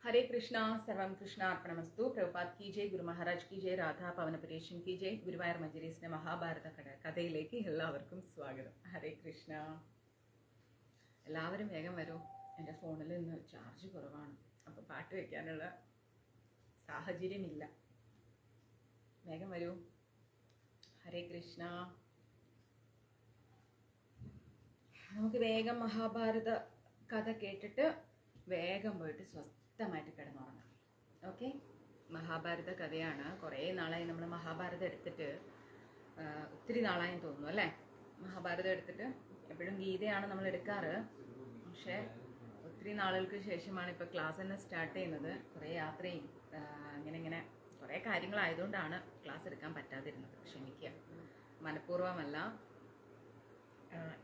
हरे कृष्णा सर्वम कृष्ण अर्पणमस्तु प्रभुपाद की जय गुरु महाराज की जय राधा पवन परेशन की जय ഗുരുവായൂർ മഞ്ജരീസിന്റെ മഹാഭാരത കഥയിലേക്ക് എല്ലാവർക്കും സ്വാഗതം. ഹരേ കൃഷ്ണ. എല്ലാവരും വേഗം വരൂ. എൻ്റെ ഫോണിൽ ഇന്ന് ചാർജ് കുറവാണ്, അപ്പോൾ പാട്ട് വെക്കാനുള്ള സാഹചര്യമില്ല. വേഗം വരൂ. ഹരേ കൃഷ്ണ. നമുക്ക് വേഗം മഹാഭാരത കഥ കേട്ടിട്ട് വേഗം പോയിട്ട് സ്വസ്ഥമായിട്ട് കിടന്നുറങ്ങാം. ഓക്കെ. മഹാഭാരത കഥയാണ്. കുറേ നാളായി നമ്മൾ മഹാഭാരതം എടുത്തിട്ട്, ഒത്തിരി നാളായി തോന്നുന്നു അല്ലേ? മഹാഭാരതം എടുത്തിട്ട് എപ്പോഴും ഗീതയാണ് നമ്മൾ എടുക്കാറ്, പക്ഷേ ഒത്തിരി നാളുകൾക്ക് ശേഷമാണ് ഇപ്പോൾ ക്ലാസ് തന്നെ സ്റ്റാർട്ട് ചെയ്യുന്നത്. കുറേ യാത്രയും ഇങ്ങനെ കുറേ കാര്യങ്ങളായതുകൊണ്ടാണ് ക്ലാസ് എടുക്കാൻ പറ്റാതിരുന്നത്. ക്ഷമിക്കുക, മനഃപൂർവ്വമല്ല.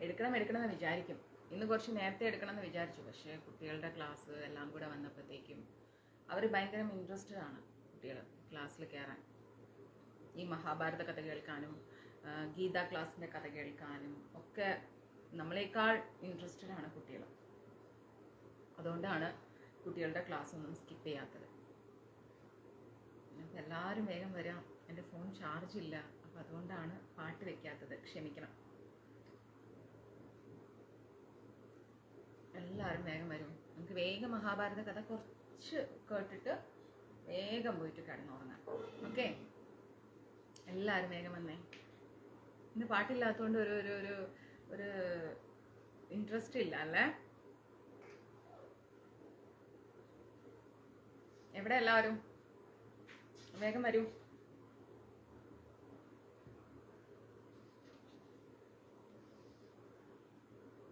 എടുക്കണമെന്ന് വിചാരിക്കും. ഇന്ന് കുറച്ച് നേരത്തെ എടുക്കണമെന്ന് വിചാരിച്ചു, പക്ഷേ കുട്ടികളുടെ ക്ലാസ് എല്ലാം കൂടെ വന്നപ്പോഴത്തേക്കും അവർ ഭയങ്കര ഇൻട്രസ്റ്റഡ് ആണ്. കുട്ടികൾ ക്ലാസ്സിൽ കയറാൻ, ഈ മഹാഭാരത കഥ കേൾക്കാനും ഗീത ക്ലാസ്സിൻ്റെ കഥ കേൾക്കാനും ഒക്കെ നമ്മളെക്കാൾ ഇൻട്രസ്റ്റഡ് ആണ് കുട്ടികൾ. അതുകൊണ്ടാണ് കുട്ടികളുടെ ക്ലാസ് ഒന്നും സ്കിപ്പ് ചെയ്യാത്തത്. അപ്പോൾ എല്ലാവരും വേഗം വരാം. എൻ്റെ ഫോൺ ചാർജ് ഇല്ല, അപ്പോൾ അതുകൊണ്ടാണ് പാട്ട് വെക്കാത്തത്. ക്ഷമിക്കണം. എല്ലാവരും വേഗം വരും. നമുക്ക് വേഗം മഹാഭാരത കഥ കുറച്ച് കേട്ടിട്ട് വേഗം പോയിട്ട് കിടന്നുറങ്ങാം. ഓക്കെ. എല്ലാവരും വേഗം വന്നേ. ഇന്ന് പാട്ടില്ലാത്തതുകൊണ്ട് ഒരു ഒരു ഒരു ഒരു ഇൻട്രസ്റ്റ് ഇല്ല അല്ലേ? എവിടെ എല്ലാവരും? വേഗം വരൂ.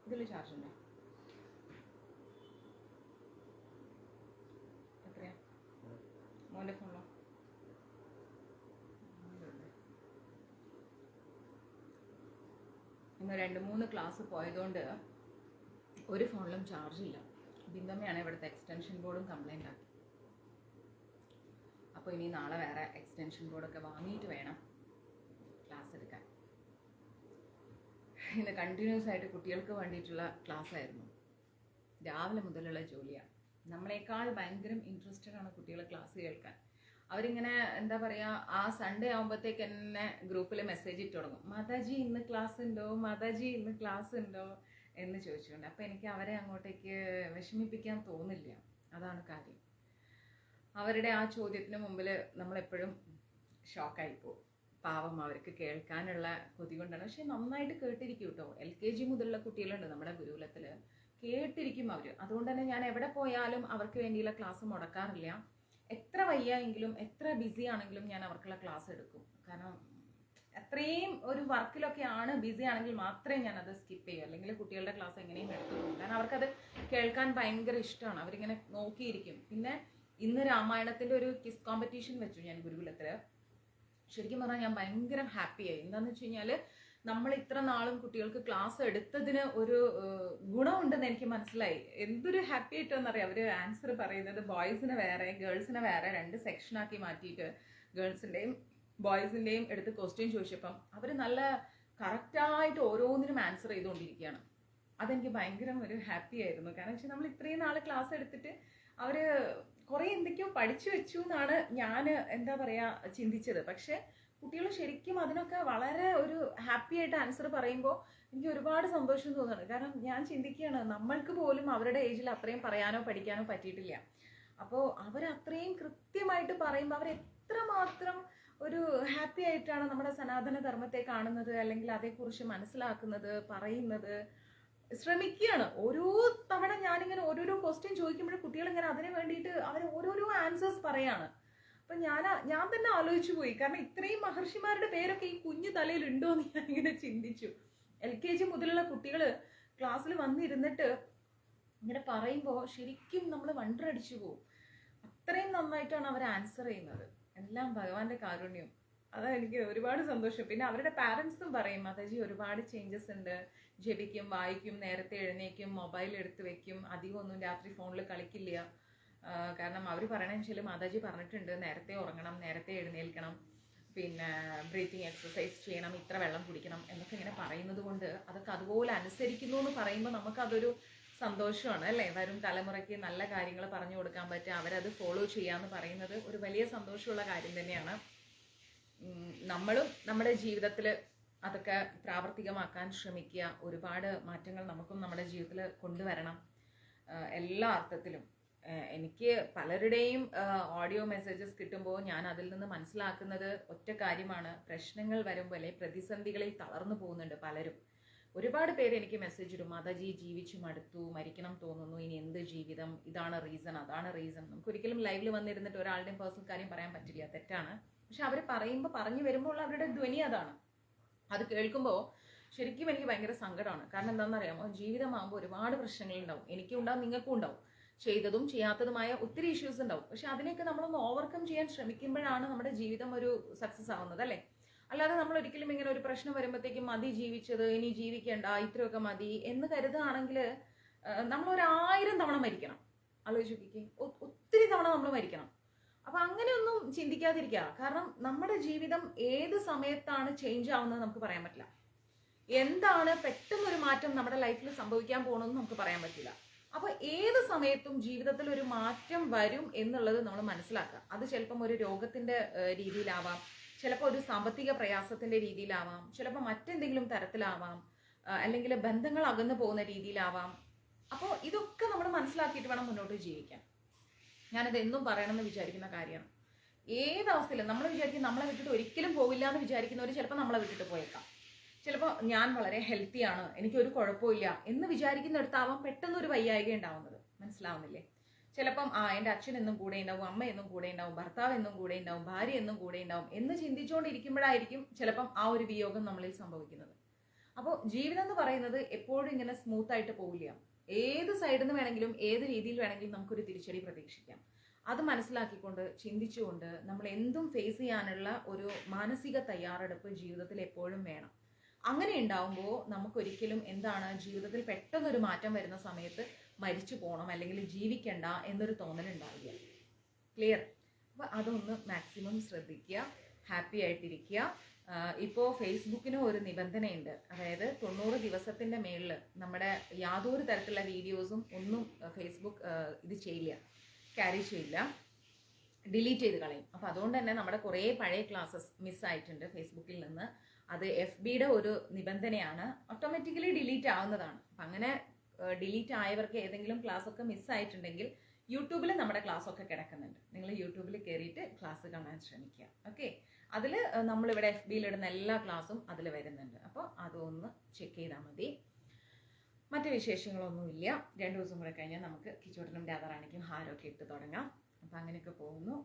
ഇതിൽ ചാർജ് ഉണ്ടോ? മോൻ്റെ ഫോണിലോ? ഇന്ന് 2-3 ക്ലാസ് പോയതുകൊണ്ട് ഒരു ഫോണിലും ചാർജ് ഇല്ല. ബിന്ദമ്മയാണ് ഇവിടുത്തെ എക്സ്റ്റൻഷൻ ബോർഡും കംപ്ലൈൻ്റ് ആക്കി. അപ്പോൾ ഇനി നാളെ വേറെ എക്സ്റ്റൻഷൻ ബോർഡൊക്കെ വാങ്ങിയിട്ട് വേണം ക്ലാസ് എടുക്കാൻ. ഇന്ന് കണ്ടിന്യൂസ് ആയിട്ട് കുട്ടികൾക്ക് വേണ്ടിയിട്ടുള്ള ക്ലാസ് ആയിരുന്നു. രാവിലെ മുതലുള്ള ജോലിയാണ്. നമ്മളെക്കാൾ ഭയങ്കര ഇൻട്രസ്റ്റഡ് ആണ് കുട്ടികൾ ക്ലാസ് കേൾക്കാൻ. അവരിങ്ങനെ എന്താ പറയുക, ആ സൺഡേ ആകുമ്പോഴത്തേക്ക് എന്നെ ഗ്രൂപ്പിൽ മെസ്സേജ് ഇട്ട് തുടങ്ങും, മാതാജി ഇന്ന് ക്ലാസ് ഉണ്ടോ, മാതാജി ഇന്ന് ക്ലാസ് ഉണ്ടോ എന്ന് ചോദിച്ചുകൊണ്ട്. അപ്പോൾ എനിക്ക് അവരെ അങ്ങോട്ടേക്ക് വിഷമിപ്പിക്കാൻ തോന്നില്ല. അതാണ് കാര്യം. അവരുടെ ആ ചോദ്യത്തിന് മുമ്പിൽ നമ്മളെപ്പോഴും ഷോക്കായി പോകും. പാവം, അവർക്ക് കേൾക്കാനുള്ള കൊതി കൊണ്ടാണ്. പക്ഷെ നന്നായിട്ട് കേട്ടിരിക്കും കേട്ടോ. LKG മുതലുള്ള കുട്ടികളുണ്ട് നമ്മുടെ ഗുരുകുലത്തിൽ, കേട്ടിരിക്കും അവർ. അതുകൊണ്ട് തന്നെ ഞാൻ എവിടെ പോയാലും അവർക്ക് വേണ്ടിയുള്ള ക്ലാസ് മുടക്കാറില്ല. എത്ര വയ്യ എങ്കിലും എത്ര ബിസി ആണെങ്കിലും ഞാൻ അവർക്കുള്ള ക്ലാസ് എടുക്കും. കാരണം അത്രയും ഒരു വർക്കിലൊക്കെയാണ് ബിസി ആണെങ്കിൽ മാത്രമേ ഞാനത് സ്കിപ്പ് ചെയ്യൂ. അല്ലെങ്കിൽ കുട്ടികളുടെ ക്ലാസ് എങ്ങനെയും എടുത്തു പോകും. കാരണം അവർക്കത് കേൾക്കാൻ ഭയങ്കര ഇഷ്ടമാണ്. അവരിങ്ങനെ നോക്കിയിരിക്കും. പിന്നെ ഇന്ന് രാമായണത്തിൻ്റെ ഒരു ക്വിസ് കോമ്പറ്റീഷൻ വെച്ചു ഞാൻ ഗുരുകുലത്തിൽ. ശരിക്കും പറഞ്ഞാൽ ഞാൻ ഭയങ്കര ഹാപ്പിയായി. എന്താണെന്ന് വെച്ച് കഴിഞ്ഞാൽ നമ്മൾ ഇത്ര നാളും കുട്ടികൾക്ക് ക്ലാസ് എടുത്തതിന് ഒരു ഗുണമുണ്ടെന്ന് എനിക്ക് മനസ്സിലായി. എന്തൊരു ഹാപ്പി ആയിട്ടെന്നറിയാം. അവർ ആൻസർ പറയുന്നത് ബോയ്സിന് വേറെ ഗേൾസിന് വേറെ 2 സെക്ഷനാക്കി മാറ്റിയിട്ട് ഗേൾസിൻ്റെയും ബോയ്സിൻ്റെയും എടുത്ത് ക്വസ്റ്റ്യൻ ചോദിച്ചപ്പം അവർ നല്ല കറക്റ്റായിട്ട് ഓരോന്നിനും ആൻസർ ചെയ്തുകൊണ്ടിരിക്കുകയാണ്. അതെനിക്ക് ഭയങ്കര ഒരു ഹാപ്പി ആയിരുന്നു. കാരണം വെച്ചാൽ നമ്മൾ ഇത്രയും നാൾ ക്ലാസ് എടുത്തിട്ട് അവർ കുറേ എന്തൊക്കെയോ പഠിച്ചു വെച്ചു എന്നാണ് ഞാൻ എന്താ പറയുക ചിന്തിച്ചത്. പക്ഷേ കുട്ടികൾ ശരിക്കും അതിനൊക്കെ വളരെ ഒരു ഹാപ്പി ആയിട്ട് ആൻസർ പറയുമ്പോൾ എനിക്ക് ഒരുപാട് സന്തോഷം തോന്നുന്നുണ്ട്. കാരണം ഞാൻ ചിന്തിക്കുകയാണ്, നമ്മൾക്ക് പോലും അവരുടെ ഏജിൽ അത്രയും പറയാനോ പഠിക്കാനോ പറ്റിയിട്ടില്ല. അപ്പോൾ അവരത്രയും കൃത്യമായിട്ട് പറയുമ്പോൾ അവർ എത്രമാത്രം ഒരു ഹാപ്പി ആയിട്ടാണ് നമ്മുടെ സനാതന ധർമ്മത്തെ കാണുന്നത്, അല്ലെങ്കിൽ അതേക്കുറിച്ച് മനസ്സിലാക്കുന്നത്, പറയുന്നത്, ശ്രമിക്കുകയാണ്. ഓരോ തവണ ഞാനിങ്ങനെ ഓരോരോ ക്വസ്റ്റ്യൻ ചോദിക്കുമ്പോഴും കുട്ടികളിങ്ങനെ അതിന് വേണ്ടിയിട്ട് അവർ ഓരോരോ ആൻസേഴ്സ് പറയാണ്. അപ്പം ഞാൻ തന്നെ ആലോചിച്ചു പോയി. കാരണം ഇത്രയും മഹർഷിമാരുടെ പേരൊക്കെ ഈ കുഞ്ഞു തലയിൽ ഉണ്ടോ എന്ന് ഞാൻ ഇങ്ങനെ ചിന്തിച്ചു. LKG മുതലുള്ള കുട്ടികൾ ക്ലാസ്സിൽ വന്നിരുന്നിട്ട് ഇങ്ങനെ പറയുമ്പോൾ ശരിക്കും നമ്മൾ വണ്ടർ അടിച്ചു പോകും. അത്രയും നന്നായിട്ടാണ് അവർ ആൻസർ ചെയ്യുന്നത്. എല്ലാം ഭഗവാന്റെ കാരുണ്യം. അതാണ് എനിക്ക് ഒരുപാട് സന്തോഷം. പിന്നെ അവരുടെ പാരൻസും പറയും, മാതാജി ഒരുപാട് ചേഞ്ചസ് ഉണ്ട്, ജപിക്കും, വായിക്കും, നേരത്തെ എഴുന്നേക്കും, മൊബൈൽ എടുത്ത് വെക്കും, അധികമൊന്നും രാത്രി ഫോണിൽ കളിക്കില്ല. കാരണം അവർ പറയണമെന്ന് വെച്ചാൽ മാതാജി പറഞ്ഞിട്ടുണ്ട് നേരത്തെ ഉറങ്ങണം, നേരത്തെ എഴുന്നേൽക്കണം, പിന്നെ ബ്രീത്തിങ് എക്സസൈസ് ചെയ്യണം, ഇത്ര വെള്ളം കുടിക്കണം എന്നൊക്കെ ഇങ്ങനെ പറയുന്നത് കൊണ്ട് അതൊക്കെ അതുപോലെ അനുസരിക്കുന്നു എന്ന് പറയുമ്പോൾ നമുക്കതൊരു സന്തോഷമാണ് അല്ലേ. വരും തലമുറയ്ക്ക് നല്ല കാര്യങ്ങൾ പറഞ്ഞു കൊടുക്കാൻ പറ്റുക, അവരത് ഫോളോ ചെയ്യാന്ന് പറയുന്നത് ഒരു വലിയ സന്തോഷമുള്ള കാര്യം തന്നെയാണ്. നമ്മളും നമ്മുടെ ജീവിതത്തിൽ അതൊക്കെ പ്രാവർത്തികമാക്കാൻ ശ്രമിക്കുക. ഒരുപാട് മാറ്റങ്ങൾ നമുക്കും നമ്മുടെ ജീവിതത്തിൽ കൊണ്ടുവരണം എല്ലാ അർത്ഥത്തിലും. എനിക്ക് പലരുടെയും ഓഡിയോ മെസ്സേജസ് കിട്ടുമ്പോൾ ഞാൻ അതിൽ നിന്ന് മനസ്സിലാക്കുന്നത് ഒറ്റ കാര്യമാണ്. പ്രശ്നങ്ങൾ വരുമ്പോൾ അല്ലെ പ്രതിസന്ധികളിൽ തളർന്നു പോകുന്നുണ്ട് പലരും. ഒരുപാട് പേര് എനിക്ക് മെസ്സേജ് ഇടും, മാതാജി ജീവിച്ചു മടുത്തു, മരിക്കണം തോന്നുന്നു, ഇനി എന്ത് ജീവിതം, ഇതാണ് റീസൺ അതാണ് റീസൺ. നമുക്ക് ഒരിക്കലും ലൈവിൽ വന്നിരുന്നിട്ട് ഒരാളുടെയും പേഴ്സണൽ കാര്യം പറയാൻ പറ്റില്ല, തെറ്റാണ്. പക്ഷെ അവർ പറഞ്ഞു വരുമ്പോൾ അവരുടെ ധ്വനി അതാണ്. അത് കേൾക്കുമ്പോൾ ശരിക്കും എനിക്ക് ഭയങ്കര സങ്കടമാണ്. കാരണം എന്താണെന്നറിയാമോ, ജീവിതമാകുമ്പോൾ ഒരുപാട് പ്രശ്നങ്ങളുണ്ടാവും. എനിക്കും ഉണ്ടാവും, നിങ്ങൾക്കും ഉണ്ടാവും. ചെയ്തതും ചെയ്യാത്തതുമായ ഒത്തിരി ഇഷ്യൂസ് ഉണ്ടാവും. പക്ഷെ അതിനെയൊക്കെ നമ്മളൊന്ന് ഓവർകം ചെയ്യാൻ ശ്രമിക്കുമ്പോഴാണ് നമ്മുടെ ജീവിതം ഒരു സക്സസ് ആവുന്നത് അല്ലേ. അല്ലാതെ നമ്മൾ ഒരിക്കലും ഇങ്ങനെ ഒരു പ്രശ്നം വരുമ്പോഴത്തേക്കും മതി ജീവിച്ചത്, ഇനി ജീവിക്കേണ്ട, ഇത്രയൊക്കെ മതി എന്ന് കരുതുകയാണെങ്കിൽ നമ്മൾ 1000 തവണ മരിക്കണം. ആലോചിച്ച് നോക്കിക്കേ, ഒത്തിരി തവണ നമ്മൾ മരിക്കണം. അപ്പൊ അങ്ങനെയൊന്നും ചിന്തിക്കാതിരിക്കുക. കാരണം നമ്മുടെ ജീവിതം ഏത് സമയത്താണ് ചേഞ്ച് ആവുന്നത് നമുക്ക് പറയാൻ പറ്റില്ല. എന്താണ് പെട്ടെന്നൊരു മാറ്റം നമ്മുടെ ലൈഫിൽ സംഭവിക്കാൻ പോകണമെന്ന് നമുക്ക് പറയാൻ പറ്റില്ല. അപ്പൊ ഏത് സമയത്തും ജീവിതത്തിൽ ഒരു മാറ്റം വരും എന്നുള്ളത് നമ്മൾ മനസ്സിലാക്കുക. അത് ചിലപ്പം ഒരു രോഗത്തിന്റെ രീതിയിലാവാം, ചിലപ്പോൾ ഒരു സാമ്പത്തിക പ്രയാസത്തിന്റെ രീതിയിലാവാം, ചിലപ്പോൾ മറ്റെന്തെങ്കിലും തരത്തിലാവാം, അല്ലെങ്കിൽ ബന്ധങ്ങൾ അകന്നു പോകുന്ന രീതിയിലാവാം. അപ്പോൾ ഇതൊക്കെ നമ്മൾ മനസ്സിലാക്കിയിട്ട് വേണം മുന്നോട്ട് ജീവിക്കാൻ. ഞാനത് എന്നും പറയണമെന്ന് വിചാരിക്കുന്ന കാര്യമാണ്. ഏതവസ്ഥയിലും നമ്മൾ വിചാരിക്കും നമ്മളെ വിട്ടിട്ട് ഒരിക്കലും പോവില്ല എന്ന് വിചാരിക്കുന്നവർ ചിലപ്പോൾ നമ്മളെ വിട്ടിട്ട് പോയേക്കാം. ചിലപ്പോൾ ഞാൻ വളരെ ഹെൽത്തിയാണ്, എനിക്കൊരു കുഴപ്പമില്ല എന്ന് വിചാരിക്കുന്നിടത്താവാം പെട്ടെന്നൊരു വയ്യായിക ഉണ്ടാവുന്നത്. മനസ്സിലാവുന്നില്ലേ? ചിലപ്പം എൻ്റെ അച്ഛൻ എന്നും കൂടെ ഉണ്ടാവും, അമ്മ എന്നും കൂടെ ഉണ്ടാവും, ഭർത്താവ് എന്നും കൂടെ ഉണ്ടാവും, ഭാര്യ എന്നും കൂടെ ഉണ്ടാവും എന്ന് ചിന്തിച്ചുകൊണ്ടിരിക്കുമ്പോഴായിരിക്കും ചിലപ്പം ആ ഒരു വിയോഗം നമ്മളിൽ സംഭവിക്കുന്നത്. അപ്പോൾ ജീവിതം എന്ന് പറയുന്നത് എപ്പോഴും ഇങ്ങനെ സ്മൂത്ത് ആയിട്ട് പോവില്ല. ഏത് സൈഡിൽ നിന്ന് വേണമെങ്കിലും ഏത് രീതിയിൽ വേണമെങ്കിലും നമുക്കൊരു തിരിച്ചടി പ്രതീക്ഷിക്കാം. അത് മനസ്സിലാക്കിക്കൊണ്ട് ചിന്തിച്ചുകൊണ്ട് നമ്മൾ എന്തും ഫേസ് ചെയ്യാനുള്ള ഒരു മാനസിക തയ്യാറെടുപ്പ് ജീവിതത്തിൽ എപ്പോഴും വേണം. അങ്ങനെ ഉണ്ടാവുമ്പോൾ നമുക്കൊരിക്കലും എന്താണ് ജീവിതത്തിൽ പെട്ടെന്നൊരു മാറ്റം വരുന്ന സമയത്ത് മരിച്ചു പോകണം അല്ലെങ്കിൽ ജീവിക്കണ്ട എന്നൊരു തോന്നലുണ്ടാവില്ല. ക്ലിയർ? അപ്പോൾ അതൊന്ന് മാക്സിമം ശ്രദ്ധിക്കുക, ഹാപ്പി ആയിട്ടിരിക്കുക. ഇപ്പോൾ ഫേസ്ബുക്കിന് ഒരു നിബന്ധനയുണ്ട്. അതായത് 90 ദിവസത്തിൻ്റെ മേളിൽ നമ്മുടെ യാതൊരു തരത്തിലുള്ള വീഡിയോസും ഒന്നും ഫേസ്ബുക്ക് ഇത് ചെയ്യില്ല, ക്യാരി ചെയ്യില്ല, ഡിലീറ്റ് ചെയ്ത് കളയും. അപ്പോൾ അതുകൊണ്ട് തന്നെ നമ്മുടെ കുറേ പഴയ ക്ലാസ്സസ് മിസ്സായിട്ടുണ്ട് ഫേസ്ബുക്കിൽ നിന്ന്. അത് FBയുടെ ഒരു നിബന്ധനയാണ്, ഓട്ടോമാറ്റിക്കലി ഡിലീറ്റ് ആവുന്നതാണ്. അപ്പം അങ്ങനെ ഡിലീറ്റ് ആയവർക്ക് ഏതെങ്കിലും ക്ലാസ് ഒക്കെ മിസ്സായിട്ടുണ്ടെങ്കിൽ യൂട്യൂബിൽ നമ്മുടെ ക്ലാസ് ഒക്കെ കിടക്കുന്നുണ്ട്. നിങ്ങൾ യൂട്യൂബിൽ കയറിയിട്ട് ക്ലാസ് കാണാൻ ശ്രമിക്കുക. ഓക്കെ, അതിൽ നമ്മളിവിടെ FBയിൽ ഇടുന്ന എല്ലാ ക്ലാസ്സും അതിൽ വരുന്നുണ്ട്. അപ്പോൾ അതൊന്ന് ചെക്ക് ചെയ്താൽ മതി. മറ്റ് വിശേഷങ്ങളൊന്നുമില്ല. 2 ദിവസം കൂടെ കഴിഞ്ഞാൽ നമുക്ക് കിച്ചോട്ടനും രാധാറാണിക്കും ഹാരമൊക്കെ ഇട്ട് തുടങ്ങാം. അപ്പം അങ്ങനെയൊക്കെ പോകുന്നു.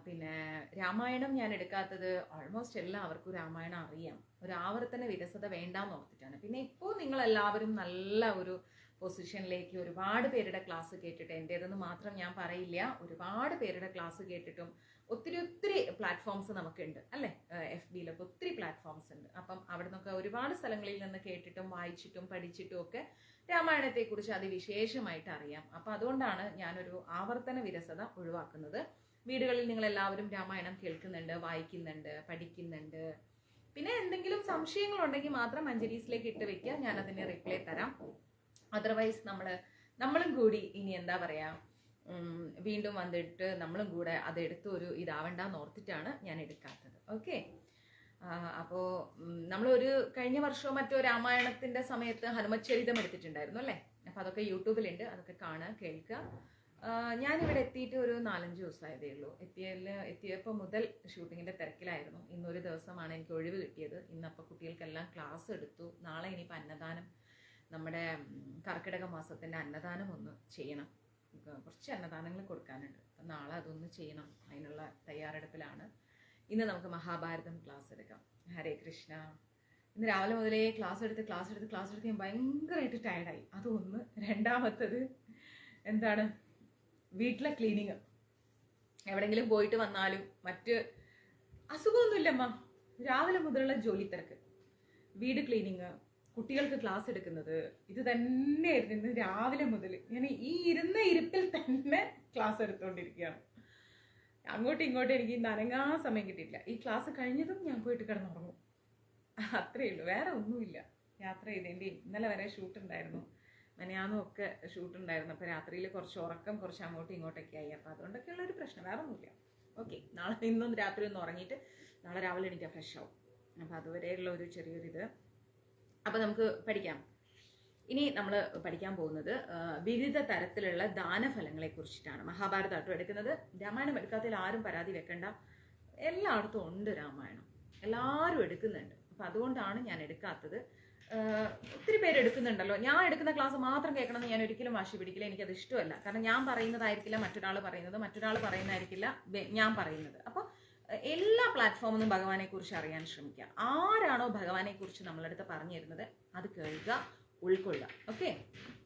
പിന്നെ രാമായണം ഞാൻ എടുക്കാത്തത് ഓൾമോസ്റ്റ് എല്ലാവർക്കും രാമായണം അറിയാം. ഒരു ആവർത്തന വിരസത വേണ്ടാന്ന് ഓർത്തിട്ടാണ്. പിന്നെ ഇപ്പോൾ നിങ്ങളെല്ലാവരും നല്ല ഒരു പൊസിഷനിലേക്ക് ഒരുപാട് പേരുടെ ക്ലാസ് കേട്ടിട്ട്, എൻ്റേതെന്ന് മാത്രം ഞാൻ പറയില്ല, ഒരുപാട് പേരുടെ ക്ലാസ് കേട്ടിട്ടും ഒത്തിരി പ്ലാറ്റ്ഫോംസ് നമുക്കുണ്ട് അല്ലേ. FBയിലൊക്കെ ഒത്തിരി പ്ലാറ്റ്ഫോംസ് ഉണ്ട്. അപ്പം അവിടെ നിന്നൊക്കെ ഒരുപാട് സ്ഥലങ്ങളിൽ നിന്ന് കേട്ടിട്ടും വായിച്ചിട്ടും പഠിച്ചിട്ടും ഒക്കെ രാമായണത്തെക്കുറിച്ച് അതിവിശേഷമായിട്ട് അറിയാം. അപ്പം അതുകൊണ്ടാണ് ഞാനൊരു ആവർത്തന വിരസത ഒഴിവാക്കുന്നത്. വീടുകളിൽ നിങ്ങൾ എല്ലാവരും രാമായണം കേൾക്കുന്നുണ്ട്, വായിക്കുന്നുണ്ട്, പഠിക്കുന്നുണ്ട്. പിന്നെ എന്തെങ്കിലും സംശയങ്ങളുണ്ടെങ്കിൽ മാത്രം മഞ്ജരീസിലേക്ക് ഇട്ട് വെക്കുക, ഞാൻ അതിന് റിപ്ലൈ തരാം. അതർവൈസ് നമ്മളും കൂടി ഇനി എന്താ പറയാ, വീണ്ടും വന്നിട്ട് നമ്മളും കൂടെ അതെടുത്ത് ഒരു ഇതാവണ്ടെന്ന് ഓർത്തിട്ടാണ് ഞാൻ എടുക്കാത്തത്. ഓക്കെ, അപ്പോൾ നമ്മളൊരു കഴിഞ്ഞ വർഷവും മറ്റോ രാമായണത്തിന്റെ സമയത്ത് ഹനുമച്ചരിതം എടുത്തിട്ടുണ്ടായിരുന്നു അല്ലേ. അപ്പം അതൊക്കെ യൂട്യൂബിലുണ്ട്, അതൊക്കെ കാണുക, കേൾക്കുക. ഞാനിവിടെ എത്തിയിട്ട് ഒരു 4-5 ദിവസമായതേ ഉള്ളൂ. എത്തിയപ്പോൾ മുതൽ ഷൂട്ടിങ്ങിൻ്റെ തിരക്കിലായിരുന്നു. ഇന്നൊരു ദിവസമാണ് എനിക്ക് ഒഴിവ് കിട്ടിയത്. ഇന്നപ്പോൾ കുട്ടികൾക്കെല്ലാം ക്ലാസ് എടുത്തു. നാളെ ഇനിയിപ്പോൾ അന്നദാനം, നമ്മുടെ കർക്കിടക മാസത്തിൻ്റെ അന്നദാനം ഒന്ന് ചെയ്യണം. കുറച്ച് അന്നദാനങ്ങൾ കൊടുക്കാനുണ്ട്. അപ്പം നാളെ അതൊന്ന് ചെയ്യണം. അതിനുള്ള തയ്യാറെടുപ്പിലാണ്. ഇന്ന് നമുക്ക് മഹാഭാരതം ക്ലാസ് എടുക്കാം. ഹരേ കൃഷ്ണ. ഇന്ന് രാവിലെ മുതലേ ക്ലാസ് എടുത്ത് ഞാൻ ഭയങ്കരമായിട്ട് ടയർഡായി. അതൊന്ന്. രണ്ടാമത്തത് എന്താണ്, വീട്ടിലെ ക്ലീനിങ്. എവിടെയെങ്കിലും പോയിട്ട് വന്നാലും മറ്റ് അസുഖമൊന്നുമില്ലമ്മ, രാവിലെ മുതലുള്ള ജോലി തിരക്ക്, വീട് ക്ലീനിങ്, കുട്ടികൾക്ക് ക്ലാസ് എടുക്കുന്നത്, ഇത് തന്നെയായിരുന്നു ഇന്ന് രാവിലെ മുതൽ. ഞാൻ ഈ ഇരുന്ന ഇരിപ്പിൽ തന്നെ ക്ലാസ് എടുത്തുകൊണ്ടിരിക്കുകയാണ്. അങ്ങോട്ടും ഇങ്ങോട്ടും എനിക്ക് നനങ്ങാൻ സമയം കിട്ടിയിട്ടില്ല. ഈ ക്ലാസ് കഴിഞ്ഞതും ഞാൻ പോയിട്ട് കിടന്നുറങ്ങും, അത്രയേ ഉള്ളൂ, വേറെ ഒന്നുമില്ല. യാത്ര ചെയ്തേണ്ടി ഇന്നലെ വരെ ഷൂട്ട് ഉണ്ടായിരുന്നു. മെനയാന്നും ഒക്കെ ഷൂട്ട് ഉണ്ടായിരുന്നു. അപ്പോൾ രാത്രിയിൽ കുറച്ച് ഉറക്കം കുറച്ച് അങ്ങോട്ടും ഇങ്ങോട്ടൊക്കെ ആയി. അപ്പോൾ അതുകൊണ്ടൊക്കെയുള്ള ഒരു പ്രശ്നം, വേറെ ഒന്നുമില്ല. ഓക്കെ, ഇന്നും രാത്രി ഒന്ന് ഉറങ്ങിയിട്ട് നാളെ രാവിലെ എനിക്ക് ഫ്രഷ് ആവും. അപ്പോൾ അതുവരെയുള്ള ഒരു ചെറിയൊരിത്. അപ്പോൾ നമുക്ക് പഠിക്കാം. ഇനി നമ്മൾ പഠിക്കാൻ പോകുന്നത് വിവിധ തരത്തിലുള്ള ദാനഫലങ്ങളെ കുറിച്ചിട്ടാണ്. മഹാഭാരതമായിട്ടും എടുക്കുന്നത്. രാമായണം എടുക്കാത്തതിൽ ആരും പരാതി വെക്കണ്ട, എല്ലായിടത്തും ഉണ്ട് രാമായണം, എല്ലാവരും എടുക്കുന്നുണ്ട്. അപ്പം അതുകൊണ്ടാണ് ഞാൻ എടുക്കാത്തത്. ഒത്തിരി പേര് എടുക്കുന്നുണ്ടല്ലോ. ഞാൻ എടുക്കുന്ന ക്ലാസ് മാത്രം കേൾക്കണമെന്ന് ഞാൻ ഒരിക്കലും വാശി പിടിക്കില്ല, എനിക്കത് ഇഷ്ടമല്ല. കാരണം ഞാൻ പറയുന്നതായിരിക്കില്ല മറ്റൊരാൾ പറയുന്നത്, മറ്റൊരാൾ പറയുന്നതായിരിക്കില്ല ഞാൻ പറയുന്നത്. അപ്പോൾ എല്ലാ പ്ലാറ്റ്ഫോമിൽ ഭഗവാനെ കുറിച്ച് അറിയാൻ ശ്രമിക്കുക. ആരാണോ ഭഗവാനെ കുറിച്ച് നമ്മളടുത്ത് പറഞ്ഞു തരുന്നത് അത് കേൾക്കുക, ഉൾക്കൊള്ളുക. ഓക്കെ,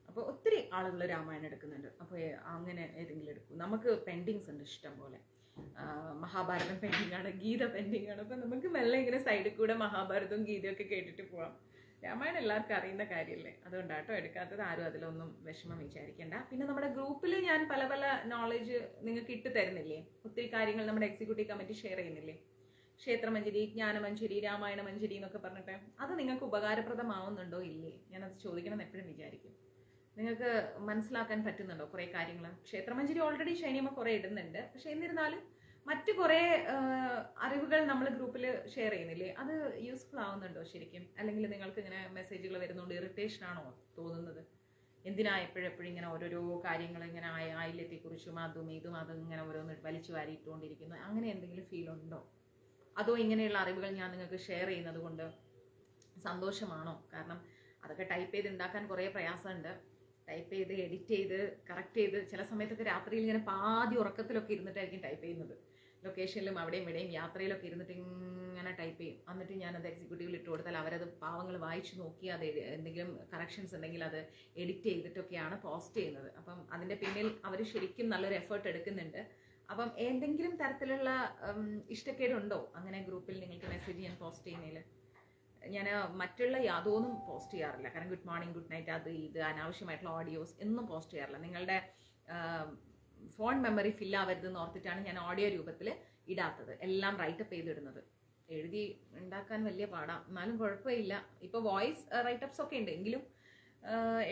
അപ്പോൾ ഒത്തിരി ആളുകൾ രാമായണം എടുക്കുന്നുണ്ട്. അപ്പോൾ അങ്ങനെ ഏതെങ്കിലും എടുക്കും. നമുക്ക് പെൻഡിങ്സ് ഉണ്ട് ഇഷ്ടം പോലെ. മഹാഭാരതം പെൻഡിങ് ആണ്, ഗീത പെൻഡിങ് ആണ്. അപ്പോൾ നമുക്ക് മെല്ലെ ഇങ്ങനെ സൈഡിൽ കൂടെ മഹാഭാരതവും ഗീതയൊക്കെ കേട്ടിട്ട് പോവാം. രാമായണം എല്ലാവർക്കും അറിയുന്ന കാര്യമല്ലേ, അതുകൊണ്ടാട്ടോ എടുക്കാത്തത്. ആരും അതിലൊന്നും വിഷമം വിചാരിക്കേണ്ട. പിന്നെ നമ്മുടെ ഗ്രൂപ്പിൽ ഞാൻ പല പല നോളജ് നിങ്ങൾക്ക് ഇട്ട് തരുന്നില്ലേ, ഒത്തിരി കാര്യങ്ങൾ നമ്മുടെ എക്സിക്യൂട്ടീവ് കമ്മിറ്റി ഷെയർ ചെയ്യുന്നില്ലേ. ക്ഷേത്രമഞ്ജരി, ജ്ഞാനമഞ്ജരി, രാമായണ മഞ്ജരി എന്നൊക്കെ പറഞ്ഞിട്ട് അത് നിങ്ങൾക്ക് ഉപകാരപ്രദമാവുന്നുണ്ടോ ഇല്ലേ, ഞാനത് ചോദിക്കണം എപ്പോഴും വിചാരിക്കും. നിങ്ങൾക്ക് മനസ്സിലാക്കാൻ പറ്റുന്നുണ്ടോ കുറേ കാര്യങ്ങൾ? ക്ഷേത്രമഞ്ജരി ഓൾറെഡി ഷൈനിയമ്മ കുറേ ഇടുന്നുണ്ട്. പക്ഷെ എന്നിരുന്നാലും മറ്റു കുറേ അറിവുകൾ നമ്മൾ ഗ്രൂപ്പിൽ ഷെയർ ചെയ്യുന്നില്ലേ, അത് യൂസ്ഫുൾ ആവുന്നുണ്ടോ ശരിക്കും? അല്ലെങ്കിൽ നിങ്ങൾക്ക് ഇങ്ങനെ മെസ്സേജുകൾ വരുന്നതുകൊണ്ട് ഇറിറ്റേഷൻ ആണോ തോന്നുന്നത്? എന്തിനാ എപ്പോഴെപ്പോഴും ഇങ്ങനെ ഓരോരോ കാര്യങ്ങൾ ഇങ്ങനെ ആയില്യത്തെക്കുറിച്ചും അതും ഇതും ഇങ്ങനെ ഓരോന്ന് വലിച്ചു വാരിയിട്ടുകൊണ്ടിരിക്കുന്നു, അങ്ങനെ എന്തെങ്കിലും ഫീൽ ഉണ്ടോ? അതോ ഇങ്ങനെയുള്ള അറിവുകൾ ഞാൻ നിങ്ങൾക്ക് ഷെയർ ചെയ്യുന്നത് കൊണ്ട് സന്തോഷമാണോ? കാരണം അതൊക്കെ ടൈപ്പ് ചെയ്ത് ഉണ്ടാക്കാൻ കുറേ പ്രയാസമുണ്ട്. ടൈപ്പ് ചെയ്ത് എഡിറ്റ് ചെയ്ത് കറക്റ്റ് ചെയ്ത് ചില സമയത്തൊക്കെ രാത്രിയിൽ ഇങ്ങനെ പാതി ഉറക്കത്തിലൊക്കെ ഇരുന്നിട്ടായിരിക്കും ടൈപ്പ് ചെയ്യുന്നത്. ലൊക്കേഷനിലും അവിടെയും ഇവിടെയും യാത്രയിലൊക്കെ ഇരുന്നിട്ട് ഇങ്ങനെ ടൈപ്പ് ചെയ്യും. എന്നിട്ട് ഞാനത് എക്സിക്യൂട്ടീവിൽ ഇട്ട് കൊടുത്താൽ അവരത് പാവങ്ങൾ വായിച്ച് നോക്കി അത് എന്തെങ്കിലും കറക്ഷൻസ് ഉണ്ടെങ്കിൽ അത് എഡിറ്റ് ചെയ്തിട്ടൊക്കെയാണ് പോസ്റ്റ് ചെയ്യുന്നത്. അപ്പം അതിൻ്റെ പിന്നിൽ അവർ ശരിക്കും നല്ലൊരു എഫേർട്ട് എടുക്കുന്നുണ്ട്. അപ്പം എന്തെങ്കിലും തരത്തിലുള്ള ഇഷ്ടക്കേടുണ്ടോ അങ്ങനെ ഗ്രൂപ്പിൽ നിങ്ങൾക്ക് മെസ്സേജ് ഞാൻ പോസ്റ്റ് ചെയ്യുന്നതിൽ? ഞാൻ മറ്റുള്ള യാതൊന്നും പോസ്റ്റ് ചെയ്യാറില്ല. കാരണം ഗുഡ് മോർണിംഗ്, ഗുഡ് നൈറ്റ്, അത് ഇത് അനാവശ്യമായിട്ടുള്ള ഓഡിയോസ് ഒന്നും പോസ്റ്റ് ചെയ്യാറില്ല. നിങ്ങളുടെ ഫോൺ മെമ്മറി ഫില്ലാവരുതെന്ന് ഓർത്തിട്ടാണ് ഞാൻ ഓഡിയോ രൂപത്തിൽ ഇടാത്തത്. എല്ലാം റൈറ്റപ്പ് ചെയ്തിടുന്നത്. എഴുതി ഉണ്ടാക്കാൻ വലിയ പാടാം, എന്നാലും കുഴപ്പമില്ല. ഇപ്പോൾ വോയിസ് റൈറ്റപ്സ് ഒക്കെ ഉണ്ട്, എങ്കിലും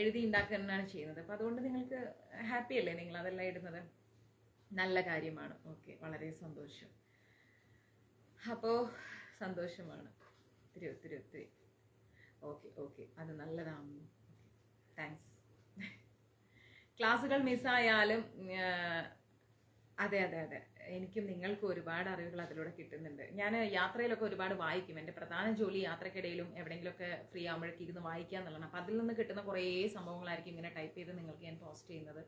എഴുതി ഉണ്ടാക്കാനാണ് ചെയ്യുന്നത്. അപ്പോൾ അതുകൊണ്ട് നിങ്ങൾക്ക് ഹാപ്പി അല്ലേ നിങ്ങൾ അതെല്ലാം ഇടുന്നത്? നല്ല കാര്യമാണ്. ഓക്കെ, വളരെ സന്തോഷം. അപ്പോൾ സന്തോഷമാണ്, ഒത്തിരി ഒത്തിരി ഒത്തിരി. ഓക്കെ ഓക്കെ, അത് നല്ലതാണ്. താങ്ക്സ്. ക്ലാസ്സുകൾ മിസ്സായാലും അതെ അതെ അതെ, എനിക്കും നിങ്ങൾക്കും ഒരുപാട് അറിവുകൾ അതിലൂടെ കിട്ടുന്നുണ്ട്. ഞാൻ യാത്രയിലൊക്കെ ഒരുപാട് വായിക്കും. എൻ്റെ പ്രധാന ജോലി യാത്രക്കിടയിലും എവിടെയെങ്കിലുമൊക്കെ ഫ്രീ ആകുമ്പോഴേക്ക് ഇരുന്ന് വായിക്കുക എന്നുള്ളതാണ്. അപ്പോൾ അതിൽ നിന്ന് കിട്ടുന്ന കുറേ സംഭവങ്ങളായിരിക്കും ഇങ്ങനെ ടൈപ്പ് ചെയ്ത് നിങ്ങൾക്ക് ഞാൻ പോസ്റ്റ് ചെയ്യുന്നത്.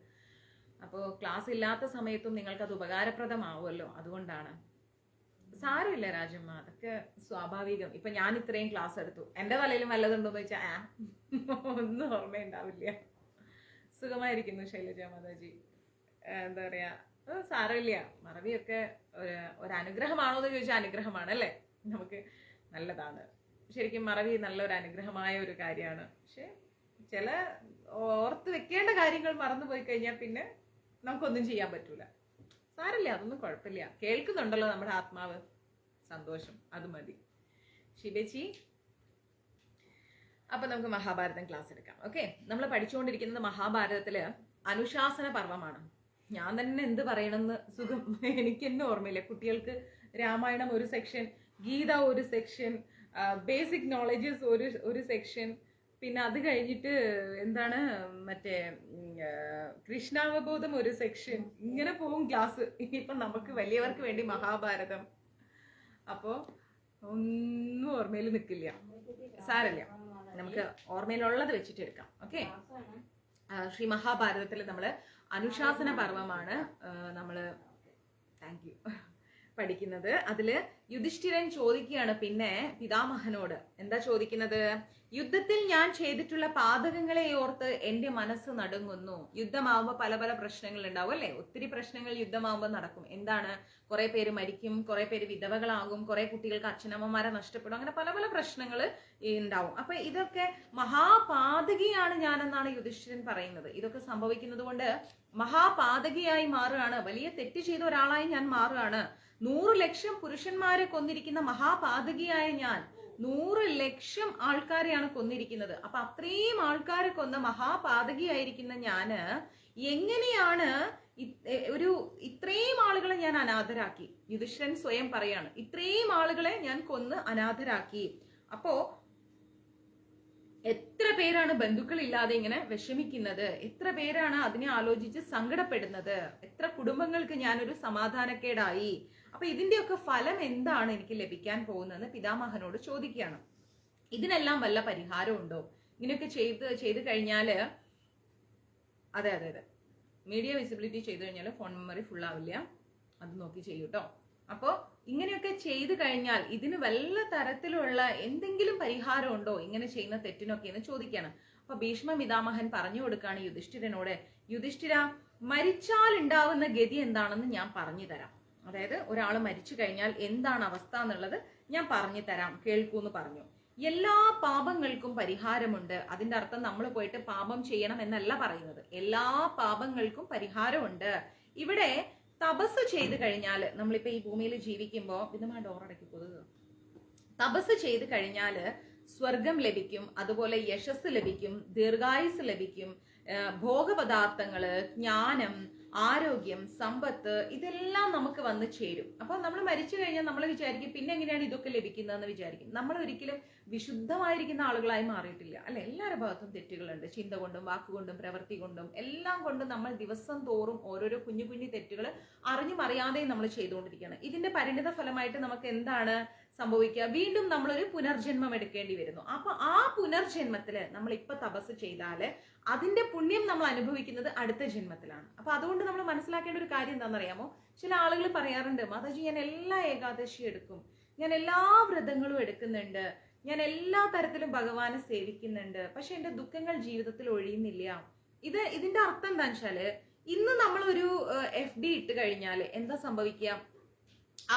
അപ്പോൾ ക്ലാസ് ഇല്ലാത്ത സമയത്തും നിങ്ങൾക്കത് ഉപകാരപ്രദമാവുമല്ലോ, അതുകൊണ്ടാണ്. സാരമില്ല രാജമ്മ, അതൊക്കെ സ്വാഭാവികം. ഇപ്പം ഞാൻ ഇത്രയും ക്ലാസ് എടുത്തു, എൻ്റെ തലയിലും വല്ലതുണ്ടോയെന്ന് വെച്ചാൽ ഒന്നും ഓർമ്മയുണ്ടാവില്ല. സുഖമായിരിക്കുന്നു ശൈലജ മാതാജി. എന്താ പറയുക, സാരമില്ല. മറവിയൊക്കെ ഒരു അനുഗ്രഹമാണോ എന്ന് ചോദിച്ചാൽ അനുഗ്രഹമാണ് അല്ലേ, നമുക്ക് നല്ലതാണ്. ശരിക്കും മറവി നല്ലൊരു അനുഗ്രഹമായ ഒരു കാര്യമാണ്. പക്ഷെ ചില ഓർത്ത് വെക്കേണ്ട കാര്യങ്ങൾ മറന്നുപോയി കഴിഞ്ഞാൽ പിന്നെ നമുക്കൊന്നും ചെയ്യാൻ പറ്റൂല. സാരമില്ല, അതൊന്നും കുഴപ്പമില്ല. കേൾക്കുന്നുണ്ടല്ലോ നമ്മുടെ ആത്മാവ്, സന്തോഷം, അത് മതി. ശിബേച്ചി, അപ്പൊ നമുക്ക് മഹാഭാരതം ക്ലാസ് എടുക്കാം. ഓക്കെ, നമ്മൾ പഠിച്ചുകൊണ്ടിരിക്കുന്നത് മഹാഭാരതത്തില് അനുശാസന പർവമാണ്. ഞാൻ തന്നെ എന്ത് പറയണമെന്ന് സുഖം എനിക്ക് തന്നെ ഓർമ്മയില്ല. കുട്ടികൾക്ക് രാമായണം ഒരു സെക്ഷൻ, ഗീത ഒരു സെക്ഷൻ, ബേസിക് നോളജസ് ഒരു സെക്ഷൻ, പിന്നെ അത് കഴിഞ്ഞിട്ട് എന്താണ് മറ്റേ കൃഷ്ണാവബോധം ഒരു സെക്ഷൻ, ഇങ്ങനെ പോകും ക്ലാസ്. ഇനിയിപ്പം നമുക്ക് വലിയവർക്ക് വേണ്ടി മഹാഭാരതം. അപ്പോൾ ഒന്നും ഓർമ്മയിൽ നിൽക്കില്ല. സാരമില്ല, നമുക്ക് ഓർമ്മയിലുള്ളത് വെച്ചിട്ട് എടുക്കാം. ഓക്കെ, ശ്രീ മഹാഭാരതത്തിൽ നമ്മൾ അനുശാസന പർവമാണ് നമ്മൾ പഠിക്കുന്നത്. അതില് യുധിഷ്ഠിരൻ ചോദിക്കുകയാണ് പിന്നെ പിതാമഹനോട്. എന്താ ചോദിക്കുന്നത്? യുദ്ധത്തിൽ ഞാൻ ചെയ്തിട്ടുള്ള പാതകങ്ങളെ ഓർത്ത് എന്റെ മനസ്സ് നടുങ്ങുന്നു. യുദ്ധമാവുമ്പോൾ പല പല പ്രശ്നങ്ങൾ ഉണ്ടാവും അല്ലെ, ഒത്തിരി പ്രശ്നങ്ങൾ യുദ്ധമാവുമ്പോൾ നടക്കും. എന്താണ്, കുറെ പേര് മരിക്കും, കുറെ പേര് വിധവകളാകും, കുറെ കുട്ടികൾക്ക് അച്ഛനമ്മമാരെ നഷ്ടപ്പെടും, അങ്ങനെ പല പല പ്രശ്നങ്ങൾ ഉണ്ടാവും. അപ്പൊ ഇതൊക്കെ മഹാപാതകിയാണ് ഞാനെന്നാണ് യുധിഷ്ഠിരൻ പറയുന്നത്. ഇതൊക്കെ സംഭവിക്കുന്നത് കൊണ്ട് മഹാപാതകിയായി മാറുകയാണ്, വലിയ തെറ്റ് ചെയ്ത ഒരാളായി ഞാൻ മാറുകയാണ്. 100 ലക്ഷം പുരുഷന്മാരെ കൊന്നിരിക്കുന്ന മഹാപാതകിയായ ഞാൻ 100 ലക്ഷം ആൾക്കാരെയാണ് കൊന്നിരിക്കുന്നത്. അപ്പൊ അത്രയും ആൾക്കാരെ കൊന്ന മഹാപാതകിയായിരിക്കുന്ന ഞാന് എങ്ങനെയാണ് ഇത്രയും ആളുകളെ ഞാൻ അനാഥരാക്കി? യുധിഷ്ഠിരൻ സ്വയം പറയാണ്, ഇത്രയും ആളുകളെ ഞാൻ കൊന്ന് അനാഥരാക്കി. അപ്പോ എത്ര പേരാണ് ബന്ധുക്കളില്ലാതെ ഇങ്ങനെ വിഷമിക്കുന്നത്? എത്ര പേരാണ് അതിനെ ആലോചിച്ച് സങ്കടപ്പെടുന്നത്? എത്ര കുടുംബങ്ങൾക്ക് ഞാനൊരു സമാധാനക്കേടായി? അപ്പൊ ഇതിന്റെയൊക്കെ ഫലം എന്താണ് എനിക്ക് ലഭിക്കാൻ പോകുന്നതെന്ന് പിതാമഹനോട് ചോദിക്കുകയാണ്. ഇതിനെല്ലാം വല്ല പരിഹാരം ഉണ്ടോ? ഇങ്ങനെയൊക്കെ ചെയ്ത് കഴിഞ്ഞാല് അതെ മീഡിയ വിസിബിലിറ്റി ചെയ്തു കഴിഞ്ഞാൽ ഫോൺ മെമ്മറി ഫുൾ ആവില്ല, അത് നോക്കി ചെയ്യൂട്ടോ. അപ്പോൾ ഇങ്ങനെയൊക്കെ ചെയ്തു കഴിഞ്ഞാൽ ഇതിന് വല്ല തരത്തിലുള്ള എന്തെങ്കിലും പരിഹാരം ഉണ്ടോ ഇങ്ങനെ ചെയ്യുന്ന തെറ്റിനൊക്കെ എന്ന് ചോദിക്കുകയാണ്. അപ്പൊ ഭീഷ്മ പിതാമഹൻ പറഞ്ഞു കൊടുക്കുകയാണ് യുധിഷ്ഠിരനോട്, യുധിഷ്ഠിര, മരിച്ചാൽ ഉണ്ടാവുന്ന ഗതി എന്താണെന്ന് ഞാൻ പറഞ്ഞു തരാം. അതായത് ഒരാൾ മരിച്ചു കഴിഞ്ഞാൽ എന്താണ് അവസ്ഥ എന്നുള്ളത് ഞാൻ പറഞ്ഞു തരാം, കേൾക്കൂന്ന് പറഞ്ഞു. എല്ലാ പാപങ്ങൾക്കും പരിഹാരമുണ്ട്. അതിന്റെ അർത്ഥം നമ്മൾ പോയിട്ട് പാപം ചെയ്യണം എന്നല്ല പറയുന്നത്. എല്ലാ പാപങ്ങൾക്കും പരിഹാരമുണ്ട്. ഇവിടെ തപസ് ചെയ്ത് കഴിഞ്ഞാൽ, നമ്മളിപ്പോ ഈ ഭൂമിയിൽ ജീവിക്കുമ്പോൾ ഇതുമായി ഡോറടക്കി കൊതുക്, തപസ് ചെയ്ത് കഴിഞ്ഞാല് സ്വർഗം ലഭിക്കും, അതുപോലെ യശസ് ലഭിക്കും, ദീർഘായുസ് ലഭിക്കും, ഭോഗപദാർത്ഥങ്ങള്, ജ്ഞാനം, ആരോഗ്യം, സമ്പത്ത്, ഇതെല്ലാം നമുക്ക് വന്ന് ചേരും. അപ്പൊ നമ്മൾ മരിച്ചു കഴിഞ്ഞാൽ നമ്മൾ വിചാരിക്കും പിന്നെ എങ്ങനെയാണ് ഇതൊക്കെ ലഭിക്കുന്നതെന്ന് വിചാരിക്കും. നമ്മൾ ഒരിക്കലും വിശുദ്ധമായിരിക്കുന്ന ആളുകളായി മാറിയിട്ടില്ല, അല്ലെ? എല്ലാവരുടെ ഭാഗത്തും തെറ്റുകളുണ്ട്. ചിന്ത കൊണ്ടും വാക്കുകൊണ്ടും പ്രവൃത്തി കൊണ്ടും എല്ലാം കൊണ്ടും നമ്മൾ ദിവസം തോറും ഓരോരോ കുഞ്ഞു കുഞ്ഞു തെറ്റുകൾ അറിഞ്ഞും അറിയാതെയും നമ്മൾ ചെയ്തുകൊണ്ടിരിക്കുകയാണ്. ഇതിന്റെ പരിണിത ഫലമായിട്ട് നമുക്ക് എന്താണ് സംഭവിക്കുക? വീണ്ടും നമ്മളൊരു പുനർജന്മം എടുക്കേണ്ടി വരുന്നു. അപ്പൊ ആ പുനർജന്മത്തില് നമ്മൾ ഇപ്പൊ തപസ് ചെയ്താല് അതിന്റെ പുണ്യം നമ്മൾ അനുഭവിക്കുന്നത് അടുത്ത ജന്മത്തിലാണ്. അപ്പൊ അതുകൊണ്ട് നമ്മൾ മനസ്സിലാക്കേണ്ട ഒരു കാര്യം എന്താണെന്നറിയാമോ? ചില ആളുകൾ പറയാറുണ്ട്, മാതാജി ഞാൻ എല്ലാ ഏകാദശി എടുക്കും, ഞാൻ എല്ലാ വ്രതങ്ങളും എടുക്കുന്നുണ്ട്, ഞാൻ എല്ലാ തരത്തിലും ഭഗവാനെ സേവിക്കുന്നുണ്ട്, പക്ഷെ എന്റെ ദുഃഖങ്ങൾ ജീവിതത്തിൽ ഒഴിയുന്നില്ല. ഇതിന്റെ അർത്ഥം എന്താ വെച്ചാല്, ഇന്ന് നമ്മളൊരു FD ഇട്ട് കഴിഞ്ഞാൽ എന്താ സംഭവിക്കുക?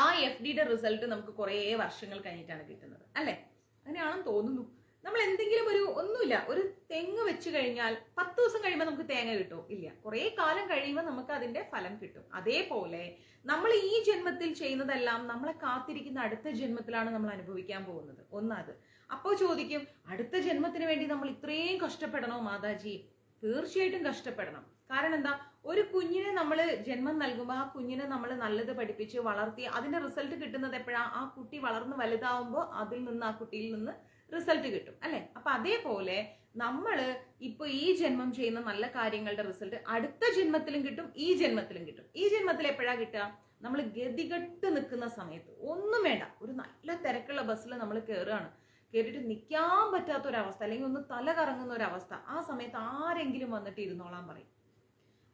ആ FDയുടെ റിസൾട്ട് നമുക്ക് കുറെ വർഷങ്ങൾ കഴിഞ്ഞിട്ടാണ് കിട്ടുന്നത്, അല്ലെ? അങ്ങനെയാണെന്ന് തോന്നുന്നു. നമ്മൾ എന്തെങ്കിലും ഒന്നുമില്ല, ഒരു തെങ്ങ് വെച്ച് കഴിഞ്ഞാൽ 10 ദിവസം കഴിയുമ്പോൾ നമുക്ക് തേങ്ങ കിട്ടുമോ? ഇല്ല. കുറെ കാലം കഴിയുമ്പോൾ നമുക്ക് അതിന്റെ ഫലം കിട്ടും. അതേപോലെ നമ്മൾ ഈ ജന്മത്തിൽ ചെയ്യുന്നതെല്ലാം നമ്മളെ കാത്തിരിക്കുന്ന അടുത്ത ജന്മത്തിലാണ് നമ്മൾ അനുഭവിക്കാൻ പോകുന്നത്. ഒന്നത്. അപ്പോൾ ചോദിക്കും, അടുത്ത ജന്മത്തിന് വേണ്ടി നമ്മൾ ഇത്രയും കഷ്ടപ്പെടണോ മാതാജി? തീർച്ചയായിട്ടും കഷ്ടപ്പെടണം. കാരണം എന്താ? ഒരു കുഞ്ഞിനെ നമ്മൾ ജന്മം നൽകുമ്പോൾ ആ കുഞ്ഞിനെ നമ്മൾ നല്ലത് പഠിപ്പിച്ച് വളർത്തി അതിന്റെ റിസൾട്ട് കിട്ടുന്നത് എപ്പോഴാ? ആ കുട്ടി വളർന്ന് വലുതാവുമ്പോൾ അതിൽ നിന്ന്, ആ കുട്ടിയിൽ നിന്ന് റിസൾട്ട് കിട്ടും, അല്ലെ? അപ്പൊ അതേപോലെ നമ്മള് ഇപ്പൊ ഈ ജന്മം ചെയ്യുന്ന നല്ല കാര്യങ്ങളുടെ റിസൾട്ട് അടുത്ത ജന്മത്തിലും കിട്ടും, ഈ ജന്മത്തിലും കിട്ടും. ഈ ജന്മത്തിൽ എപ്പോഴാ കിട്ടുക? നമ്മൾ ഗതികെട്ട് നിൽക്കുന്ന സമയത്ത്. ഒന്നും വേണ്ട, ഒരു നല്ല തിരക്കുള്ള ബസ്സിൽ നമ്മൾ കയറുകയാണ്, കയറിയിട്ട് നിൽക്കാൻ പറ്റാത്ത ഒരവസ്ഥ, അല്ലെങ്കിൽ ഒന്ന് തല കറങ്ങുന്ന ഒരവസ്ഥ. ആ സമയത്ത് ആരെങ്കിലും വന്നിട്ട് ഇരുന്നോളാൻ പറയും,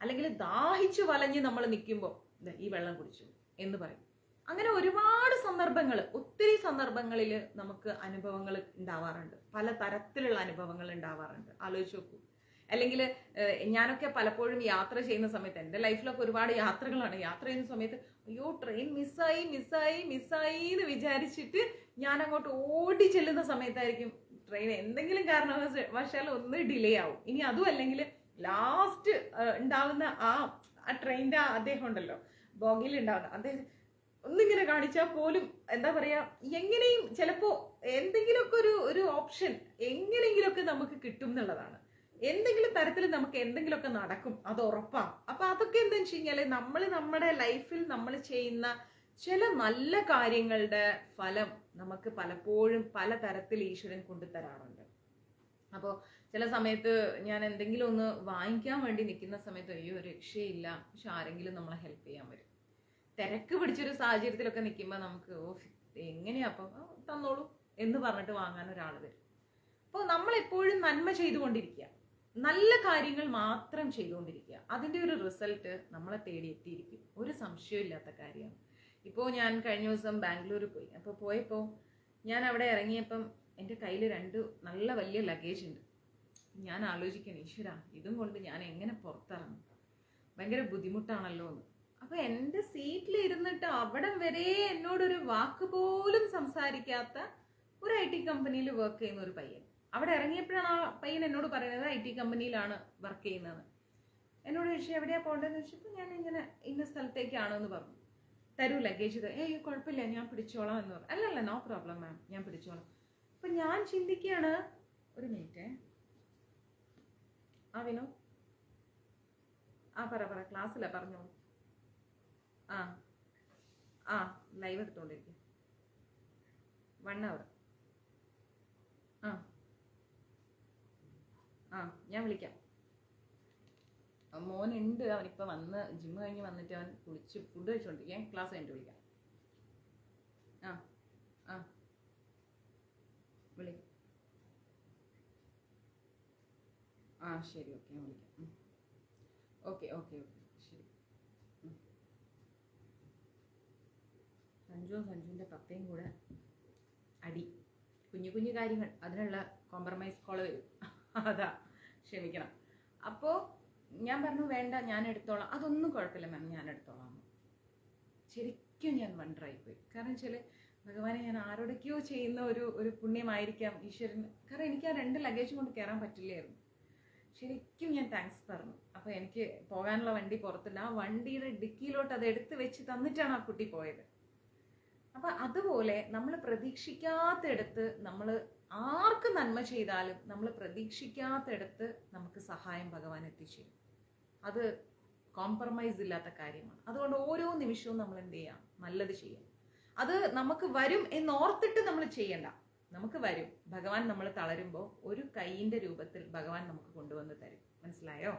അല്ലെങ്കിൽ ദാഹിച്ചു വലഞ്ഞ് നമ്മൾ നിൽക്കുമ്പോൾ ഈ വെള്ളം കുടിച്ചു എന്ന് പറയും. അങ്ങനെ ഒരുപാട് സന്ദർഭങ്ങൾ, ഒത്തിരി സന്ദർഭങ്ങളിൽ നമുക്ക് അനുഭവങ്ങൾ ഉണ്ടാവാറുണ്ട്, പല തരത്തിലുള്ള അനുഭവങ്ങൾ ഉണ്ടാവാറുണ്ട്. ആലോചിച്ച് നോക്കൂ. അല്ലെങ്കിൽ ഞാനൊക്കെ പലപ്പോഴും യാത്ര ചെയ്യുന്ന സമയത്ത്, എൻ്റെ ലൈഫിലൊക്കെ ഒരുപാട് യാത്രകളാണ്. യാത്ര ചെയ്യുന്ന സമയത്ത് അയ്യോ ട്രെയിൻ മിസ്സായി എന്ന് വിചാരിച്ചിട്ട് ഞാൻ അങ്ങോട്ട് ഓടി ചെല്ലുന്ന സമയത്തായിരിക്കും ട്രെയിൻ എന്തെങ്കിലും കാരണവശാൽ ഒന്ന് ഡിലേ ആവും. ഇനി അതും അല്ലെങ്കിൽ ലാസ്റ്റ് ഉണ്ടാവുന്ന ആ ട്രെയിനിന്റെ അദ്ദേഹം ഉണ്ടല്ലോ, ബോഗിയിൽ ഉണ്ടാവുന്ന അദ്ദേഹം ഒന്നിങ്ങനെ കാണിച്ചാൽ പോലും എന്താ പറയാ, എങ്ങനെയും ചിലപ്പോ എന്തെങ്കിലുമൊക്കെ ഒരു ഓപ്ഷൻ എങ്ങനെയെങ്കിലുമൊക്കെ നമുക്ക് കിട്ടും എന്നുള്ളതാണ്. എന്തെങ്കിലും തരത്തിൽ നമുക്ക് എന്തെങ്കിലുമൊക്കെ നടക്കും, അത് ഉറപ്പാണ്. അപ്പൊ അതൊക്കെ എന്താ വെച്ച് കഴിഞ്ഞാല് നമ്മൾ നമ്മുടെ ലൈഫിൽ നമ്മൾ ചെയ്യുന്ന ചില നല്ല കാര്യങ്ങളുടെ ഫലം നമുക്ക് പലപ്പോഴും പല തരത്തിൽ ഈശ്വരൻ കൊണ്ടുതരാറുണ്ട്. അപ്പോൾ ചില സമയത്ത് ഞാൻ എന്തെങ്കിലും ഒന്ന് വാങ്ങിക്കാൻ വേണ്ടി നിൽക്കുന്ന സമയത്ത് അയ്യോ രക്ഷയില്ല, പക്ഷെ ആരെങ്കിലും നമ്മളെ ഹെൽപ്പ് ചെയ്യാൻ വരും. തിരക്ക് പിടിച്ചൊരു സാഹചര്യത്തിലൊക്കെ നിൽക്കുമ്പോൾ നമുക്ക് എങ്ങനെയാ അപ്പം തന്നോളൂ എന്ന് പറഞ്ഞിട്ട് വാങ്ങാൻ ഒരാൾ വരും. അപ്പോൾ നമ്മളെപ്പോഴും നന്മ ചെയ്തുകൊണ്ടിരിക്കുക, നല്ല കാര്യങ്ങൾ മാത്രം ചെയ്തുകൊണ്ടിരിക്കുക. അതിൻ്റെ ഒരു റിസൾട്ട് നമ്മളെ തേടി എത്തിയിരിക്കും, ഒരു സംശയമില്ലാത്ത കാര്യമാണ്. ഇപ്പോൾ ഞാൻ കഴിഞ്ഞ ദിവസം ബാംഗ്ലൂർ പോയി. അപ്പോൾ പോയപ്പോൾ ഞാൻ അവിടെ ഇറങ്ങിയപ്പം എൻ്റെ കയ്യിൽ 2 നല്ല വലിയ ലഗേജ് ഉണ്ട്. ഞാൻ ആലോചിക്കണം, ഈശ്വര ഇതും കൊണ്ട് ഞാൻ എങ്ങനെ പുറത്തിറങ്ങും, ഭയങ്കര ബുദ്ധിമുട്ടാണല്ലോ എന്ന്. അപ്പൊ എൻ്റെ സീറ്റിൽ ഇരുന്നിട്ട് അവിടം വരെ എന്നോടൊരു വാക്ക് പോലും സംസാരിക്കാത്ത ഒരു IT കമ്പനിയിൽ വർക്ക് ചെയ്യുന്ന ഒരു പയ്യൻ. അവിടെ ഇറങ്ങിയപ്പോഴാണ് ആ പയ്യൻ എന്നോട് പറയുന്നത് IT കമ്പനിയിലാണ് വർക്ക് ചെയ്യുന്നത്. എന്നോട് ചോദിച്ചു എവിടെയാ പോകേണ്ടതെന്ന് വെച്ചപ്പോൾ ഞാൻ ഇങ്ങനെ ഇന്ന സ്ഥലത്തേക്കാണോ എന്ന് പറഞ്ഞു. തരൂ ലഗേജ്, കുഴപ്പമില്ല ഞാൻ പിടിച്ചോളാം എന്ന് പറഞ്ഞു. അല്ലല്ല നോ പ്രോബ്ലം മാം, ഞാൻ പിടിച്ചോളാം. അപ്പൊ ഞാൻ ചിന്തിക്കുകയാണ്, ഒരു മിനിറ്റ്. ആ വിനു, ആ പറ ക്ലാസ്സില പറഞ്ഞോളൂ. ആ ആ ലൈവ് എടുത്തോണ്ടിരിക്കും 1 hour. ആ ആ ഞാൻ വിളിക്കാം. മോനുണ്ട്, അവനിപ്പോൾ വന്ന് ജിമ്മ് കഴിഞ്ഞ് വന്നിട്ട് അവൻ കുളിച്ച് ഫുഡ് കഴിച്ചോണ്ടിരിക്കാൻ. ക്ലാസ് കഴിഞ്ഞിട്ട് വിളിക്കാം. ആ ആ വിളി. ആ ശരി, ഓക്കെ, ഞാൻ വിളിക്കാം. ഓക്കെ ഓക്കെ ഓക്കെ ശരി. സഞ്ജുവിൻ്റെ പപ്പയും കൂടെ അടി, കുഞ്ഞു കുഞ്ഞു കാര്യങ്ങൾ, അതിനുള്ള കോംപ്രമൈസ് കോള് വരും. അതാ, ക്ഷമിക്കണം. അപ്പോൾ ഞാൻ പറഞ്ഞു വേണ്ട ഞാൻ എടുത്തോളാം. അതൊന്നും കുഴപ്പമില്ല മാം, ഞാൻ എടുത്തോളാം. ശരിക്കും ഞാൻ വണ്ടറായിപ്പോയി. കാരണം വെച്ചാൽ ഭഗവാനെ, ഞാൻ ആരോടൊക്കെയോ ചെയ്യുന്ന ഒരു പുണ്യമായിരിക്കാം ഈശ്വരൻ. കാരണം എനിക്ക് ആ 2 ലഗേജ് കൊണ്ട് കയറാൻ പറ്റില്ലായിരുന്നു. ശരിക്കും ഞാൻ താങ്ക്സ് പറഞ്ഞു. അപ്പോൾ എനിക്ക് പോകാനുള്ള വണ്ടി പുറത്തില്ല, ആ വണ്ടിയുടെ ഡിക്കിയിലോട്ട് അത് എടുത്ത് വെച്ച് തന്നിട്ടാണ് ആ കുട്ടി പോയത്. അപ്പം അതുപോലെ നമ്മൾ പ്രതീക്ഷിക്കാത്തയിടത്ത്, നമ്മൾ ആർക്ക് നന്മ ചെയ്താലും നമ്മൾ പ്രതീക്ഷിക്കാത്തയിടത്ത് നമുക്ക് സഹായം ഭഗവാൻ എത്തിച്ചേരും. അത് കോംപ്രമൈസ് ഇല്ലാത്ത കാര്യമാണ്. അതുകൊണ്ട് ഓരോ നിമിഷവും നമ്മൾ എന്ത് ചെയ്യാം, നല്ലത് ചെയ്യാം. അത് നമുക്ക് വരും എന്നോർത്തിട്ട് നമ്മൾ ചെയ്യണ്ട. നമുക്ക് വരും. ഭഗവാൻ നമ്മൾ തളരുമ്പോൾ ഒരു കൈയിന്റെ രൂപത്തിൽ ഭഗവാൻ നമുക്ക് കൊണ്ടുവന്ന് തരും. മനസ്സിലായോ?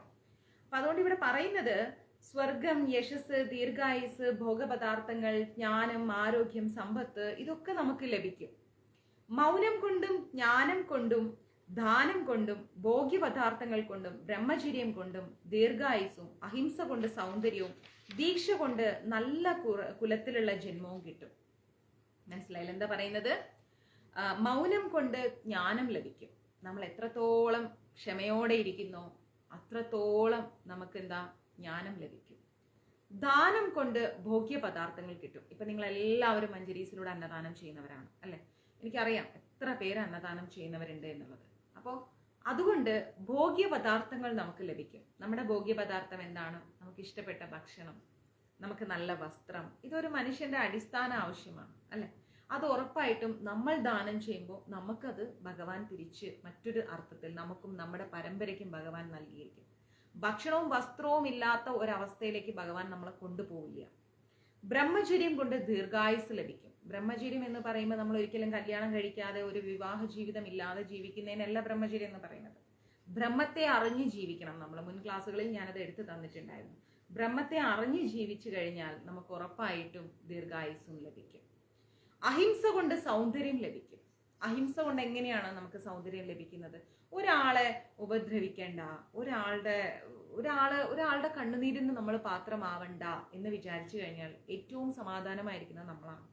അപ്പൊ അതുകൊണ്ട് ഇവിടെ പറയുന്നത് സ്വർഗം, യശസ്, ദീർഘായുസ്, ഭോഗപദാർത്ഥങ്ങൾ, ജ്ഞാനം, ആരോഗ്യം, സമ്പത്ത്, ഇതൊക്കെ നമുക്ക് ലഭിക്കും. മൗനം കൊണ്ടും ജ്ഞാനം കൊണ്ടും ദാനം കൊണ്ടും ഭോഗ്യപദാർത്ഥങ്ങൾ കൊണ്ടും ബ്രഹ്മചര്യം കൊണ്ടും ദീർഘായുസും അഹിംസ കൊണ്ട് സൗന്ദര്യവും ദീക്ഷ കൊണ്ട് നല്ല കുലത്തിലുള്ള ജന്മവും കിട്ടും. മനസ്സിലായില്ല എന്താ പറയുന്നത്? മൗനം കൊണ്ട് ജ്ഞാനം ലഭിക്കും. നമ്മൾ എത്രത്തോളം ക്ഷമയോടെ ഇരിക്കുന്നോ അത്രത്തോളം നമുക്ക് എന്താ ജ്ഞാനം ലഭിക്കും. ദാനം കൊണ്ട് ഭോഗ്യപദാർത്ഥങ്ങൾ കിട്ടും. ഇപ്പൊ നിങ്ങൾ എല്ലാവരും മഞ്ജരീസിലൂടെ അന്നദാനം ചെയ്യുന്നവരാണ് അല്ലെ? എനിക്കറിയാം എത്ര പേര് അന്നദാനം ചെയ്യുന്നവരുണ്ട് എന്നുള്ളത്. അപ്പോൾ അതുകൊണ്ട് ഭോഗ്യപദാർത്ഥങ്ങൾ നമുക്ക് ലഭിക്കും. നമ്മുടെ ഭോഗ്യപദാർത്ഥം എന്താണ്? നമുക്ക് ഇഷ്ടപ്പെട്ട ഭക്ഷണം, നമുക്ക് നല്ല വസ്ത്രം, ഇതൊരു മനുഷ്യന്റെ അടിസ്ഥാന ആവശ്യമാണ് അല്ലെ? അത് ഉറപ്പായിട്ടും നമ്മൾ ദാനം ചെയ്യുമ്പോൾ നമുക്കത് ഭഗവാൻ തിരിച്ച് മറ്റൊരു അർത്ഥത്തിൽ നമുക്കും നമ്മുടെ പരമ്പരയ്ക്കും ഭഗവാൻ നൽകിയിരിക്കും. ഭക്ഷണവും വസ്ത്രവും ഇല്ലാത്ത ഒരവസ്ഥയിലേക്ക് ഭഗവാൻ നമ്മളെ കൊണ്ടുപോവില്ല. ബ്രഹ്മചര്യം കൊണ്ട് ദീർഘായുസ് ലഭിക്കും. ബ്രഹ്മചര്യം എന്ന് പറയുമ്പോൾ നമ്മൾ ഒരിക്കലും കല്യാണം കഴിക്കാതെ ഒരു വിവാഹ ജീവിതം ഇല്ലാതെ ജീവിക്കുന്നതിനല്ല ബ്രഹ്മചര്യം എന്ന് പറയുന്നത്. ബ്രഹ്മത്തെ അറിഞ്ഞ് ജീവിക്കണം. നമ്മൾ മുൻ ക്ലാസ്സുകളിൽ ഞാനത് എടുത്തു തന്നിട്ടുണ്ടായിരുന്നു. ബ്രഹ്മത്തെ അറിഞ്ഞ് ജീവിച്ചു കഴിഞ്ഞാൽ നമുക്ക് ഉറപ്പായിട്ടും ദീർഘായുസ്സും ലഭിക്കും. അഹിംസ കൊണ്ട് സൗന്ദര്യം ലഭിക്കും. അഹിംസ കൊണ്ട് എങ്ങനെയാണ് നമുക്ക് സൗന്ദര്യം ലഭിക്കുന്നത്? ഒരാളെ ഉപദ്രവിക്കേണ്ട, ഒരാളുടെ കണ്ണുനീരിന് നമ്മൾ പാത്രമാവണ്ട എന്ന് വിചാരിച്ചു കഴിഞ്ഞാൽ ഏറ്റവും സമാധാനമായിരിക്കുന്നത് നമ്മളാണ്.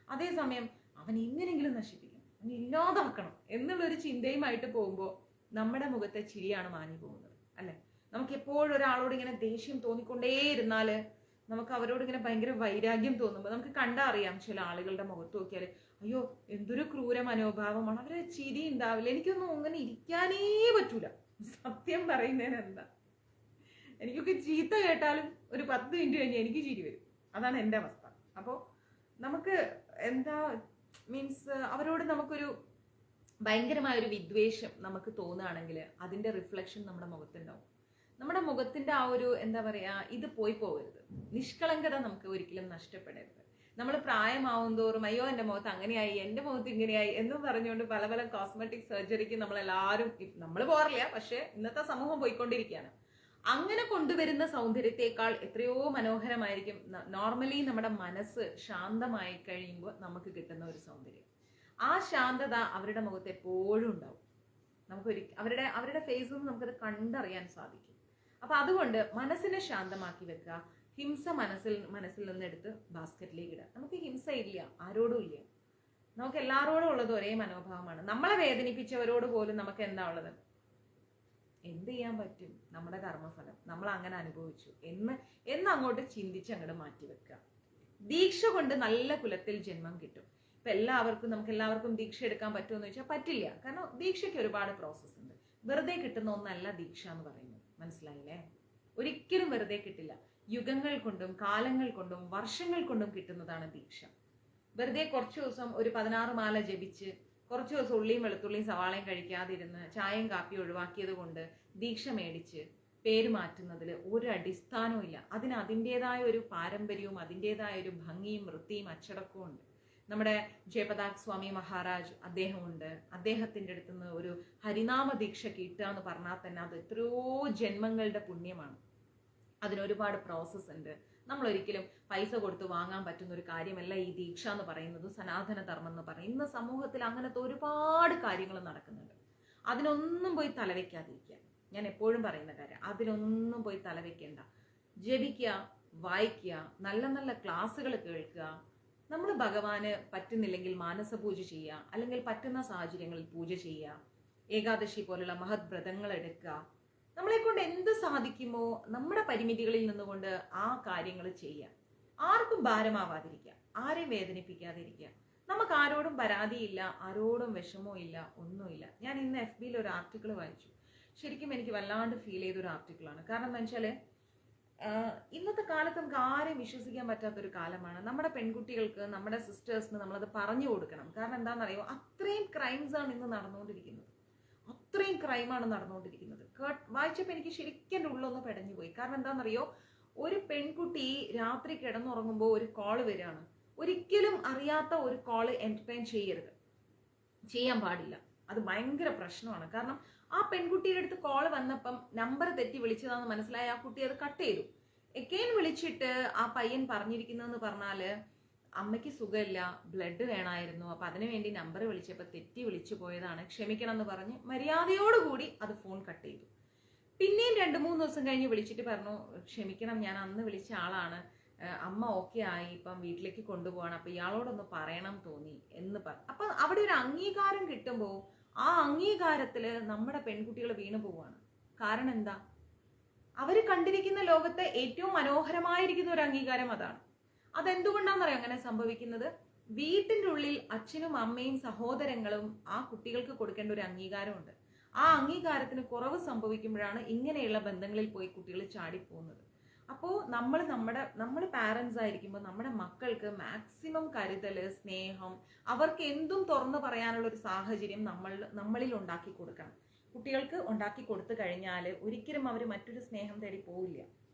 അതേസമയം അവൻ എങ്ങനെയെങ്കിലും നശിപ്പിക്കണം, അവൻ ഇല്ലാതാക്കണം എന്നുള്ളൊരു ചിന്തയുമായിട്ട് പോകുമ്പോൾ നമ്മുടെ മുഖത്തെ ചിരിയാണ് മാഞ്ഞു പോകുന്നത് അല്ലെ? നമുക്ക് എപ്പോഴും ഒരാളോട് ഇങ്ങനെ ദേഷ്യം തോന്നിക്കൊണ്ടേയിരുന്നാല് നമുക്ക് അവരോട് ഇങ്ങനെ ഭയങ്കര വൈരാഗ്യം തോന്നുമ്പോൾ നമുക്ക് കണ്ടറിയാം. ചില ആളുകളുടെ മുഖത്ത് നോക്കിയാൽ അയ്യോ എന്തൊരു ക്രൂര മനോഭാവമാണ്, അവരെ ചിരി ഉണ്ടാവില്ല. എനിക്കൊന്നും അങ്ങനെ ഇരിക്കാനേ പറ്റൂല. സത്യം പറയുന്നതിന് എന്താ, എനിക്കൊക്കെ ചീത്ത കേട്ടാലും ഒരു 10 മിനിറ്റ് കഴിഞ്ഞ് എനിക്ക് ചിരി വരും. അതാണ് എൻ്റെ അവസ്ഥ. അപ്പോൾ നമുക്ക് എന്താ മീൻസ് അവരോട് നമുക്കൊരു ഭയങ്കരമായൊരു വിദ്വേഷം നമുക്ക് തോന്നുകയാണെങ്കിൽ അതിൻ്റെ റിഫ്ലക്ഷൻ നമ്മുടെ മുഖത്തുണ്ടാവും. നമ്മുടെ മുഖത്തിന്റെ ആ ഒരു എന്താ പറയാ, ഇത് പോകരുത്. നിഷ്കളങ്കത നമുക്ക് ഒരിക്കലും നഷ്ടപ്പെടരുത്. നമ്മൾ പ്രായമാവും തോറും അയ്യോ എൻ്റെ മുഖത്ത് അങ്ങനെയായി, എൻ്റെ മുഖത്ത് ഇങ്ങനെയായി എന്നും പറഞ്ഞുകൊണ്ട് പല പല കോസ്മെറ്റിക് സർജറിക്ക് നമ്മളെല്ലാവരും, നമ്മൾ പോറില്ല, പക്ഷെ ഇന്നത്തെ സമൂഹം പോയിക്കൊണ്ടിരിക്കുകയാണ്. അങ്ങനെ കൊണ്ടുവരുന്ന സൗന്ദര്യത്തെക്കാൾ എത്രയോ മനോഹരമായിരിക്കും നോർമലി നമ്മുടെ മനസ്സ് ശാന്തമായി കഴിയുമ്പോൾ നമുക്ക് കിട്ടുന്ന ഒരു സൗന്ദര്യം. ആ ശാന്തത അവരുടെ മുഖത്ത് എപ്പോഴും ഉണ്ടാവും. നമുക്ക് അവരുടെ ഫേസിൽ നിന്ന് നമുക്കത് കണ്ടറിയാൻ സാധിക്കും. അപ്പൊ അതുകൊണ്ട് മനസ്സിനെ ശാന്തമാക്കി വെക്കുക. ഹിംസ മനസ്സിൽ നിന്ന് എടുത്ത് ബാസ്ക്കറ്റിലേക്ക് ഇടുക. നമുക്ക് ഹിംസ ഇല്ല, ആരോടും ഇല്ല. നമുക്ക് എല്ലാവരോടും ഉള്ളത് ഒരേ മനോഭാവമാണ്. നമ്മളെ വേദനിപ്പിച്ചവരോട് പോലും നമുക്ക് എന്താ ഉള്ളത്? എന്ത് ചെയ്യാൻ പറ്റും? നമ്മുടെ കർമ്മഫലം നമ്മൾ അങ്ങനെ അനുഭവിച്ചു എന്ന് അങ്ങോട്ട് ചിന്തിച്ച് അങ്ങോട്ട് മാറ്റി വെക്കുക. ദീക്ഷ കൊണ്ട് നല്ല കുലത്തിൽ ജന്മം കിട്ടും. ഇപ്പൊ നമുക്ക് എല്ലാവർക്കും ദീക്ഷ എടുക്കാൻ പറ്റുമെന്ന് ചോദിച്ചാൽ പറ്റില്ല. കാരണം ദീക്ഷയ്ക്ക് ഒരുപാട് പ്രോസസ്സ് ഉണ്ട്. വെറുതെ കിട്ടുന്ന ഒന്നല്ല ദീക്ഷ എന്ന് പറയുന്നത്. മനസ്സിലായില്ലേ? ഒരിക്കലും വെറുതെ കിട്ടില്ല. യുഗങ്ങൾ കൊണ്ടും കാലങ്ങൾ കൊണ്ടും വർഷങ്ങൾ കൊണ്ടും കിട്ടുന്നതാണ് ദീക്ഷ. വെറുതെ കുറച്ചു ദിവസം ഒരു 16 മാല ജപിച്ച് കുറച്ച് ദിവസം ഉള്ളിയും വെളുത്തുള്ളിയും സവാളയും കഴിക്കാതിരുന്ന് ചായയും കാപ്പിയും ഒഴിവാക്കിയത് കൊണ്ട് ദീക്ഷ മേടിച്ച് പേര് മാറ്റുന്നതിൽ ഒരു അടിസ്ഥാനവും ഇല്ല. അതിന് അതിൻ്റെതായ ഒരു പാരമ്പര്യവും അതിൻ്റെതായ ഒരു ഭംഗിയും വൃത്തിയും അച്ചടക്കവും ഉണ്ട്. നമ്മുടെ ജയപതാക് സ്വാമി മഹാരാജ് അദ്ദേഹമുണ്ട്. അദ്ദേഹത്തിൻ്റെ അടുത്ത് നിന്ന് ഒരു ഹരിനാമ ദീക്ഷ കിട്ടുക എന്ന് പറഞ്ഞാൽ തന്നെ അത് എത്രയോ ജന്മങ്ങളുടെ പുണ്യമാണ്. അതിനൊരുപാട് പ്രോസസ്സ് ഉണ്ട്. നമ്മൾ ഒരിക്കലും പൈസ കൊടുത്ത് വാങ്ങാൻ പറ്റുന്ന ഒരു കാര്യമല്ല ഈ ദീക്ഷ എന്ന് പറയുന്നത്, സനാതന ധർമ്മം എന്ന് പറയുന്നത്. ഇന്ന് സമൂഹത്തിൽ അങ്ങനത്തെ ഒരുപാട് കാര്യങ്ങൾ നടക്കുന്നുണ്ട്. അതിനൊന്നും പോയി തലവെക്കാതിരിക്കുക. ഞാൻ എപ്പോഴും പറയുന്ന കാര്യം, അതിനൊന്നും പോയി തലവെക്കേണ്ട. ജപിക്കുക, വായിക്കുക, നല്ല നല്ല ക്ലാസ്സുകൾ കേൾക്കുക. നമ്മൾ ഭഗവാന് പറ്റുന്നില്ലെങ്കിൽ മാനസപൂജ ചെയ്യുക, അല്ലെങ്കിൽ പറ്റുന്ന സാഹചര്യങ്ങളിൽ പൂജ ചെയ്യുക, ഏകാദശി പോലുള്ള മഹത് വ്രതങ്ങൾ എടുക്കുക. നമ്മളെ കൊണ്ട് എന്ത് സാധിക്കുമോ നമ്മുടെ പരിമിതികളിൽ നിന്നുകൊണ്ട് ആ കാര്യങ്ങൾ ചെയ്യുക. ആർക്കും ഭാരമാവാതിരിക്കുക, ആരെയും വേദനിപ്പിക്കാതിരിക്കുക. നമുക്ക് ആരോടും പരാതിയില്ല, ആരോടും വിഷമവും ഇല്ല, ഒന്നുമില്ല. ഞാൻ ഇന്ന് FBയിൽ ഒരു ആർട്ടിക്കിൾ വായിച്ചു. ശരിക്കും എനിക്ക് വല്ലാണ്ട് ഫീൽ ചെയ്തൊരു ആർട്ടിക്കിളാണ്. കാരണം എന്താ വെച്ചാൽ ഇന്നത്തെ കാലത്ത് നമുക്ക് ആരെയും വിശ്വസിക്കാൻ പറ്റാത്തൊരു കാലമാണ്. നമ്മുടെ പെൺകുട്ടികൾക്ക്, നമ്മുടെ സിസ്റ്റേഴ്സിന് നമ്മളത് പറഞ്ഞു കൊടുക്കണം. കാരണം എന്താണെന്നറിയോ, അത്രയും ക്രൈംസ് ആണ് ഇന്ന് നടന്നുകൊണ്ടിരിക്കുന്നത്. അത്രയും ക്രൈമാണ് നടന്നുകൊണ്ടിരിക്കുന്നത്. വായിച്ചപ്പോൾ എനിക്ക് ശരിക്കും എൻ്റെ ഉള്ളൊന്ന് പെടഞ്ഞു പോയി. കാരണം എന്താണെന്നറിയോ, ഒരു പെൺകുട്ടി രാത്രി കിടന്നുറങ്ങുമ്പോൾ ഒരു കോള് വരികയാണ്. ഒരിക്കലും അറിയാത്ത ഒരു കോള് എന്റർടൈൻ ചെയ്യരുത്, ചെയ്യാൻ പാടില്ല. അത് ഭയങ്കര പ്രശ്നമാണ്. കാരണം ആ പെൺകുട്ടിയുടെ അടുത്ത് കോള് വന്നപ്പം നമ്പർ തെറ്റി വിളിച്ചതാണെന്ന് മനസ്സിലായി ആ കുട്ടി അത് കട്ട് ചെയ്തു. എക്കെയിൻ വിളിച്ചിട്ട് ആ പയ്യൻ പറഞ്ഞിരിക്കുന്നതെന്ന് പറഞ്ഞാല് അമ്മയ്ക്ക് സുഖമില്ല, ബ്ലഡ് വേണമായിരുന്നു, അപ്പൊ അതിനു വേണ്ടി നമ്പർ വിളിച്ചപ്പോൾ തെറ്റി വിളിച്ചു പോയതാണ്, ക്ഷമിക്കണം എന്ന് പറഞ്ഞ് മര്യാദയോടുകൂടി അത് ഫോൺ കട്ട് ചെയ്തു. പിന്നെയും 2-3 ദിവസം കഴിഞ്ഞ് വിളിച്ചിട്ട് പറഞ്ഞു, ക്ഷമിക്കണം, ഞാൻ അന്ന് വിളിച്ച ആളാണ്, അമ്മ ഓക്കെ ആയി, ഇപ്പം വീട്ടിലേക്ക് കൊണ്ടുപോകണം, അപ്പൊ ഇയാളോടൊന്ന് പറയണം തോന്നി എന്ന് പറഞ്ഞു. അപ്പൊ അവിടെ ഒരു അംഗീകാരം കിട്ടുമ്പോൾ ആ അംഗീകാരത്തില് നമ്മുടെ പെൺകുട്ടികൾ വീണു പോവാണ്. കാരണം എന്താ, അവര് കണ്ടിരിക്കുന്ന ലോകത്തെ ഏറ്റവും മനോഹരമായിരിക്കുന്ന ഒരു അംഗീകാരം അതാണ്. അതെന്തുകൊണ്ടാണെന്നറിയാം അങ്ങനെ സംഭവിക്കുന്നത്? വീട്ടിൻ്റെ ഉള്ളിൽ അച്ഛനും അമ്മയും സഹോദരങ്ങളും ആ കുട്ടികൾക്ക് കൊടുക്കേണ്ട ഒരു അംഗീകാരമുണ്ട്. ആ അംഗീകാരത്തിന് കുറവ് സംഭവിക്കുമ്പോഴാണ് ഇങ്ങനെയുള്ള ബന്ധങ്ങളിൽ പോയി കുട്ടികൾ ചാടിപ്പോകുന്നത്. അപ്പോൾ നമ്മൾ പാരൻസ് ആയിരിക്കുമ്പോൾ നമ്മുടെ മക്കൾക്ക് മാക്സിമം കരുതൽ, സ്നേഹം, അവർക്ക് എന്തും തുറന്നു പറയാനുള്ള ഒരു സാഹചര്യം നമ്മളിൽ ഉണ്ടാക്കി കൊടുക്കണം. കുട്ടികൾക്ക് ഉണ്ടാക്കി കൊടുത്തു കഴിഞ്ഞാൽ ഒരിക്കലും അവർ മറ്റൊരു സ്നേഹം തേടി പോവില്ല.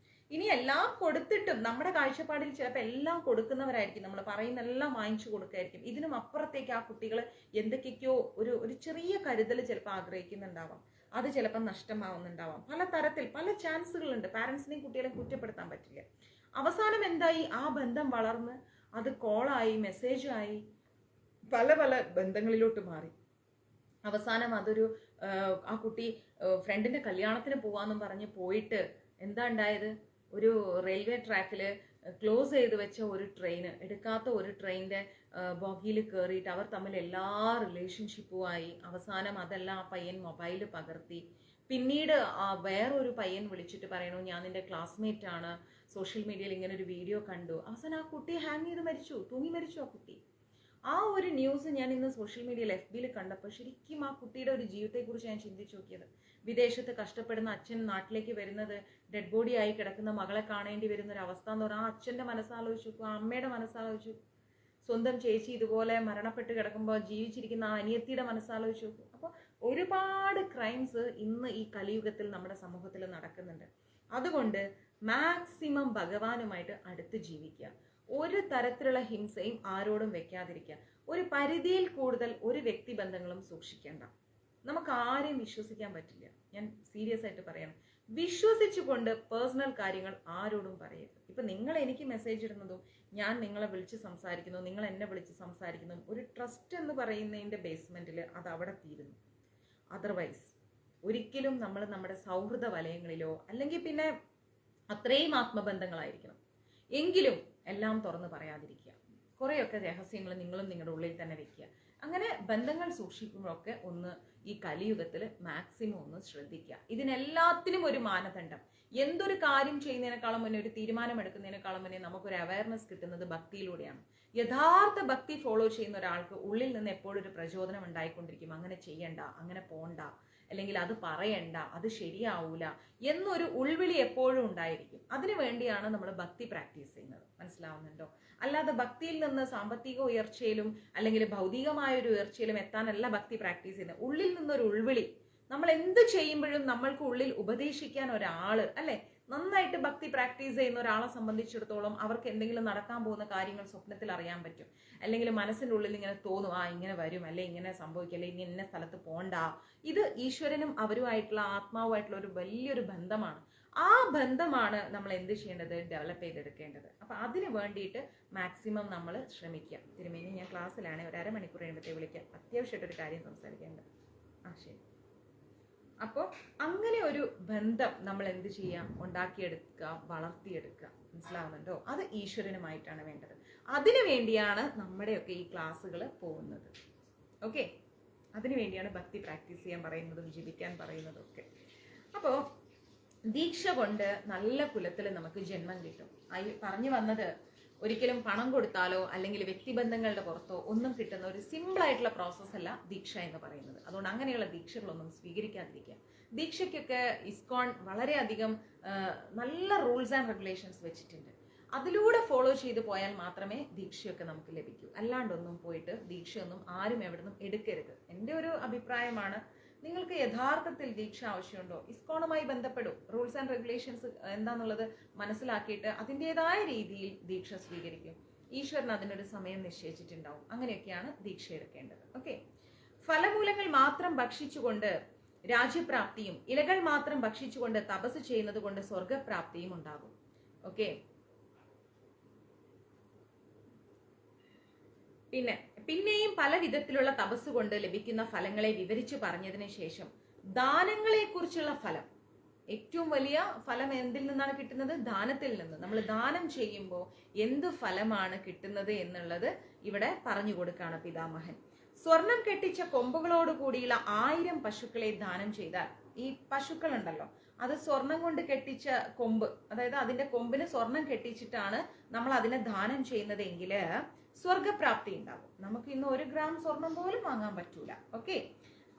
ഇനി എല്ലാം കൊടുത്തിട്ടും നമ്മുടെ കാഴ്ചപ്പാടിൽ ചിലപ്പോൾ എല്ലാം കൊടുക്കുന്നവരായിരിക്കും, നമ്മൾ പറയുന്ന എല്ലാം വാങ്ങിച്ചു കൊടുക്കായിരിക്കും. ഇതിനും അപ്പുറത്തേക്ക് ആ കുട്ടികൾ എന്തൊക്കെയൊക്കെയോ ഒരു ചെറിയ കരുതൽ ചിലപ്പോൾ ആഗ്രഹിക്കുന്നുണ്ടാവാം. അത് ചിലപ്പോൾ നഷ്ടമാവുന്നുണ്ടാവാം. പല തരത്തിൽ പല ചാൻസുകളുണ്ട്. പാരൻസിനെയും കുട്ടികളെയും കുറ്റപ്പെടുത്താൻ പറ്റില്ല. അവസാനം എന്തായി, ആ ബന്ധം വളർന്ന് അത് കോളായി, മെസ്സേജായി, പല പല ബന്ധങ്ങളിലോട്ട് മാറി. അവസാനം അതൊരു ആ കുട്ടി ഫ്രണ്ടിന്റെ കല്യാണത്തിന് പോവാന്നും പറഞ്ഞ് പോയിട്ട് എന്താ ഉണ്ടായത്, ഒരു റെയിൽവേ ട്രാക്കിൽ ക്ലോസ് ചെയ്ത് വെച്ച ഒരു ട്രെയിൻ, എടുക്കാത്ത ഒരു ട്രെയിനിന്റെ ബോഗിയിൽ കയറിയിട്ട് അവർ തമ്മിൽ എല്ലാ റിലേഷൻഷിപ്പുമായി. അവസാനം അതെല്ലാം ആ പയ്യൻ മൊബൈൽ പകർത്തി. പിന്നീട് വേറൊരു പയ്യൻ വിളിച്ചിട്ട് പറയണു, ഞാൻ നിന്റെ ക്ലാസ്മേറ്റ് ആണ്, സോഷ്യൽ മീഡിയയിൽ ഇങ്ങനെ ഒരു വീഡിയോ കണ്ടു. അവസാനം ആ കുട്ടി ഹാങ് ചെയ്ത് മരിച്ചു, തൂങ്ങി മരിച്ചു ആ കുട്ടി. ആ ഒരു ന്യൂസ് ഞാൻ ഇന്ന് സോഷ്യൽ മീഡിയയിൽ FBയിൽ കണ്ടപ്പോൾ ശരിക്കും ആ കുട്ടിയുടെ ഒരു ജീവിതത്തെക്കുറിച്ച് ഞാൻ ചിന്തിച്ചു നോക്കിയത്. വിദേശത്ത് കഷ്ടപ്പെടുന്ന അച്ഛൻ നാട്ടിലേക്ക് വരുന്നത്, ഡെഡ് ബോഡി ആയി കിടക്കുന്ന മകളെ കാണേണ്ടി വരുന്ന ഒരു അവസ്ഥ എന്ന് പറഞ്ഞാൽ ആ അച്ഛൻ്റെ മനസ്സാലോചിച്ചു, ആ അമ്മയുടെ മനസ്സാലോചിച്ചു, സ്വന്തം ചേച്ചി ഇതുപോലെ മരണപ്പെട്ട് കിടക്കുമ്പോൾ ജീവിച്ചിരിക്കുന്ന ആ അനിയത്തിയുടെ മനസ്സാലോചിച്ചു. അപ്പോൾ ഒരുപാട് ക്രൈംസ് ഇന്ന് ഈ കലിയുഗത്തിൽ നമ്മുടെ സമൂഹത്തിൽ നടക്കുന്നുണ്ട്. അതുകൊണ്ട് മാക്സിമം ഭഗവാനുമായിട്ട് അടുത്ത് ജീവിക്കുക. ഒരു തരത്തിലുള്ള ഹിംസയും ആരോടും വെക്കാതിരിക്കുക. ഒരു പരിധിയിൽ കൂടുതൽ ഒരു വ്യക്തിബന്ധങ്ങളും സൂക്ഷിക്കേണ്ട. നമുക്ക് ആരെയും വിശ്വസിക്കാൻ പറ്റില്ല. ഞാൻ സീരിയസ് ആയിട്ട് പറയണം. വിശ്വസിച്ചുകൊണ്ട് പേഴ്സണൽ കാര്യങ്ങൾ ആരോടും പറയരുത്. ഇപ്പൊ നിങ്ങൾ എനിക്ക് മെസ്സേജ് ഇടുന്നതും ഞാൻ നിങ്ങളെ വിളിച്ച് സംസാരിക്കുന്നു, നിങ്ങൾ എന്നെ വിളിച്ച് സംസാരിക്കുന്നു, ഒരു ട്രസ്റ്റ് എന്ന് പറയുന്നതിന്റെ ബേസ്മെന്റിൽ അത് അവിടെ തീരുന്നു. അതർവൈസ് ഒരിക്കലും നമ്മൾ നമ്മുടെ സൗഹൃദ വലയങ്ങളിലോ അല്ലെങ്കിൽ പിന്നെ അത്രയും ആത്മബന്ധങ്ങളായിരിക്കണം, എങ്കിലും എല്ലാം തുറന്ന് പറയാതിരിക്കുക. കുറേയൊക്കെ രഹസ്യങ്ങൾ നിങ്ങളും നിങ്ങളുടെ ഉള്ളിൽ തന്നെ വെക്കുക. അങ്ങനെ ബന്ധങ്ങൾ സൂക്ഷിക്കുമ്പോഴൊക്കെ ഒന്ന് ഈ കലിയുഗത്തിൽ മാക്സിമം ഒന്ന് ശ്രദ്ധിക്കുക. ഇതിനെല്ലാത്തിനും ഒരു മാനദണ്ഡം. എന്തൊരു കാര്യം ചെയ്യുന്നതിനേക്കാളും മുന്നേ, ഒരു തീരുമാനം എടുക്കുന്നതിനേക്കാളും മുന്നേ നമുക്കൊരു അവയർനെസ് കിട്ടുന്നത് ഭക്തിയിലൂടെയാണ്. യഥാർത്ഥ ഭക്തി ഫോളോ ചെയ്യുന്ന ഒരാൾക്ക് ഉള്ളിൽ നിന്ന് എപ്പോഴും ഒരു പ്രചോദനം ഉണ്ടായിക്കൊണ്ടിരിക്കും. അങ്ങനെ ചെയ്യണ്ട, അങ്ങനെ പോണ്ട, അല്ലെങ്കിൽ അത് പറയണ്ട, അത് ശരിയാവൂല എന്നൊരു ഉൾവിളി എപ്പോഴും ഉണ്ടായിരിക്കും. അതിനു വേണ്ടിയാണ് നമ്മൾ ഭക്തി പ്രാക്ടീസ് ചെയ്യുന്നത്. മനസ്സിലാവുന്നുണ്ടോ? അല്ലാതെ ഭക്തിയിൽ നിന്ന് സാമ്പത്തിക ഉയർച്ചയിലും അല്ലെങ്കിൽ ഭൗതികമായ ഒരു ഉയർച്ചയിലും എത്താനല്ല ഭക്തി പ്രാക്ടീസ് ചെയ്യുന്നത്. ഉള്ളിൽ നിന്നൊരു ഉൾവിളി, നമ്മൾ എന്ത് ചെയ്യുമ്പോഴും നമ്മൾക്ക് ഉള്ളിൽ ഉപദേശിക്കാൻ ഒരാള്, അല്ലെ, നന്നായിട്ട് ഭക്തി പ്രാക്ടീസ് ചെയ്യുന്ന ഒരാളെ സംബന്ധിച്ചിടത്തോളം അവർക്ക് എന്തെങ്കിലും നടക്കാൻ പോകുന്ന കാര്യങ്ങൾ സ്വപ്നത്തിൽ അറിയാൻ പറ്റും. അല്ലെങ്കിൽ മനസ്സിൻ്റെ ഉള്ളിൽ ഇങ്ങനെ തോന്നും, ഇങ്ങനെ വരും, അല്ലെ ഇങ്ങനെ സംഭവിക്കും, അല്ലെ ഇന്ന സ്ഥലത്ത് പോണ്ട. ഇത് ഈശ്വരനും അവരുമായിട്ടുള്ള ആത്മാവുമായിട്ടുള്ള ഒരു വലിയൊരു ബന്ധമാണ്. ആ ബന്ധമാണ് നമ്മൾ എന്ത് ചെയ്യേണ്ടത്? ഡെവലപ്പ് ചെയ്തെടുക്കേണ്ടത്. അപ്പൊ അതിന് വേണ്ടിയിട്ട് മാക്സിമം നമ്മൾ ശ്രമിക്കുക. തിരുമേനി ഞാൻ ക്ലാസ്സിലാണ്, ഒരു അരമണിക്കൂർ കഴിയുമ്പോഴത്തേ വിളിക്കാം, അത്യാവശ്യമായിട്ടൊരു കാര്യം സംസാരിക്കേണ്ടത്. ശരി. അപ്പോൾ അങ്ങനെ ഒരു ബന്ധം നമ്മൾ എന്ത് ചെയ്യാം? ഉണ്ടാക്കിയെടുക്കുക, വളർത്തിയെടുക്കുക. മനസ്സിലാവുന്നുണ്ടോ? അത് ഈശ്വരനുമായിട്ടാണ് വേണ്ടത്. അതിനു വേണ്ടിയാണ് നമ്മുടെയൊക്കെ ഈ ക്ലാസ്സുകൾ പോകുന്നത്. ഓക്കെ, അതിനു വേണ്ടിയാണ് ഭക്തി പ്രാക്ടീസ് ചെയ്യാൻ പറയുന്നതും ജപിക്കാൻ പറയുന്നതും ഒക്കെ. അപ്പോൾ ദീക്ഷ കൊണ്ട് നല്ല കുലത്തിൽ നമുക്ക് ജന്മം കിട്ടും. പറഞ്ഞു വന്നത് ഒരിക്കലും പണം കൊടുത്താലോ അല്ലെങ്കിൽ വ്യക്തിബന്ധങ്ങളുടെ പുറത്തോ ഒന്നും കിട്ടുന്ന ഒരു സിമ്പിൾ ആയിട്ടുള്ള പ്രോസസ് അല്ല ദീക്ഷ എന്ന് പറയുന്നത്. അതുകൊണ്ട് അങ്ങനെയുള്ള ദീക്ഷകളൊന്നും സ്വീകരിക്കാതിരിക്കുക. ദീക്ഷയ്ക്കൊക്കെ ഇസ്കോൺ വളരെയധികം നല്ല റൂൾസ് ആൻഡ് റെഗുലേഷൻസ് വെച്ചിട്ടുണ്ട്. അതിലൂടെ ഫോളോ ചെയ്ത് പോയാൽ മാത്രമേ ദീക്ഷയൊക്കെ നമുക്ക് ലഭിക്കൂ. അല്ലാണ്ടൊന്നും പോയിട്ട് ദീക്ഷയൊന്നും ആരും എവിടുന്നും എടുക്കരുത്. എൻ്റെ ഒരു അഭിപ്രായമാണ്. നിങ്ങൾക്ക് യഥാർത്ഥത്തിൽ ദീക്ഷ ആവശ്യമുണ്ടോ? ഇസ്കോണുമായി ബന്ധപ്പെടൂ. റൂൾസ് ആൻഡ് റെഗുലേഷൻസ് എന്താന്നുള്ളത് മനസ്സിലാക്കിയിട്ട് അതിൻ്റെതായ രീതിയിൽ ദീക്ഷ സ്വീകരിക്കും. ഈശ്വരൻ അതിനൊരു സമയം നിശ്ചയിച്ചിട്ടുണ്ടാവും. അങ്ങനെയൊക്കെയാണ് ദീക്ഷ എടുക്കേണ്ടത്. ഓക്കെ. ഫലമൂലങ്ങൾ മാത്രം ഭക്ഷിച്ചുകൊണ്ട് രാജ്യപ്രാപ്തിയും ഇലകൾ മാത്രം ഭക്ഷിച്ചുകൊണ്ട് തപസ് ചെയ്യുന്നത് കൊണ്ട് സ്വർഗപ്രാപ്തിയും ഉണ്ടാകും. ഓക്കെ. പിന്നെയും പല വിധത്തിലുള്ള തപസ് കൊണ്ട് ലഭിക്കുന്ന ഫലങ്ങളെ വിവരിച്ചു പറഞ്ഞതിന് ശേഷം ദാനങ്ങളെ കുറിച്ചുള്ള ഫലം, ഏറ്റവും വലിയ ഫലം എന്തിൽ നിന്നാണ് കിട്ടുന്നത്? ദാനത്തിൽ നിന്ന്. നമ്മൾ ദാനം ചെയ്യുമ്പോൾ എന്ത് ഫലമാണ് കിട്ടുന്നത് എന്നുള്ളത് ഇവിടെ പറഞ്ഞു കൊടുക്കുകയാണ് പിതാമഹൻ. സ്വർണം കെട്ടിച്ച കൊമ്പുകളോട് കൂടിയുള്ള 1000 പശുക്കളെ ദാനം ചെയ്താൽ, ഈ പശുക്കൾ ഉണ്ടല്ലോ, അത് സ്വർണം കൊണ്ട് കെട്ടിച്ച കൊമ്പ്, അതായത് അതിന്റെ കൊമ്പിന് സ്വർണം കെട്ടിച്ചിട്ടാണ് നമ്മൾ അതിനെ ദാനം ചെയ്യുന്നതെങ്കിൽ സ്വർഗപ്രാപ്തി ഉണ്ടാകും. നമുക്ക് ഇന്ന് 1 ഗ്രാം സ്വർണം പോലും വാങ്ങാൻ പറ്റൂല. ഓക്കെ.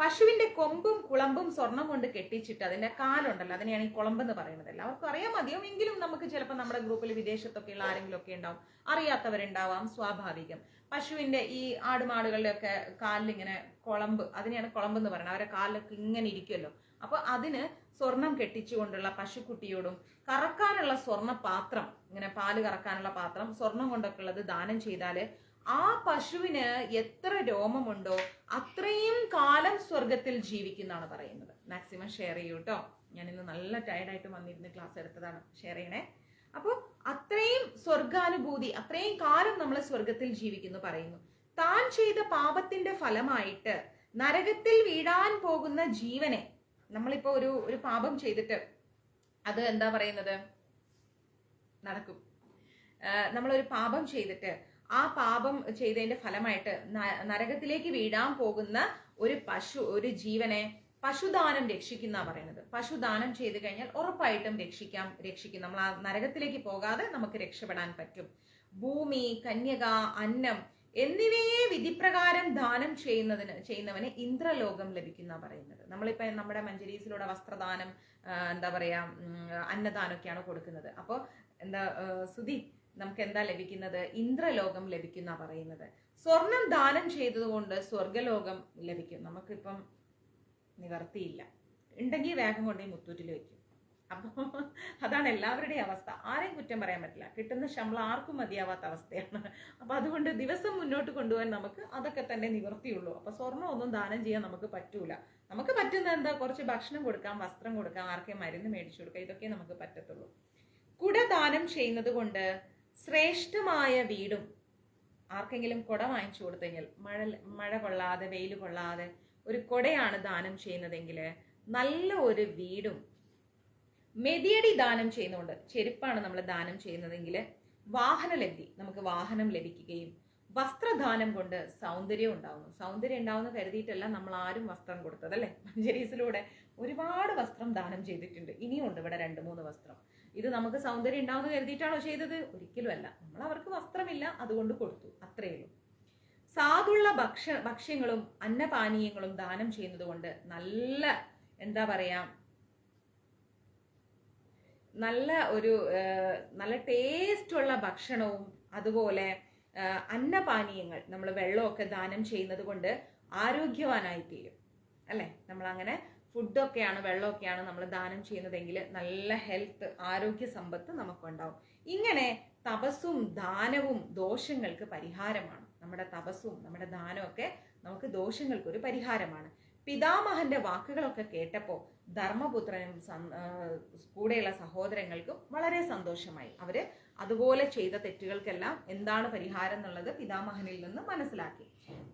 പശുവിന്റെ കൊമ്പും കുളമ്പും സ്വർണം കൊണ്ട് കെട്ടിച്ചിട്ട് അതിന്റെ കാലുണ്ടല്ലോ, അതിനെയാണ് ഈ കുളമ്പെന്ന് പറയുന്നത്. എല്ലാവർക്കും അറിയാൻ മതിയാവും, എങ്കിലും നമുക്ക് ചിലപ്പോൾ നമ്മുടെ ഗ്രൂപ്പിൽ വിദേശത്തൊക്കെയുള്ള ആരെങ്കിലും ഒക്കെ ഉണ്ടാവും, അറിയാത്തവരുണ്ടാവാം, സ്വാഭാവികം. പശുവിന്റെ ഈ ആടുമാടുകളുടെ ഒക്കെ കാലിൽ ഇങ്ങനെ കുളമ്പ്, അതിനെയാണ് കുളമ്പെന്ന് പറയുന്നത്. അവരെ കാലിലൊക്കെ ഇങ്ങനെ ഇരിക്കുമല്ലോ. അപ്പൊ അതിന് സ്വർണം കെട്ടിച്ചുകൊണ്ടുള്ള പശുക്കുട്ടിയോടും കറക്കാനുള്ള സ്വർണ്ണ പാത്രം, ഇങ്ങനെ പാല് കറക്കാനുള്ള പാത്രം സ്വർണം കൊണ്ടൊക്കെ ഉള്ളത് ദാനം ചെയ്താല് ആ പശുവിന് എത്ര രോമമുണ്ടോ അത്രയും കാലം സ്വർഗത്തിൽ ജീവിക്കുന്നതാണ് പറയുന്നത്. മാക്സിമം ഷെയർ ചെയ്യൂ കേട്ടോ. ഞാൻ ഇന്ന് നല്ല ടയർഡായിട്ട് വന്നിരുന്ന് ക്ലാസ് എടുത്തതാണ്. ഷെയർ ചെയ്യണേ. അപ്പോൾ അത്രയും സ്വർഗാനുഭൂതി, അത്രയും കാലം നമ്മൾ സ്വർഗത്തിൽ ജീവിക്കുന്നു പറയുന്നു. താൻ ചെയ്ത പാപത്തിന്റെ ഫലമായിട്ട് നരകത്തിൽ വീഴാൻ പോകുന്ന ജീവനെ, നമ്മളിപ്പോ ഒരു പാപം ചെയ്തിട്ട് അത് എന്താ പറയുന്നത് നടക്കും. നമ്മളൊരു പാപം ചെയ്തിട്ട് ആ പാപം ചെയ്തതിന്റെ ഫലമായിട്ട് നരകത്തിലേക്ക് വീഴാൻ പോകുന്ന ഒരു ജീവനെ പശുദാനം രക്ഷിക്കുന്ന പറയുന്നത്. പശുദാനം ചെയ്തു കഴിഞ്ഞാൽ ഉറപ്പായിട്ടും രക്ഷിക്കും. നമ്മൾ ആ നരകത്തിലേക്ക് പോകാതെ നമുക്ക് രക്ഷപ്പെടാൻ പറ്റും. ഭൂമി, കന്യക, അന്നം എന്നിവയെ വിധിപ്രകാരം ദാനം ചെയ്യുന്നവന് ഇന്ദ്രലോകം ലഭിക്കുന്ന പറയുന്നത്. നമ്മളിപ്പോ നമ്മുടെ മഞ്ജരീസിലൂടെ വസ്ത്രദാനം, എന്താ പറയാ, അന്നദാനമൊക്കെയാണ് കൊടുക്കുന്നത്. അപ്പോൾ എന്താ സുധി, നമുക്ക് എന്താ ലഭിക്കുന്നത്? ഇന്ദ്രലോകം ലഭിക്കുന്ന പറയുന്നത്. സ്വർണം ദാനം ചെയ്തതുകൊണ്ട് സ്വർഗലോകം ലഭിക്കും. നമുക്കിപ്പം നിവർത്തിയില്ല, ഉണ്ടെങ്കിൽ വേഗം കൊണ്ടേ മുത്തൂറ്റിൽ വെക്കും. അപ്പോൾ അതാണ് എല്ലാവരുടെയും അവസ്ഥ. ആരെയും കുറ്റം പറയാൻ പറ്റില്ല. കിട്ടുന്ന ശമ്പളം ആർക്കും മതിയാവാത്ത അവസ്ഥയാണ്. അപ്പൊ അതുകൊണ്ട് ദിവസം മുന്നോട്ട് കൊണ്ടുപോകാൻ നമുക്ക് അതൊക്കെ തന്നെ നിവർത്തിയുള്ളൂ. അപ്പൊ സ്വർണ്ണം ഒന്നും ദാനം ചെയ്യാൻ നമുക്ക് പറ്റൂല. നമുക്ക് പറ്റുന്ന എന്താ? കുറച്ച് ഭക്ഷണം കൊടുക്കാം, വസ്ത്രം കൊടുക്കാം, ആർക്കെയും മരുന്ന് മേടിച്ചു കൊടുക്കാം. ഇതൊക്കെ നമുക്ക് പറ്റത്തുള്ളൂ. കുട ദാനം ചെയ്യുന്നത് കൊണ്ട് ശ്രേഷ്ഠമായ വീടും, ആർക്കെങ്കിലും കുട വാങ്ങിച്ചു കൊടുത്തു കഴിഞ്ഞാൽ മഴ കൊള്ളാതെ വെയിൽ കൊള്ളാതെ ഒരു കുടയാണ് ദാനം ചെയ്യുന്നതെങ്കിൽ നല്ല ഒരു വീടും, മെതിയടി ദാനം ചെയ്യുന്നതുകൊണ്ട്, ചെരുപ്പാണ് നമ്മൾ ദാനം ചെയ്യുന്നതെങ്കിൽ വാഹനലബ്ധി, നമുക്ക് വാഹനം ലഭിക്കുകയും, വസ്ത്രദാനം കൊണ്ട് സൗന്ദര്യം ഉണ്ടാവുന്നു. സൗന്ദര്യം ഉണ്ടാവുന്ന കരുതിയിട്ടല്ല നമ്മൾ ആരും വസ്ത്രം കൊടുത്തത്, അല്ലെ? മഞ്ജരീസിലൂടെ ഒരുപാട് വസ്ത്രം ദാനം ചെയ്തിട്ടുണ്ട്. ഇനിയും ഉണ്ട് ഇവിടെ 2-3 വസ്ത്രം. ഇത് നമുക്ക് സൗന്ദര്യം ഉണ്ടാവുന്ന കരുതിയിട്ടാണോ ചെയ്തത്? ഒരിക്കലും അല്ല. നമ്മൾ അവർക്ക് വസ്ത്രമില്ല, അതുകൊണ്ട് കൊടുത്തു, അത്രയേ ഉള്ളൂ. സാധുള്ള ഭക്ഷ്യങ്ങളും അന്നപാനീയങ്ങളും ദാനം ചെയ്യുന്നത് കൊണ്ട് നല്ല എന്താ പറയാ, നല്ല ടേസ്റ്റുള്ള ഭക്ഷണവും അതുപോലെ അന്നപാനീയങ്ങൾ, നമ്മൾ വെള്ളമൊക്കെ ദാനം ചെയ്യുന്നത് കൊണ്ട് ആരോഗ്യവാനായി തീരും അല്ലെ. നമ്മൾ അങ്ങനെ ഫുഡൊക്കെയാണ്, വെള്ളമൊക്കെയാണ് നമ്മൾ ദാനം ചെയ്യുന്നതെങ്കിൽ നല്ല ഹെൽത്ത്, ആരോഗ്യ സമ്പത്ത് നമുക്കുണ്ടാവും. ഇങ്ങനെ തപസ്സും ദാനവും ദോഷങ്ങൾക്ക് പരിഹാരമാണ്. നമ്മുടെ തപസ്സും നമ്മുടെ ദാനവും ഒക്കെ നമുക്ക് ദോഷങ്ങൾക്ക് ഒരു പരിഹാരമാണ്. പിതാമഹന്റെ വാക്കുകളൊക്കെ കേട്ടപ്പോൾ ധർമ്മപുത്രനും കൂടെയുള്ള സഹോദരങ്ങൾക്കും വളരെ സന്തോഷമായി. അവര് അതുപോലെ ചെയ്ത തെറ്റുകൾക്കെല്ലാം എന്താണ് പരിഹാരം എന്നുള്ളത് പിതാമഹനിൽ നിന്ന് മനസ്സിലാക്കി.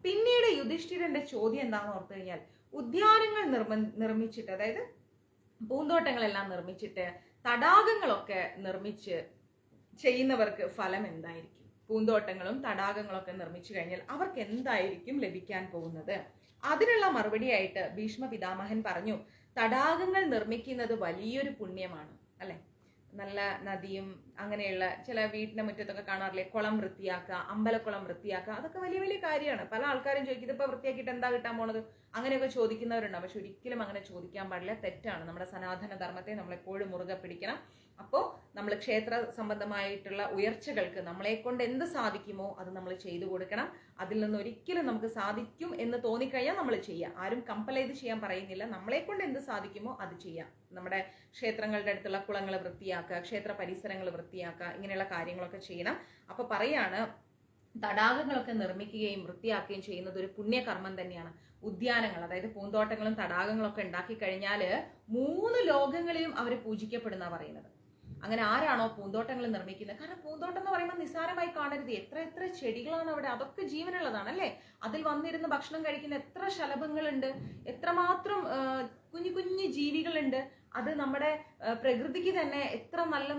പിന്നീട് യുധിഷ്ഠിരന്റെ ചോദ്യം എന്താണെന്ന് ഓർത്തു കഴിഞ്ഞാൽ, ഉദ്യാനങ്ങൾ നിർമ്മിച്ചിട്ട്, അതായത് പൂന്തോട്ടങ്ങളെല്ലാം നിർമ്മിച്ചിട്ട് തടാകങ്ങളൊക്കെ നിർമ്മിച്ച് ചെയ്യുന്നവർക്ക് ഫലം എന്തായിരിക്കും? പൂന്തോട്ടങ്ങളും തടാകങ്ങളൊക്കെ നിർമ്മിച്ചു കഴിഞ്ഞാൽ അവർക്ക് എന്തായിരിക്കും ലഭിക്കാൻ പോകുന്നത്? അതിനുള്ള മറുപടിയായിട്ട് ഭീഷ്മ പിതാമഹൻ പറഞ്ഞു, തടാകങ്ങൾ നിർമ്മിക്കുന്നത് വലിയൊരു പുണ്യമാണ് അല്ലെ. നല്ല നദിയും അങ്ങനെയുള്ള ചില വീടിന്റെ മുറ്റത്തൊക്കെ കാണാറില്ലേ, കുളം വൃത്തിയാക്കുക, അമ്പലക്കുളം വൃത്തിയാക്കുക, അതൊക്കെ വലിയ വലിയ കാര്യമാണ്. പല ആൾക്കാരും ചോദിക്കും, ഇതിപ്പോ വൃത്തിയാക്കിയിട്ട് എന്താ കിട്ടാൻ പോണത്, അങ്ങനെയൊക്കെ ചോദിക്കുന്നവരുണ്ടാവും. പക്ഷെ ഒരിക്കലും അങ്ങനെ ചോദിക്കാൻ പാടില്ല, തെറ്റാണ്. നമ്മുടെ സനാതന ധർമ്മത്തെ നമ്മൾ എപ്പോഴും മുറുകെ പിടിക്കണം. അപ്പോൾ നമ്മൾ ക്ഷേത്ര സംബന്ധമായിട്ടുള്ള ഉയർച്ചകൾക്ക് നമ്മളെ കൊണ്ട് എന്ത് സാധിക്കുമോ അത് നമ്മൾ ചെയ്തു കൊടുക്കണം. അതിൽ നിന്ന് ഒരിക്കലും നമുക്ക് സാധിക്കും എന്ന് തോന്നിക്കഴിഞ്ഞാൽ നമ്മൾ ചെയ്യാം. ആരും കമ്പൽ ചെയ്ത് ചെയ്യാൻ പറയുന്നില്ല. നമ്മളെ കൊണ്ട് എന്ത് സാധിക്കുമോ അത് ചെയ്യാം. നമ്മുടെ ക്ഷേത്രങ്ങളുടെ അടുത്തുള്ള കുളങ്ങൾ വൃത്തിയാക്കുക, ക്ഷേത്ര പരിസരങ്ങൾ വൃത്തിയാക്കുക, ഇങ്ങനെയുള്ള കാര്യങ്ങളൊക്കെ ചെയ്യണം. അപ്പൊ പറയാണ്, തടാകങ്ങളൊക്കെ നിർമ്മിക്കുകയും വൃത്തിയാക്കുകയും ചെയ്യുന്നത് ഒരു പുണ്യകർമ്മം തന്നെയാണ്. ഉദ്യാനങ്ങൾ, അതായത് പൂന്തോട്ടങ്ങളും തടാകങ്ങളൊക്കെ ഉണ്ടാക്കി കഴിഞ്ഞാൽ 3 ലോകങ്ങളിലും അവർ പൂജിക്കപ്പെടുന്ന പറയുന്നത്. അങ്ങനെ ആരാണോ പൂന്തോട്ടങ്ങൾ നിർമ്മിക്കുന്നത്, കാരണം പൂന്തോട്ടം എന്ന് പറയുമ്പോൾ നിസ്സാരമായി കാണരുത്. എത്ര ചെടികളാണ് അവിടെ, അതൊക്കെ ജീവനുള്ളതാണ് അല്ലെ. അതിൽ വന്നിരുന്ന് ഭക്ഷണം കഴിക്കുന്ന എത്ര ശലഭങ്ങളുണ്ട്, എത്രമാത്രം കുഞ്ഞു കുഞ്ഞു ജീവികളുണ്ട്. അത് നമ്മുടെ പ്രകൃതിക്ക് തന്നെ എത്ര നല്ല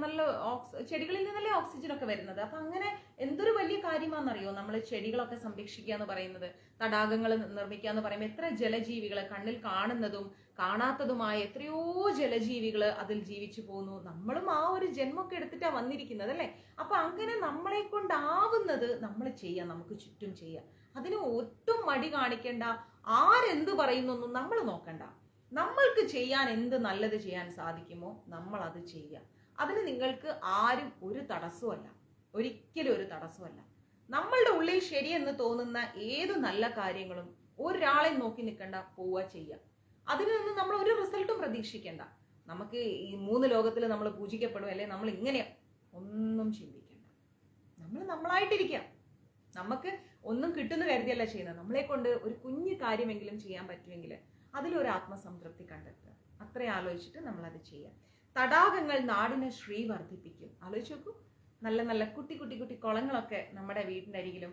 ചെടികളിൽ നിന്നല്ലേ ഓക്സിജൻ ഒക്കെ വരുന്നത്. അപ്പൊ അങ്ങനെ എന്തൊരു വലിയ കാര്യമാണെന്നറിയോ നമ്മൾ ചെടികളൊക്കെ സംരക്ഷിക്കുക എന്ന് പറയുന്നത്, തടാകങ്ങൾ നിർമ്മിക്കുക എന്ന് പറയുമ്പോൾ എത്ര ജലജീവികൾ, കണ്ണിൽ കാണുന്നതും കാണാത്തതുമായ എത്രയോ ജലജീവികൾ അതിൽ ജീവിച്ചു പോകുന്നു. നമ്മളും ആ ഒരു ജന്മമൊക്കെ എടുത്തിട്ടാ വന്നിരിക്കുന്നത് അല്ലെ. അപ്പൊ അങ്ങനെ നമ്മളെ കൊണ്ടാവുന്നത് നമ്മൾ ചെയ്യാം, നമുക്ക് ചുറ്റും ചെയ്യാം. അതിന് ഒട്ടും മടി കാണിക്കേണ്ട. ആരെന്ത് പറയുന്നൊന്നും നമ്മൾ നോക്കണ്ട. നമ്മൾക്ക് ചെയ്യാൻ എന്ത് നല്ലത് ചെയ്യാൻ സാധിക്കുമോ നമ്മൾ അത് ചെയ്യാം. അതിന് നിങ്ങൾക്ക് ആരും ഒരു തടസ്സമല്ല, ഒരിക്കലും ഒരു തടസ്സമല്ല. നമ്മളുടെ ഉള്ളിൽ ശരിയെന്ന് തോന്നുന്ന ഏത് നല്ല കാര്യങ്ങളും ഒരാളെ നോക്കി നിൽക്കണ്ട, പോവുക ചെയ്യാം. അതിൽ നിന്ന് നമ്മൾ ഒരു റിസൾട്ടും പ്രതീക്ഷിക്കേണ്ട. നമുക്ക് ഈ 3 ലോകത്തിൽ നമ്മൾ പൂജിക്കപ്പെടും അല്ലെ, നമ്മൾ ഇങ്ങനെ ഒന്നും ചിന്തിക്കേണ്ട. നമ്മൾ നമ്മളായിട്ടിരിക്കാം. നമുക്ക് ഒന്നും കിട്ടുന്ന കരുതിയല്ല ചെയ്യുന്നത്. നമ്മളെ കൊണ്ട് ഒരു കുഞ്ഞു കാര്യമെങ്കിലും ചെയ്യാൻ പറ്റുമെങ്കിൽ അതിലൊരു ആത്മസംതൃപ്തി കണ്ടെത്തുക. അത്രേ ആലോചിച്ചിട്ട് നമ്മൾ അത് ചെയ്യാം. തടാകങ്ങൾ നാടിനെ ശ്രീ വർദ്ധിപ്പിക്കും. ആലോചിച്ച് നോക്കൂ, നല്ല കുട്ടി കുളങ്ങളൊക്കെ നമ്മുടെ വീടിന്റെ അരികിലും.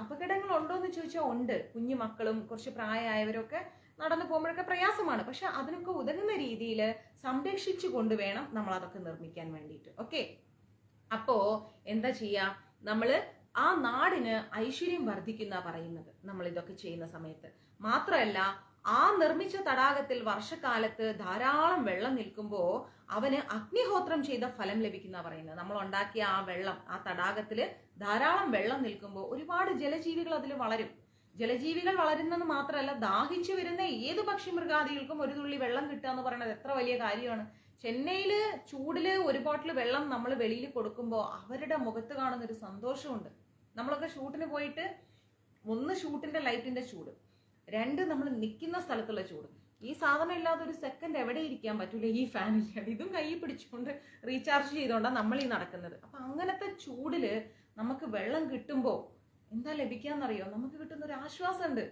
അപകടങ്ങൾ ഉണ്ടോ എന്ന് ചോദിച്ചാൽ ഉണ്ട്. കുഞ്ഞു മക്കളും കുറച്ച് പ്രായമായവരൊക്കെ നടന്നു പോകുമ്പോഴൊക്കെ പ്രയാസമാണ്. പക്ഷെ അതിനൊക്കെ ഉതകുന്ന രീതിയിൽ സംരക്ഷിച്ചു കൊണ്ടുവേണം നമ്മൾ അതൊക്കെ നിർമ്മിക്കാൻ വേണ്ടിയിട്ട്. ഓക്കെ, അപ്പോ എന്താ ചെയ്യാ, നമ്മള് ആ നാടിന് ഐശ്വര്യം വർദ്ധിക്കുന്ന പറയുന്നത് നമ്മൾ ഇതൊക്കെ ചെയ്യുന്ന സമയത്ത്. മാത്രമല്ല, ആ നിർമ്മിച്ച തടാകത്തിൽ വർഷക്കാലത്ത് ധാരാളം വെള്ളം നിൽക്കുമ്പോൾ അവന് അഗ്നിഹോത്രം ചെയ്ത ഫലം ലഭിക്കുന്ന പറയുന്നത്. നമ്മൾ ഉണ്ടാക്കിയ ആ വെള്ളം, ആ തടാകത്തിൽ ധാരാളം വെള്ളം നിൽക്കുമ്പോൾ ഒരുപാട് ജലജീവികൾ അതിൽ വളരും. ജലജീവികൾ വളരുന്നത് മാത്രമല്ല, ദാഹിച്ചു വരുന്ന ഏത് പക്ഷി മൃഗാദികൾക്കും ഒരു തുള്ളി വെള്ളം കിട്ടുക എന്ന് പറയുന്നത് എത്ര വലിയ കാര്യമാണ്. ചെന്നൈയില് ചൂടില് ഒരു ബോട്ടിൽ വെള്ളം നമ്മൾ വെളിയിൽ കൊടുക്കുമ്പോൾ അവരുടെ മുഖത്ത് കാണുന്ന ഒരു സന്തോഷമുണ്ട്. നമ്മളൊക്കെ ഷൂട്ടിന് പോയിട്ട്, 1 ഷൂട്ടിന്റെ ലൈറ്റിന്റെ ചൂട്, 2 നമ്മൾ നിൽക്കുന്ന സ്ഥലത്തുള്ള ചൂട്. ഈ സാധനം ഇല്ലാതെ ഒരു സെക്കൻഡ് എവിടെ ഇരിക്കാൻ പറ്റൂല. ഈ ഫാനിലാണ്, ഇതും കൈ പിടിച്ചുകൊണ്ട് റീചാർജ് ചെയ്തുകൊണ്ടാണ് നമ്മൾ ഈ നടക്കുന്നത്. അപ്പൊ അങ്ങനത്തെ ചൂടില് നമുക്ക് വെള്ളം കിട്ടുമ്പോ എന്താ ലഭിക്കാന്നറിയോ, നമുക്ക് കിട്ടുന്ന ഒരു ആശ്വാസമുണ്ട്.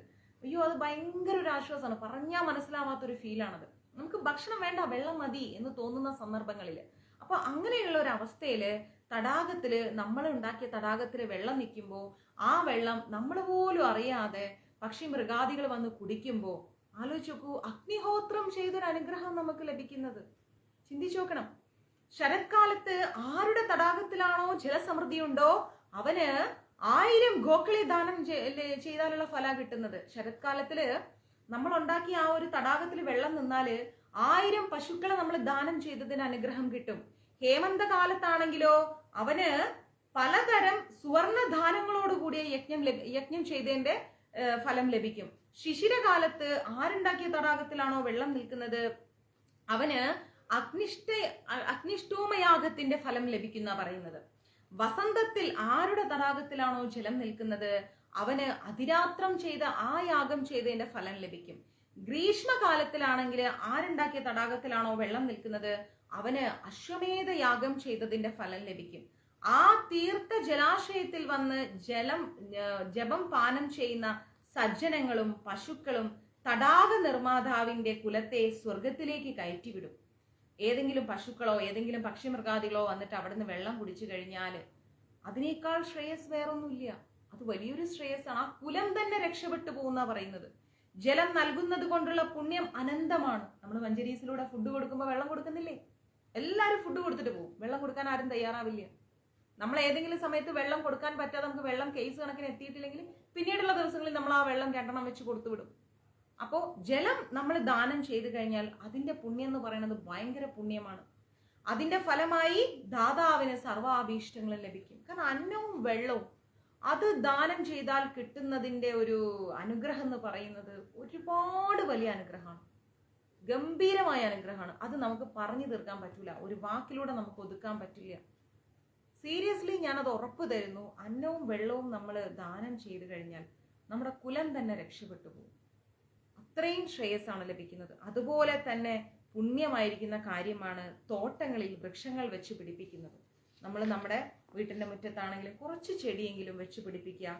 അയ്യോ, അത് ഭയങ്കര ഒരു ആശ്വാസമാണ്, പറഞ്ഞാൽ മനസ്സിലാവാത്തൊരു ഫീലാണത്. നമുക്ക് ഭക്ഷണം വേണ്ട, വെള്ളം മതി എന്ന് തോന്നുന്ന സന്ദർഭങ്ങളിൽ. അപ്പൊ അങ്ങനെയുള്ള ഒരു അവസ്ഥയില് തടാകത്തില്, നമ്മൾ ഉണ്ടാക്കിയ തടാകത്തില് വെള്ളം നിൽക്കുമ്പോൾ ആ വെള്ളം നമ്മൾ പോലും അറിയാതെ പക്ഷി മൃഗാദികൾ വന്ന് കുടിക്കുമ്പോ ആലോചിച്ച് നോക്കൂ, അഗ്നിഹോത്രം ചെയ്തൊരു അനുഗ്രഹം നമുക്ക് ലഭിക്കുന്നത്. ചിന്തിച്ചു നോക്കണം. ശരത്കാലത്ത് ആരുടെ തടാകത്തിലാണോ ജലസമൃദ്ധി ഉണ്ടോ അവന് 1000 ഗോക്കളി ദാനം ചെയ്താലുള്ള ഫല കിട്ടുന്നത്. ശരത്കാലത്തില് നമ്മൾ ഉണ്ടാക്കിയ ആ ഒരു തടാകത്തിൽ വെള്ളം നിന്നാല് 1000 പശുക്കളെ നമ്മൾ ദാനം ചെയ്തതിന് അനുഗ്രഹം കിട്ടും. ഹേമന്ത കാലത്താണെങ്കിലോ അവന് പലതരം സുവർണ ദാനങ്ങളോടുകൂടിയ യജ്ഞം ചെയ്തതിന്റെ ഫലം ലഭിക്കും. ശിശിരകാലത്ത് ആരുണ്ടാക്കിയ തടാകത്തിലാണോ വെള്ളം നിൽക്കുന്നത് അവന് അഗ്നിഷ്ടോമയാഗത്തിന്റെ ഫലം ലഭിക്കുന്ന പറയുന്നത്. വസന്തത്തിൽ ആരുടെ തടാകത്തിലാണോ ജലം നിൽക്കുന്നത് അവന് അതിരാത്രം ചെയ്ത ആ യാഗം ചെയ്തതിന്റെ ഫലം ലഭിക്കും. ഗ്രീഷ്മകാലത്തിലാണെങ്കിൽ ആരുണ്ടാക്കിയ തടാകത്തിലാണോ വെള്ളം നിൽക്കുന്നത് അവന് അശ്വമേധ യാഗം ചെയ്തതിന്റെ ഫലം ലഭിക്കും. ആ തീർത്ഥ ജലാശയത്തിൽ വന്ന് ജപം പാനം ചെയ്യുന്ന സജ്ജനങ്ങളും പശുക്കളും തടാക നിർമ്മാതാവിന്റെ കുലത്തെ സ്വർഗത്തിലേക്ക് കയറ്റിവിടും. ഏതെങ്കിലും പശുക്കളോ ഏതെങ്കിലും പക്ഷിമൃഗാദികളോ വന്നിട്ട് അവിടുന്ന് വെള്ളം കുടിച്ചു കഴിഞ്ഞാൽ അതിനേക്കാൾ ശ്രേയസ് വേറൊന്നുമില്ല. അത് വലിയൊരു ശ്രേയസ്സാണ്. ആ കുലം തന്നെ രക്ഷപ്പെട്ടു പോകുന്ന പറയുന്നത്. ജലം നൽകുന്നത് കൊണ്ടുള്ള പുണ്യം അനന്തമാണ്. നമ്മൾ മഞ്ചരീസിലൂടെ ഫുഡ് കൊടുക്കുമ്പോൾ വെള്ളം കൊടുക്കുന്നില്ലേ? എല്ലാവരും ഫുഡ് കൊടുത്തിട്ട് പോകും, വെള്ളം കൊടുക്കാൻ ആരും തയ്യാറാവില്ല. നമ്മൾ ഏതെങ്കിലും സമയത്ത് വെള്ളം കൊടുക്കാൻ പറ്റാതെ നമുക്ക് വെള്ളം കേസ് കണക്കിന് എത്തിയിട്ടില്ലെങ്കിൽ പിന്നീടുള്ള ദിവസങ്ങളിൽ നമ്മൾ ആ വെള്ളം 2 എണ്ണം വെച്ച് കൊടുത്തു വിടും. അപ്പോൾ ജലം നമ്മൾ ദാനം ചെയ്തു കഴിഞ്ഞാൽ അതിന്റെ പുണ്യം എന്ന് പറയുന്നത് ഭയങ്കര പുണ്യമാണ്. അതിന്റെ ഫലമായി ദാതാവിന് സർവാഭീഷ്ടങ്ങളും ലഭിക്കും. കാരണം അന്നവും വെള്ളവും അത് ദാനം ചെയ്താൽ കിട്ടുന്നതിന്റെ ഒരു അനുഗ്രഹം എന്ന് പറയുന്നത് ഒരുപാട് വലിയ അനുഗ്രഹമാണ്, ഗംഭീരമായ അനുഗ്രഹമാണ്. അത് നമുക്ക് പറഞ്ഞു തീർക്കാൻ പറ്റില്ല, ഒരു വാക്കിലൂടെ നമുക്ക് ഒതുക്കാൻ പറ്റില്ല. സീരിയസ്ലി ഞാനത് ഉറപ്പ് തരുന്നു. അന്നവും വെള്ളവും നമ്മൾ ദാനം ചെയ്തു കഴിഞ്ഞാൽ നമ്മുടെ കുലം തന്നെ രക്ഷപ്പെട്ടു പോകും. അത്രയും ശ്രേയസ്സാണ് ലഭിക്കുന്നത്. അതുപോലെ തന്നെ പുണ്യമായിരിക്കുന്ന കാര്യമാണ് തോട്ടങ്ങളിൽ വൃക്ഷങ്ങൾ വെച്ച് പിടിപ്പിക്കുന്നത്. നമ്മൾ നമ്മുടെ വീട്ടിന്റെ മുറ്റത്താണെങ്കിലും കുറച്ച് ചെടിയെങ്കിലും വെച്ച് പിടിപ്പിക്കുക.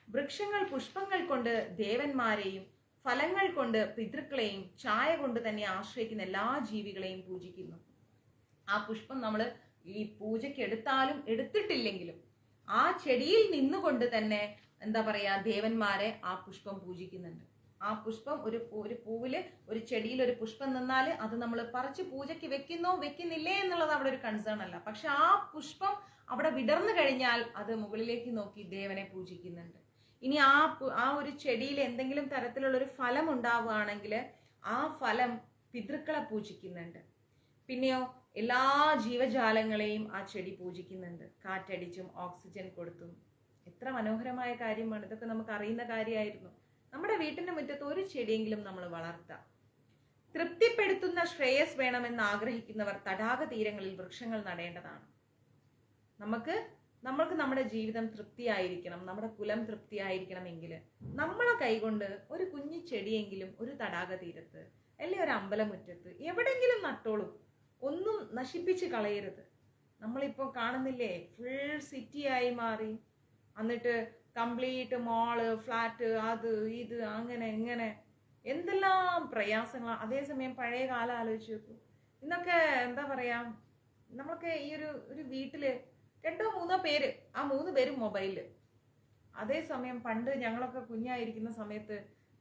വൃക്ഷങ്ങൾ പുഷ്പങ്ങൾ കൊണ്ട് ദേവന്മാരെയും ഫലങ്ങൾ കൊണ്ട് പിതൃക്കളെയും ചായ കൊണ്ട് തന്നെ ആശ്രയിക്കുന്ന എല്ലാ ജീവികളെയും പൂജിക്കുന്നു. ആ പുഷ്പം നമ്മൾ ഈ പൂജയ്ക്ക് എടുത്താലും എടുത്തിട്ടില്ലെങ്കിലും ആ ചെടിയിൽ നിന്നുകൊണ്ട് തന്നെ എന്താ പറയാ ദേവന്മാരെ ആ പുഷ്പം പൂജിക്കുന്നുണ്ട്. ആ പുഷ്പം ഒരു പൂവില് ഒരു ചെടിയിൽ ഒരു പുഷ്പം നിന്നാൽ അത് നമ്മൾ പറിച്ച് പൂജയ്ക്ക് വെക്കുന്നോ വെക്കുന്നില്ലേ എന്നുള്ളത് അവിടെ ഒരു കൺസേൺ അല്ല. പക്ഷെ ആ പുഷ്പം അവിടെ വിടർന്നു കഴിഞ്ഞാൽ അത് മുകളിലേക്ക് നോക്കി ദേവനെ പൂജിക്കുന്നുണ്ട്. ഇനി ആ ഒരു ചെടിയിൽ എന്തെങ്കിലും തരത്തിലുള്ള ഒരു ഫലം ഉണ്ടാവുകയാണെങ്കിൽ ആ ഫലം പിതൃക്കളെ പൂജിക്കുന്നുണ്ട്. പിന്നെയോ എല്ലാ ജീവജാലങ്ങളെയും ആ ചെടി പൂജിക്കുന്നുണ്ട്, കാറ്റടിച്ചും ഓക്സിജൻ കൊടുത്തും. എത്ര മനോഹരമായ കാര്യമാണ് ഇതൊക്കെ. നമുക്ക് അറിയുന്ന കാര്യമായിരുന്നു. നമ്മുടെ വീട്ടിന്റെ മുറ്റത്ത് ഒരു ചെടിയെങ്കിലും നമ്മൾ വളർത്താം. തൃപ്തിപ്പെടുത്തുന്ന ശ്രേയസ് വേണമെന്ന് ആഗ്രഹിക്കുന്നവർ തടാക തീരങ്ങളിൽ വൃക്ഷങ്ങൾ നടേണ്ടതാണ്. നമ്മൾക്ക് നമ്മുടെ ജീവിതം തൃപ്തിയായിരിക്കണം, നമ്മുടെ കുലം തൃപ്തിയായിരിക്കണമെങ്കിൽ നമ്മളെ കൈകൊണ്ട് ഒരു കുഞ്ഞു ചെടിയെങ്കിലും ഒരു തടാക തീരത്ത് അല്ലെങ്കിൽ ഒരു അമ്പലമുറ്റത്ത് എവിടെങ്കിലും നട്ടോളും. ഒന്നും നശിപ്പിച്ച് കളയരുത്. നമ്മളിപ്പോൾ കാണുന്നില്ലേ, ഫുൾ സിറ്റിയായി മാറി. എന്നിട്ട് കംപ്ലീറ്റ് മോള്, ഫ്ലാറ്റ്, അത് ഇത് അങ്ങനെ ഇങ്ങനെ എന്തെല്ലാം പ്രയാസങ്ങളാണ്. അതേസമയം പഴയ കാലം ആലോചിച്ച് നോക്കൂ. ഇന്നൊക്കെ എന്താ പറയാ, നമ്മൾക്ക് ഈ ഒരു വീട്ടില് 2 or 3 പേര്, ആ 3 പേരും മൊബൈലില്. അതേസമയം പണ്ട് ഞങ്ങളൊക്കെ കുഞ്ഞായിരിക്കുന്ന സമയത്ത്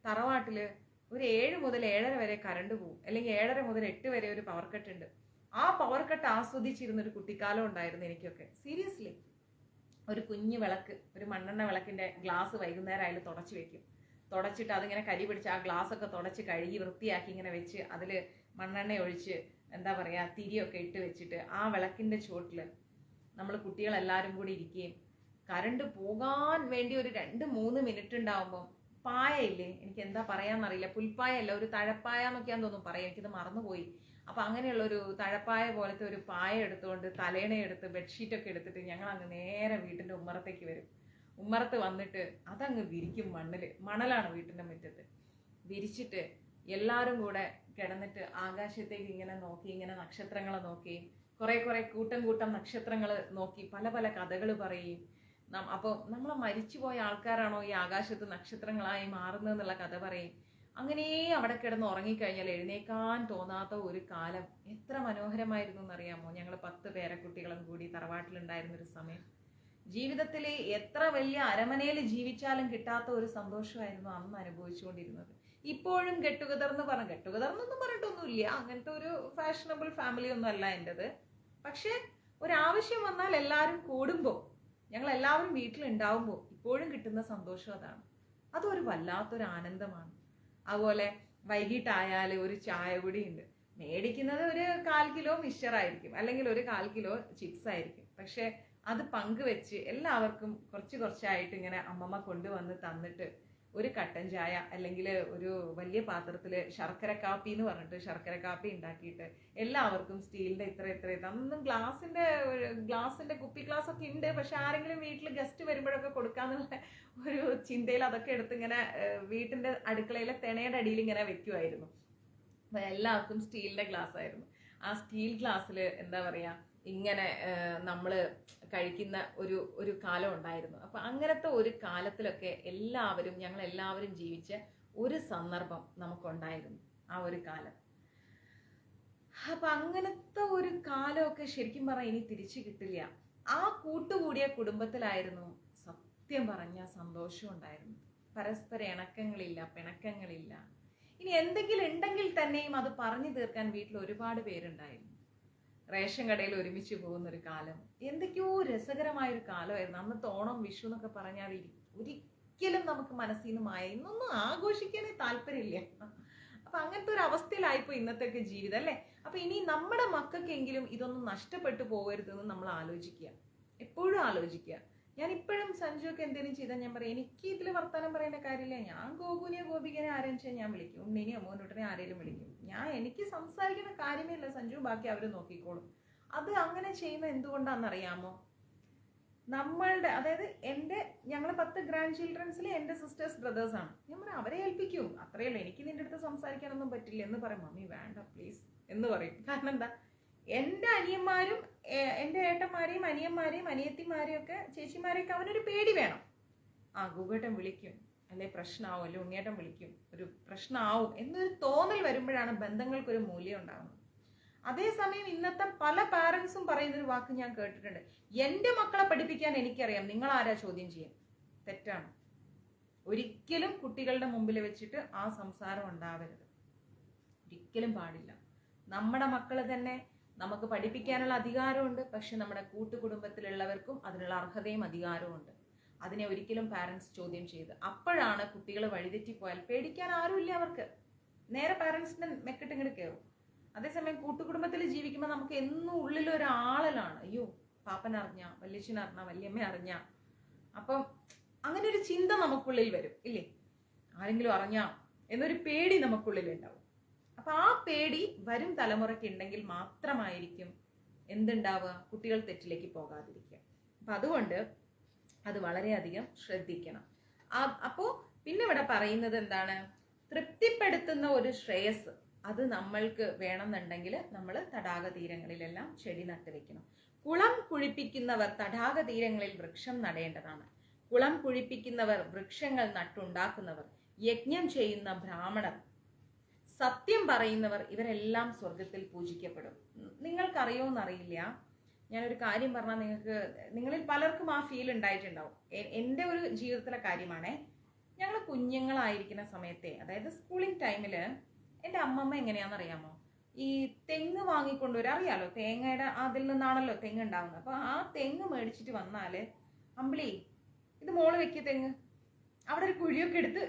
തറവാട്ടില് ഒരു 7 മുതൽ 7:30 വരെ കറണ്ട് പോകും, അല്ലെങ്കിൽ 7:30 മുതൽ 8 വരെ ഒരു പവർ കട്ട് ഉണ്ട്. ആ പവർ കട്ട് ആസ്വദിച്ചിരുന്നൊരു കുട്ടിക്കാലം ഉണ്ടായിരുന്നു എനിക്കൊക്കെ. സീരിയസ്ലി ഒരു കുഞ്ഞു വിളക്ക്, ഒരു മണ്ണെണ്ണ വിളക്കിന്റെ ഗ്ലാസ് വൈകുന്നേരം അതിൽ തുടച്ചു വെക്കും. തുടച്ചിട്ട് അതിങ്ങനെ കരി പിടിച്ച് ആ ഗ്ലാസ് ഒക്കെ തുടച്ച് കഴുകി വൃത്തിയാക്കി ഇങ്ങനെ വെച്ച് അതിൽ മണ്ണെണ്ണ ഒഴിച്ച് എന്താ പറയാ തിരിയൊക്കെ ഇട്ട് വെച്ചിട്ട് ആ വിളക്കിന്റെ ചുവട്ടില് നമ്മൾ കുട്ടികളെല്ലാവരും കൂടി ഇരിക്കുകയും കറണ്ട് പോകാൻ വേണ്ടി ഒരു 2-3 മിനിറ്റ് ഉണ്ടാവുമ്പോൾ പായ ഇല്ലേ, എനിക്ക് എന്താ പറയാന്നറിയില്ല, പുൽപ്പായ അല്ല, ഒരു തഴപ്പായ എന്നൊക്കെയാന്ന് തോന്നുന്നു പറയാം, എനിക്കിത് മറന്നുപോയി. അപ്പൊ അങ്ങനെയുള്ള ഒരു തഴപ്പായ പോലത്തെ ഒരു പായ എടുത്തുകൊണ്ട് തലേണ എടുത്ത് ബെഡ്ഷീറ്റൊക്കെ എടുത്തിട്ട് ഞങ്ങൾ അങ്ങ് നേരെ വീട്ടിന്റെ ഉമ്മറത്തേക്ക് വരും. ഉമ്മറത്ത് വന്നിട്ട് അതങ്ങ് വിരിക്കും. മണലാണ് വീട്ടിന്റെ മുറ്റത്ത്. വിരിച്ചിട്ട് എല്ലാവരും കൂടെ കിടന്നിട്ട് ആകാശത്തേക്ക് ഇങ്ങനെ നോക്കി, ഇങ്ങനെ നക്ഷത്രങ്ങളെ നോക്കി, കുറെ കൂട്ടം നക്ഷത്രങ്ങൾ നോക്കി പല പല കഥകൾ പറയും. അപ്പോൾ നമ്മളെ മരിച്ചുപോയ ആൾക്കാരാണോ ഈ ആകാശത്ത് നക്ഷത്രങ്ങളായി മാറുന്നതെന്നുള്ള കഥ പറയും. അങ്ങനെ അവിടെ കിടന്ന് ഉറങ്ങിക്കഴിഞ്ഞാൽ എഴുന്നേക്കാൻ തോന്നാത്ത ഒരു കാലം എത്ര മനോഹരമായിരുന്നു എന്നറിയാമോ? ഞങ്ങൾ 10 പേരക്കുട്ടികളും കൂടി തറവാട്ടിലുണ്ടായിരുന്നൊരു സമയം. ജീവിതത്തിൽ എത്ര വലിയ അരമനയിൽ ജീവിച്ചാലും കിട്ടാത്ത ഒരു സന്തോഷമായിരുന്നു അന്ന് അനുഭവിച്ചുകൊണ്ടിരുന്നത്. ഇപ്പോഴും ഗെറ്റ് ടുഗദർ എന്നൊന്നും പറഞ്ഞിട്ടൊന്നുമില്ല, അങ്ങനത്തെ ഒരു ഫാഷനബിൾ ഫാമിലി ഒന്നും അല്ല എൻ്റെത്. പക്ഷെ ഒരാവശ്യം വന്നാൽ എല്ലാവരും കൂടുമ്പോൾ, ഞങ്ങൾ എല്ലാവരും വീട്ടിലുണ്ടാവുമ്പോൾ ഇപ്പോഴും കിട്ടുന്ന സന്തോഷം അതാണ്. അതൊരു വല്ലാത്തൊരു ആനന്ദമാണ്. അതുപോലെ വൈകിട്ടായാൽ ഒരു ചായ കൂടി ഉണ്ട്. മേടിക്കുന്നത് ഒരു 1/4 കിലോ മിക്സ്ചറായിരിക്കും, അല്ലെങ്കിൽ ഒരു 1/4 കിലോ ചിപ്സ് ആയിരിക്കും. പക്ഷെ അത് പങ്കുവെച്ച് എല്ലാവർക്കും കുറച്ചായിട്ട് ഇങ്ങനെ അമ്മമ്മ കൊണ്ടുവന്ന് തന്നിട്ട് ഒരു കട്ടൻ ചായ അല്ലെങ്കിൽ ഒരു വലിയ പാത്രത്തിൽ ശർക്കര കാപ്പി എന്ന് പറഞ്ഞിട്ട് ശർക്കര കാപ്പി ഉണ്ടാക്കിയിട്ട് എല്ലാവർക്കും സ്റ്റീലിന്റെ ഇത്ര അന്നും ഗ്ലാസിന്റെ കുപ്പി ഗ്ലാസ് ഒക്കെ ഉണ്ട്. പക്ഷെ ആരെങ്കിലും വീട്ടിൽ ഗസ്റ്റ് വരുമ്പോഴൊക്കെ കൊടുക്കാന്നുള്ള ഒരു ചിന്തയിൽ അതൊക്കെ എടുത്ത് ഇങ്ങനെ വീട്ടിന്റെ അടുക്കളയിലെ തിണയുടെ അടിയിൽ ഇങ്ങനെ വെക്കുമായിരുന്നു. അപ്പൊ എല്ലാവർക്കും സ്റ്റീലിന്റെ ഗ്ലാസ് ആയിരുന്നു. ആ സ്റ്റീൽ ഗ്ലാസ്സിൽ എന്താ പറയാ ഇങ്ങനെ നമ്മൾ കഴിക്കുന്ന ഒരു കാലം ഉണ്ടായിരുന്നു. അപ്പൊ അങ്ങനത്തെ ഒരു കാലത്തിലൊക്കെ ഞങ്ങൾ എല്ലാവരും ജീവിച്ച ഒരു സന്ദർഭം നമുക്കുണ്ടായിരുന്നു ആ ഒരു കാലം. അപ്പൊ അങ്ങനത്തെ ഒരു കാലമൊക്കെ ശരിക്കും പറഞ്ഞാൽ ഇനി തിരിച്ചു കിട്ടില്ല. ആ കൂട്ടുകൂടിയ കുടുംബത്തിലായിരുന്നു സത്യം പറഞ്ഞ സന്തോഷം ഉണ്ടായിരുന്നു. പരസ്പര ഇണക്കങ്ങളില്ല, പിണക്കങ്ങളില്ല. ഇനി എന്തെങ്കിലും ഉണ്ടെങ്കിൽ തന്നെയും അത് പറഞ്ഞു തീർക്കാൻ വീട്ടിൽ ഒരുപാട് പേരുണ്ടായിരുന്നു. റേഷൻ കടയിൽ ഒരുമിച്ച് പോകുന്ന ഒരു കാലം, എന്തൊക്കെയോ രസകരമായൊരു കാലമായിരുന്നു. അന്നത്തെ ഓണം, വിഷു എന്നൊക്കെ പറഞ്ഞാൽ ഒരിക്കലും നമുക്ക് മനസ്സിൽ നിന്ന് മായ, ഇന്നൊന്നും ആഘോഷിക്കാനേ താല്പര്യമില്ല. അപ്പൊ അങ്ങനത്തെ ഒരു അവസ്ഥയിലായിപ്പോ ഇന്നത്തെ ജീവിതം അല്ലേ. അപ്പൊ ഇനി നമ്മുടെ മക്കൾക്കെങ്കിലും ഇതൊന്നും നഷ്ടപ്പെട്ടു പോകരുതെന്ന് നമ്മൾ ആലോചിക്കുക, എപ്പോഴും ആലോചിക്കുക. ഞാൻ ഇപ്പോഴും സഞ്ജുവൊക്കെ എന്തെങ്കിലും ചെയ്താൽ ഞാൻ പറയും, എനിക്ക് ഇതിൽ വർത്താനം പറയേണ്ട കാര്യമില്ല. ഞാൻ ഗോകുനെയോ ഗോപികനെ ആരെയും വെച്ചാൽ ഞാൻ വിളിക്കും, ഉണ്ണിനെയോ മോനോട്ടനെ ആരെങ്കിലും വിളിക്കും. എനിക്ക് സംസാരിക്കുന്ന കാര്യമേ ഇല്ല സഞ്ജു, ബാക്കി അവർ നോക്കിക്കോളും. അത് അങ്ങനെ ചെയ്യുന്നത് എന്തുകൊണ്ടാണെന്നറിയാമോ? അതായത് ഞങ്ങൾ 10 ഗ്രാൻഡ് ചിൽഡ്രൻസിൽ എൻ്റെ സിസ്റ്റേഴ്സ് ബ്രദേഴ്സ് ആണ്. ഞാൻ പറയാം അവരെ ഏൽപ്പിക്കും, അത്രയല്ലോ, എനിക്ക് നിന്റെ അടുത്ത് സംസാരിക്കാനൊന്നും പറ്റില്ല എന്ന് പറയും. മമ്മി വേണ്ട പ്ലീസ് എന്ന് പറയും. കാരണം എന്താ, എൻ്റെ അനിയന്മാരും എൻ്റെ ഏട്ടന്മാരെയും അനിയന്മാരെയും അനിയത്തിമാരെയും ഒക്കെ ചേച്ചിമാരെയൊക്കെ അവനൊരു പേടി വേണം. ഗൂഗേട്ടൻ വിളിക്കും, അല്ലെ പ്രശ്നമാവും, അല്ലെ ഉണ്ണിയേട്ടൻ വിളിക്കും, ഒരു പ്രശ്നമാവും എന്നൊരു തോന്നൽ വരുമ്പോഴാണ് ബന്ധങ്ങൾക്കൊരു മൂല്യം ഉണ്ടാകുന്നത്. അതേസമയം ഇന്നത്തെ പല പാരൻസും പറയുന്നൊരു വാക്ക് ഞാൻ കേട്ടിട്ടുണ്ട്, എൻ്റെ മക്കളെ പഠിപ്പിക്കാൻ എനിക്കറിയാം, നിങ്ങൾ ആരാ ചോദ്യം ചെയ്യാൻ. തെറ്റാണ്. ഒരിക്കലും കുട്ടികളുടെ മുമ്പിൽ വെച്ചിട്ട് ആ സംസാരം ഉണ്ടാവരുത്, ഒരിക്കലും പാടില്ല. നമ്മുടെ മക്കളെ തന്നെ നമുക്ക് പഠിപ്പിക്കാനുള്ള അധികാരമുണ്ട്. പക്ഷെ നമ്മുടെ കൂട്ടുകുടുംബത്തിലുള്ളവർക്കും അതിനുള്ള അർഹതയും അധികാരവും ഉണ്ട്. അതിനെ ഒരിക്കലും പാരൻസ് ചോദ്യം ചെയ്ത്, അപ്പോഴാണ് കുട്ടികൾ വഴിതെറ്റിപ്പോയാൽ പേടിക്കാൻ ആരുമില്ല അവർക്ക്, നേരെ പാരൻസിന്റെ മെക്കിട്ടിങ്ങോട്ട് കയറും. അതേസമയം കൂട്ടുകുടുംബത്തിൽ ജീവിക്കുമ്പോൾ നമുക്ക് എന്നും ഉള്ളിൽ ഒരാളലാണ്, അയ്യോ പാപ്പൻ അറിഞ്ഞ, വല്യച്ഛൻ അറിഞ്ഞ, വല്യമ്മ അറിഞ്ഞ. അപ്പം അങ്ങനെ ഒരു ചിന്ത നമുക്കുള്ളിൽ വരും ഇല്ലേ, ആരെങ്കിലും അറിഞ്ഞ എന്നൊരു പേടി നമുക്കുള്ളിൽ ഉണ്ടാവും. അപ്പൊ ആ പേടി വരും തലമുറയ്ക്ക് ഉണ്ടെങ്കിൽ മാത്രമായിരിക്കും എന്തുണ്ടാവുക, കുട്ടികൾ തെറ്റിലേക്ക് പോകാതിരിക്കുക. അപ്പൊ അതുകൊണ്ട് അത് വളരെയധികം ശ്രദ്ധിക്കണം. അപ്പോ പിന്നെ ഇവിടെ പറയുന്നത് എന്താണ്, തൃപ്തിപ്പെടുത്തുന്ന ഒരു ശ്രേയസ് അത് നമ്മൾക്ക് വേണമെന്നുണ്ടെങ്കിൽ നമ്മൾ തടാക തീരങ്ങളിലെല്ലാം ചെടി നട്ടുവെക്കണം. കുളം കുഴിപ്പിക്കുന്നവർ തടാക തീരങ്ങളിൽ വൃക്ഷം നടേണ്ടതാണ്. കുളം കുഴിപ്പിക്കുന്നവർ, വൃക്ഷങ്ങൾ നട്ടുണ്ടാക്കുന്നവർ, യജ്ഞം ചെയ്യുന്ന ബ്രാഹ്മണർ, സത്യം പറയുന്നവർ, ഇവരെല്ലാം സ്വർഗത്തിൽ പൂജിക്കപ്പെടും. നിങ്ങൾക്കറിയോന്നറിയില്ല, ഞാനൊരു കാര്യം പറഞ്ഞാൽ നിങ്ങളിൽ പലർക്കും ആ ഫീൽ ഉണ്ടായിട്ടുണ്ടാവും. എൻ്റെ ഒരു ജീവിതത്തിലെ കാര്യമാണേ. ഞങ്ങൾ കുഞ്ഞുങ്ങളായിരിക്കുന്ന സമയത്തെ, അതായത് സ്കൂളിംഗ് ടൈമില് എൻ്റെ അമ്മമ്മ എങ്ങനെയാണെന്നറിയാമോ, ഈ തെങ്ങ് വാങ്ങിക്കൊണ്ടുവരും. അറിയാലോ, തേങ്ങയുടെ അതിൽ നിന്നാണല്ലോ തെങ്ങ് ഉണ്ടാവുന്നത്. അപ്പൊ ആ തെങ്ങ് മേടിച്ചിട്ട് വന്നാല്, അമ്പിളി ഇത് മോള് വെക്കിയ തെങ്ങ്, അവിടെ ഒരു കുഴിയൊക്കെ എടുത്ത്,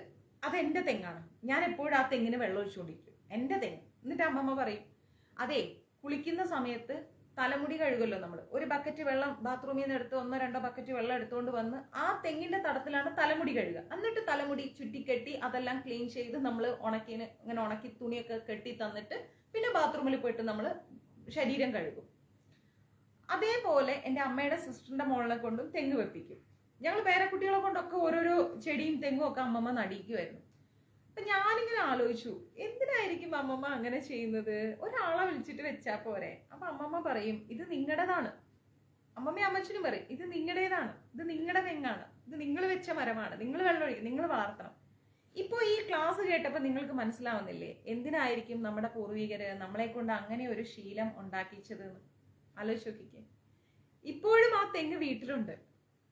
അതെന്റെ തെങ്ങാണ്, ഞാൻ എപ്പോഴും ആ തെങ്ങിന് വെള്ളം ഒഴിച്ചുകൊണ്ടിരിക്കും, എൻ്റെ തെങ്ങ്. എന്നിട്ട് അമ്മമ്മ പറയും, അതെ കുളിക്കുന്ന സമയത്ത് തലമുടി കഴുകുമല്ലോ നമ്മൾ, ഒരു ബക്കറ്റ് വെള്ളം ബാത്റൂമിൽ നിന്ന് എടുത്ത് 1-2 ബക്കറ്റ് വെള്ളം എടുത്തുകൊണ്ട് വന്ന് ആ തെങ്ങിന്റെ തടത്തിലാണ് തലമുടി കഴുകുക. എന്നിട്ട് തലമുടി ചുറ്റിക്കെട്ടി അതെല്ലാം ക്ലീൻ ചെയ്ത് നമ്മൾ ഇങ്ങനെ ഉണക്കി തുണിയൊക്കെ കെട്ടി തന്നിട്ട് പിന്നെ ബാത്റൂമിൽ പോയിട്ട് നമ്മൾ ശരീരം കഴുകും. അതേപോലെ എൻ്റെ അമ്മയുടെ സിസ്റ്ററിന്റെ മോളിനെ കൊണ്ടും തെങ്ങ് വെപ്പിക്കും. ഞങ്ങൾ വേറെ കുട്ടികളെ കൊണ്ടൊക്കെ ഓരോരോ ചെടിയും തെങ്ങും ഒക്കെ അമ്മമ്മ നടിക്കുമായിരുന്നു. അപ്പൊ ഞാനിങ്ങനെ ആലോചിച്ചു, എന്തിനായിരിക്കും അമ്മമ്മ അങ്ങനെ ചെയ്യുന്നത്, ഒരാളെ വിളിച്ചിട്ട് വെച്ചാ പോരെ. അപ്പൊ അമ്മമ്മ പറയും, ഇത് നിങ്ങളുടേതാണ്. അമ്മമ്മ അമ്മച്ചനും പറയും, ഇത് നിങ്ങളുടേതാണ്, ഇത് നിങ്ങളുടെ തെങ്ങാണ്, ഇത് നിങ്ങൾ വെച്ച മരമാണ്, നിങ്ങൾ വെള്ളം ഒഴിക്കും, നിങ്ങൾ വളർത്തണം. ഇപ്പൊ ഈ ക്ലാസ് കേട്ടപ്പോ നിങ്ങൾക്ക് മനസ്സിലാവുന്നില്ലേ എന്തിനായിരിക്കും നമ്മുടെ പൂർവികര് നമ്മളെ കൊണ്ട് അങ്ങനെ ഒരു ശീലം ഉണ്ടാക്കിച്ചത്? ആലോചിച്ച് നോക്കിക്കേ. ഇപ്പോഴും ആ തെങ്ങ് വീട്ടിലുണ്ട്,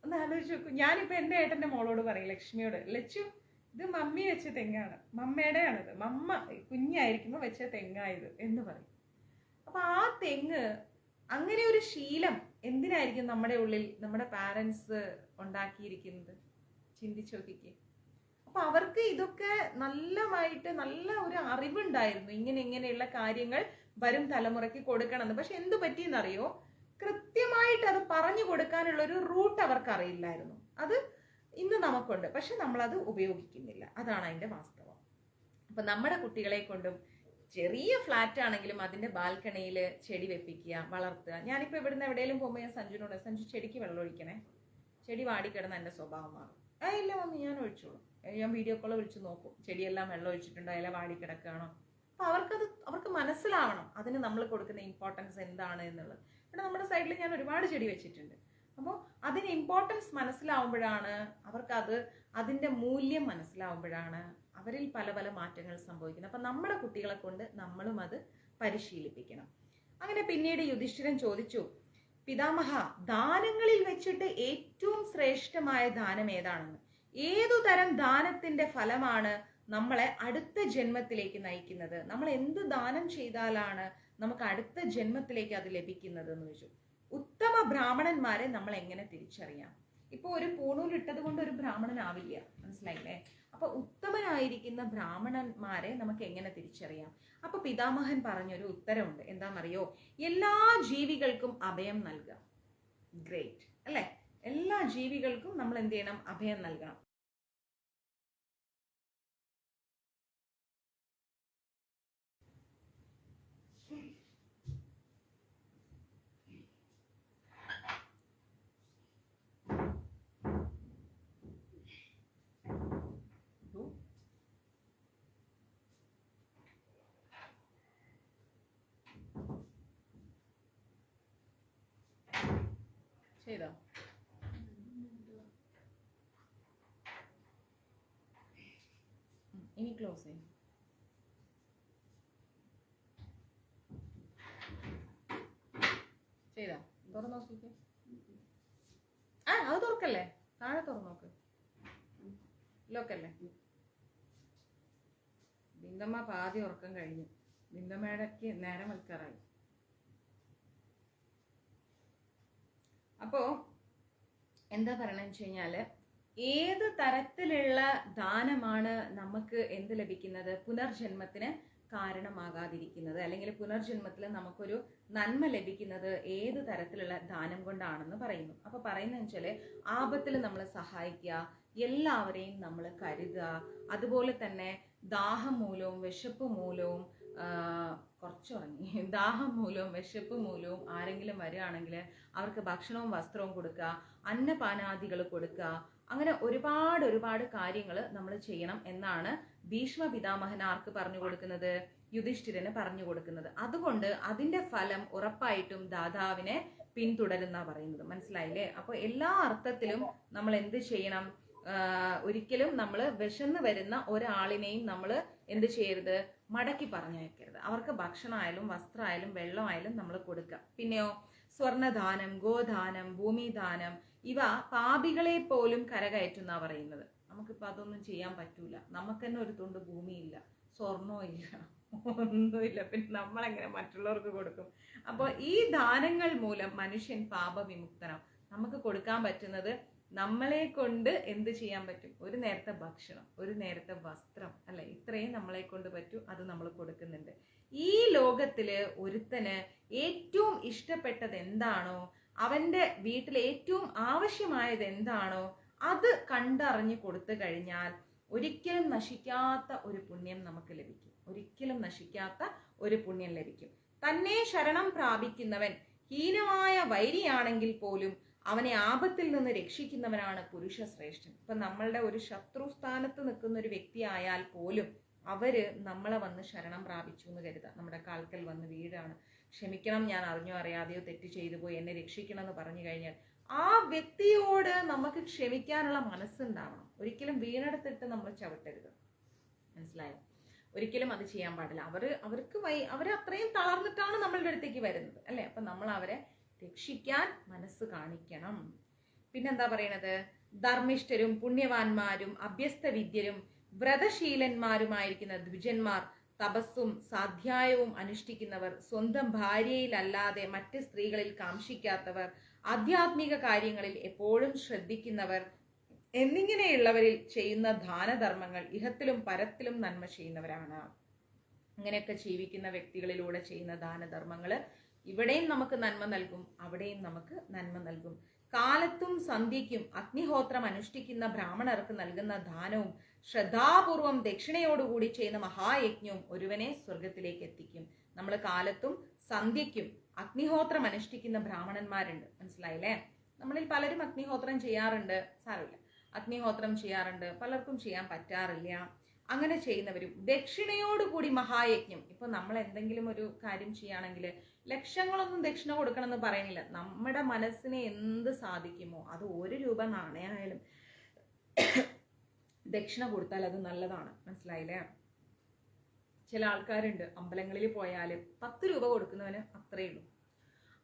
ഒന്ന് ആലോചിച്ച് നോക്കൂ. ഞാനിപ്പോ എന്റെ ഏട്ടന്റെ മോളോട് പറയും, ലക്ഷ്മിയോട്, ലച്ചു ഇത് മമ്മി വെച്ച തെങ്ങാണ്, മമ്മയുടെ ആണിത്, മമ്മ കുഞ്ഞായിരിക്കുമ്പോ വെച്ച തെങ്ങായത് എന്ന് പറയും. അപ്പൊ ആ തെങ്ങ്, അങ്ങനെ ഒരു ശീലം എന്തിനായിരിക്കും നമ്മുടെ ഉള്ളിൽ നമ്മുടെ പാരൻസ് ഉണ്ടാക്കിയിരിക്കുന്നത്? ചിന്തിച്ചു നോക്കിക്കേ. അപ്പൊ അവർക്ക് ഇതൊക്കെ നല്ല ഒരു അറിവുണ്ടായിരുന്നു, ഇങ്ങനെയുള്ള കാര്യങ്ങൾ വരും തലമുറയ്ക്ക് കൊടുക്കണമെന്ന്. പക്ഷെ എന്തു പറ്റിയെന്നറിയോ, കൃത്യമായിട്ട് അത് പറഞ്ഞു കൊടുക്കാനുള്ള ഒരു റൂട്ട് അവർക്ക് അറിയില്ലായിരുന്നു. അത് ഇന്ന് നമുക്കുണ്ട്, പക്ഷെ നമ്മളത് ഉപയോഗിക്കുന്നില്ല. അതാണ് അതിന്റെ വാസ്തവം. അപ്പൊ നമ്മുടെ കുട്ടികളെ കൊണ്ടും ചെറിയ ഫ്ലാറ്റ് ആണെങ്കിലും അതിന്റെ ബാൽക്കണിയിൽ ചെടി വെപ്പിക്കുക, വളർത്തുക. ഞാനിപ്പോ ഇവിടുന്ന് എവിടെയെങ്കിലും പോകുമ്പോൾ ഞാൻ സഞ്ജുനോട്, സഞ്ജു ചെടിക്ക് വെള്ളം ഒഴിക്കണേ, ചെടി വാടിക്കിടന്ന് എന്റെ സ്വഭാവം മാറും. ഇല്ല മമ്മി ഞാൻ ഒഴിച്ചോളും. ഞാൻ വീഡിയോ കോൾ വിളിച്ച് നോക്കും ചെടിയെല്ലാം വെള്ളം ഒഴിച്ചിട്ടുണ്ടോ, ഇല വാടിക്കിടക്കുകയാണോ. അപ്പൊ അവർക്ക് മനസ്സിലാവണം അതിന് നമ്മൾ കൊടുക്കുന്ന ഇമ്പോർട്ടൻസ് എന്താണ് എന്നുള്ളത്. ഇവിടെ നമ്മുടെ സൈഡിൽ ഞാൻ ഒരുപാട് ചെടി വെച്ചിട്ടുണ്ട്. അപ്പോൾ അതിന് ഇമ്പോർട്ടൻസ് മനസ്സിലാവുമ്പോഴാണ് അവർക്ക് അതിന്റെ മൂല്യം മനസ്സിലാവുമ്പോഴാണ് അവരിൽ പല പല മാറ്റങ്ങൾ സംഭവിക്കുന്നത്. അപ്പൊ നമ്മുടെ കുട്ടികളെ കൊണ്ട് നമ്മളും അത് പരിശീലിപ്പിക്കണം. അങ്ങനെ പിന്നീട് യുധിഷ്ഠിരൻ ചോദിച്ചു, പിതാമഹ, ദാനങ്ങളിൽ വെച്ചിട്ട് ഏറ്റവും ശ്രേഷ്ഠമായ ദാനം ഏതാണെന്ന്? ഏതു തരം ദാനത്തിന്റെ ഫലമാണ് നമ്മളെ അടുത്ത ജന്മത്തിലേക്ക് നയിക്കുന്നത്? നമ്മൾ എന്ത് ദാനം ചെയ്താലാണ് നമുക്ക് അടുത്ത ജന്മത്തിലേക്ക് അത് ലഭിക്കുന്നത് എന്ന് ചോദിച്ചു. ഉത്തമ ബ്രാഹ്മണന്മാരെ നമ്മൾ എങ്ങനെ തിരിച്ചറിയാം? ഇപ്പൊ ഒരു പൂണൂലിട്ടത് കൊണ്ട് ഒരു ബ്രാഹ്മണനാവില്ല, മനസ്സിലായില്ലേ? അപ്പൊ ഉത്തമനായിരിക്കുന്ന ബ്രാഹ്മണന്മാരെ നമുക്ക് എങ്ങനെ തിരിച്ചറിയാം? അപ്പൊ പിതാമഹൻ പറഞ്ഞൊരു ഉത്തരമുണ്ട്. എന്താണെന്നറിയോ? എല്ലാ ജീവികൾക്കും അഭയം നൽകുക. ഗ്രേറ്റ് അല്ലെ? എല്ലാ ജീവികൾക്കും നമ്മൾ എന്ത് ചെയ്യണം? അഭയം നൽകണം. ചെയ്തോ? ഇനി ക്ലോസ് ചെയ്യും. ചെയ്തോ? തുറന്നു നോക്കിക്കേ. അത് തുറക്കല്ലേ, താഴെ തുറന്നു നോക്ക്. ലോക്കല്ലേ? ബിന്ദമ്മ പാതി ഉറക്കം കഴിഞ്ഞു. ബിന്ദമ്മയുടെക്ക് നേരം വെൽക്കാറായി. അപ്പോ എന്താ പറയണെന്ന് വെച്ച് കഴിഞ്ഞാല്, ഏത് തരത്തിലുള്ള ദാനമാണ് നമുക്ക് എന്ത് ലഭിക്കുന്നത്? പുനർജന്മത്തിന് കാരണമാകാതിരിക്കുന്നത്, അല്ലെങ്കിൽ പുനർജന്മത്തിൽ നമുക്കൊരു നന്മ ലഭിക്കുന്നത് ഏത് തരത്തിലുള്ള ദാനം കൊണ്ടാണെന്ന് പറയുന്നു. അപ്പൊ പറയുന്നത് വെച്ചാല്, ആപത്തിൽ നമ്മൾ സഹായിക്കുക, എല്ലാവരെയും നമ്മൾ കരുതുക, അതുപോലെ തന്നെ ദാഹം മൂലവും വിശപ്പ് മൂലവും കുറച്ചുറങ്ങി ദാഹം മൂലവും വിശപ്പ് മൂലവും ആരെങ്കിലും വരികയാണെങ്കിൽ അവർക്ക് ഭക്ഷണവും വസ്ത്രവും കൊടുക്കുക, അന്നപാനാദികൾ കൊടുക്കുക. അങ്ങനെ ഒരുപാട് കാര്യങ്ങൾ നമ്മൾ ചെയ്യണം എന്നാണ് ഭീഷ്മ പിതാമഹൻ ആർക്ക് പറഞ്ഞു കൊടുക്കുന്നത്? യുധിഷ്ഠിരന് പറഞ്ഞു കൊടുക്കുന്നത്. അതുകൊണ്ട് അതിന്റെ ഫലം ഉറപ്പായിട്ടും ദാതാവിനെ പിന്തുടരുന്ന പറയുന്നത്. മനസ്സിലായില്ലേ? അപ്പൊ എല്ലാ അർത്ഥത്തിലും നമ്മൾ എന്ത് ചെയ്യണം? ഒരിക്കലും നമ്മൾ വിശന്ന് വരുന്ന ഒരാളിനെയും നമ്മൾ എന്ത് ചെയ്യരുത്? മടക്കി പറഞ്ഞയക്കരുത്. അവർക്ക് ഭക്ഷണമായാലും വസ്ത്രമായാലും വെള്ളമായാലും നമ്മൾ കൊടുക്കുക. പിന്നെയോ സ്വർണദാനം, ഗോദാനം, ഭൂമിദാനം, ഇവ പാപികളെ പോലും കരകയറ്റുന്ന പറയുന്നത്. നമുക്കിപ്പോൾ അതൊന്നും ചെയ്യാൻ പറ്റൂല. നമുക്ക് തന്നെ ഒരു തുണ്ട് ഭൂമിയില്ല, സ്വർണവും ഇല്ല, ഒന്നുമില്ല. പിന്നെ നമ്മളെങ്ങനെ മറ്റുള്ളവർക്ക് കൊടുക്കും? അപ്പോൾ ഈ ദാനങ്ങൾ മൂലം മനുഷ്യൻ പാപവിമുക്തനാവും. നമുക്ക് കൊടുക്കാൻ പറ്റുന്നത് നമ്മളെ കൊണ്ട് എന്ത് ചെയ്യാൻ പറ്റും? ഒരു നേരത്തെ ഭക്ഷണം, ഒരു നേരത്തെ വസ്ത്രം, അല്ലെ? ഇത്രയും നമ്മളെ കൊണ്ട് പറ്റും. അത് നമ്മൾ കൊടുക്കുന്നുണ്ട്. ഈ ലോകത്തില് ഒരുത്തന് ഏറ്റവും ഇഷ്ടപ്പെട്ടത് എന്താണോ, അവന്റെ വീട്ടിൽ ഏറ്റവും ആവശ്യമായത് എന്താണോ, അത് കണ്ടറിഞ്ഞ് കൊടുത്തു കഴിഞ്ഞാൽ ഒരിക്കലും നശിക്കാത്ത ഒരു പുണ്യം നമുക്ക് ലഭിക്കും. ഒരിക്കലും നശിക്കാത്ത ഒരു പുണ്യം ലഭിക്കും. തന്നെ ശരണം പ്രാപിക്കുന്നവൻ ഹീനമായ വൈരിയാണെങ്കിൽ പോലും അവനെ ആപത്തിൽ നിന്ന് രക്ഷിക്കുന്നവനാണ് പുരുഷ ശ്രേഷ്ഠൻ. ഇപ്പൊ നമ്മളുടെ ഒരു ശത്രു സ്ഥാനത്ത് നിൽക്കുന്ന ഒരു വ്യക്തി ആയാൽ പോലും അവര് നമ്മളെ വന്ന് ശരണം പ്രാപിച്ചു എന്ന് കരുതാം. നമ്മുടെ കാൽക്കൽ വന്ന് വീടാണ്, ക്ഷമിക്കണം, ഞാൻ അറിഞ്ഞോ അറിയാതെയോ തെറ്റ് ചെയ്തു പോയി, എന്നെ രക്ഷിക്കണം എന്ന് പറഞ്ഞു കഴിഞ്ഞാൽ ആ വ്യക്തിയോട് നമുക്ക് ക്ഷമിക്കാനുള്ള മനസ്സുണ്ടാവണം. ഒരിക്കലും വീണെടുത്തിട്ട് നമ്മൾ ചവിട്ടരുത്. മനസ്സിലായോ? ഒരിക്കലും അത് ചെയ്യാൻ പാടില്ല. അവര് അത്രയും തളർന്നിട്ടാണ് നമ്മളുടെ അടുത്തേക്ക് വരുന്നത്, അല്ലെ? അപ്പൊ നമ്മൾ അവരെ രക്ഷിക്കാൻ മനസ്സ് കാണിക്കണം. പിന്നെന്താ പറയണത്? ധർമ്മിഷ്ഠരും പുണ്യവാന്മാരും അഭ്യസ്ത വിദ്യരും വ്രതശീലന്മാരുമായിരിക്കുന്ന ദ്വിജന്മാർ, തപസ്സും സാധ്യായവും അനുഷ്ഠിക്കുന്നവർ, സ്വന്തം ഭാര്യയിലല്ലാതെ മറ്റ് സ്ത്രീകളിൽ കാംക്ഷിക്കാത്തവർ, ആധ്യാത്മിക കാര്യങ്ങളിൽ എപ്പോഴും ശ്രദ്ധിക്കുന്നവർ എന്നിങ്ങനെയുള്ളവരിൽ ചെയ്യുന്ന ദാനധർമ്മങ്ങൾ ഇഹത്തിലും പരത്തിലും നന്മ ചെയ്യുന്നവരാണ്. അങ്ങനെയൊക്കെ ജീവിക്കുന്ന വ്യക്തികളിലൂടെ ചെയ്യുന്ന ദാനധർമ്മങ്ങൾ ഇവിടെയും നമുക്ക് നന്മ നൽകും, അവിടെയും നമുക്ക് നന്മ നൽകും. കാലത്തും സന്ധ്യയ്ക്കും അഗ്നിഹോത്രം അനുഷ്ഠിക്കുന്ന ബ്രാഹ്മണർക്ക് നൽകുന്ന ദാനവും ശ്രദ്ധാപൂർവം ദക്ഷിണയോടുകൂടി ചെയ്യുന്ന മഹായജ്ഞവും ഒരുവനെ സ്വർഗത്തിലേക്ക് എത്തിക്കും. നമ്മൾ കാലത്തും സന്ധ്യയ്ക്കും അഗ്നിഹോത്രം അനുഷ്ഠിക്കുന്ന ബ്രാഹ്മണന്മാരുണ്ട്, മനസ്സിലായില്ലേ? നമ്മളിൽ പലരും അഗ്നിഹോത്രം ചെയ്യാറുണ്ട്, സാരമില്ല, അഗ്നിഹോത്രം ചെയ്യാറുണ്ട്, പലർക്കും ചെയ്യാൻ പറ്റാറില്ല. അങ്ങനെ ചെയ്യുന്നവരും ദക്ഷിണയോടുകൂടി മഹായജ്ഞം. ഇപ്പൊ നമ്മൾ എന്തെങ്കിലും ഒരു കാര്യം ചെയ്യുകയാണെങ്കിൽ ലക്ഷങ്ങളൊന്നും ദക്ഷിണ കൊടുക്കണം എന്ന് പറയുന്നില്ല. നമ്മുടെ മനസ്സിനെ എന്ത് സാധിക്കുമോ അത് 1 രൂപ നാണയമായാലും ദക്ഷിണ കൊടുത്താൽ അത് നല്ലതാണ്, മനസ്സിലായില്ലേ? ചില ആൾക്കാരുണ്ട് അമ്പലങ്ങളിൽ പോയാൽ 10 രൂപ കൊടുക്കുന്നവന് അത്രയേ ഉള്ളൂ.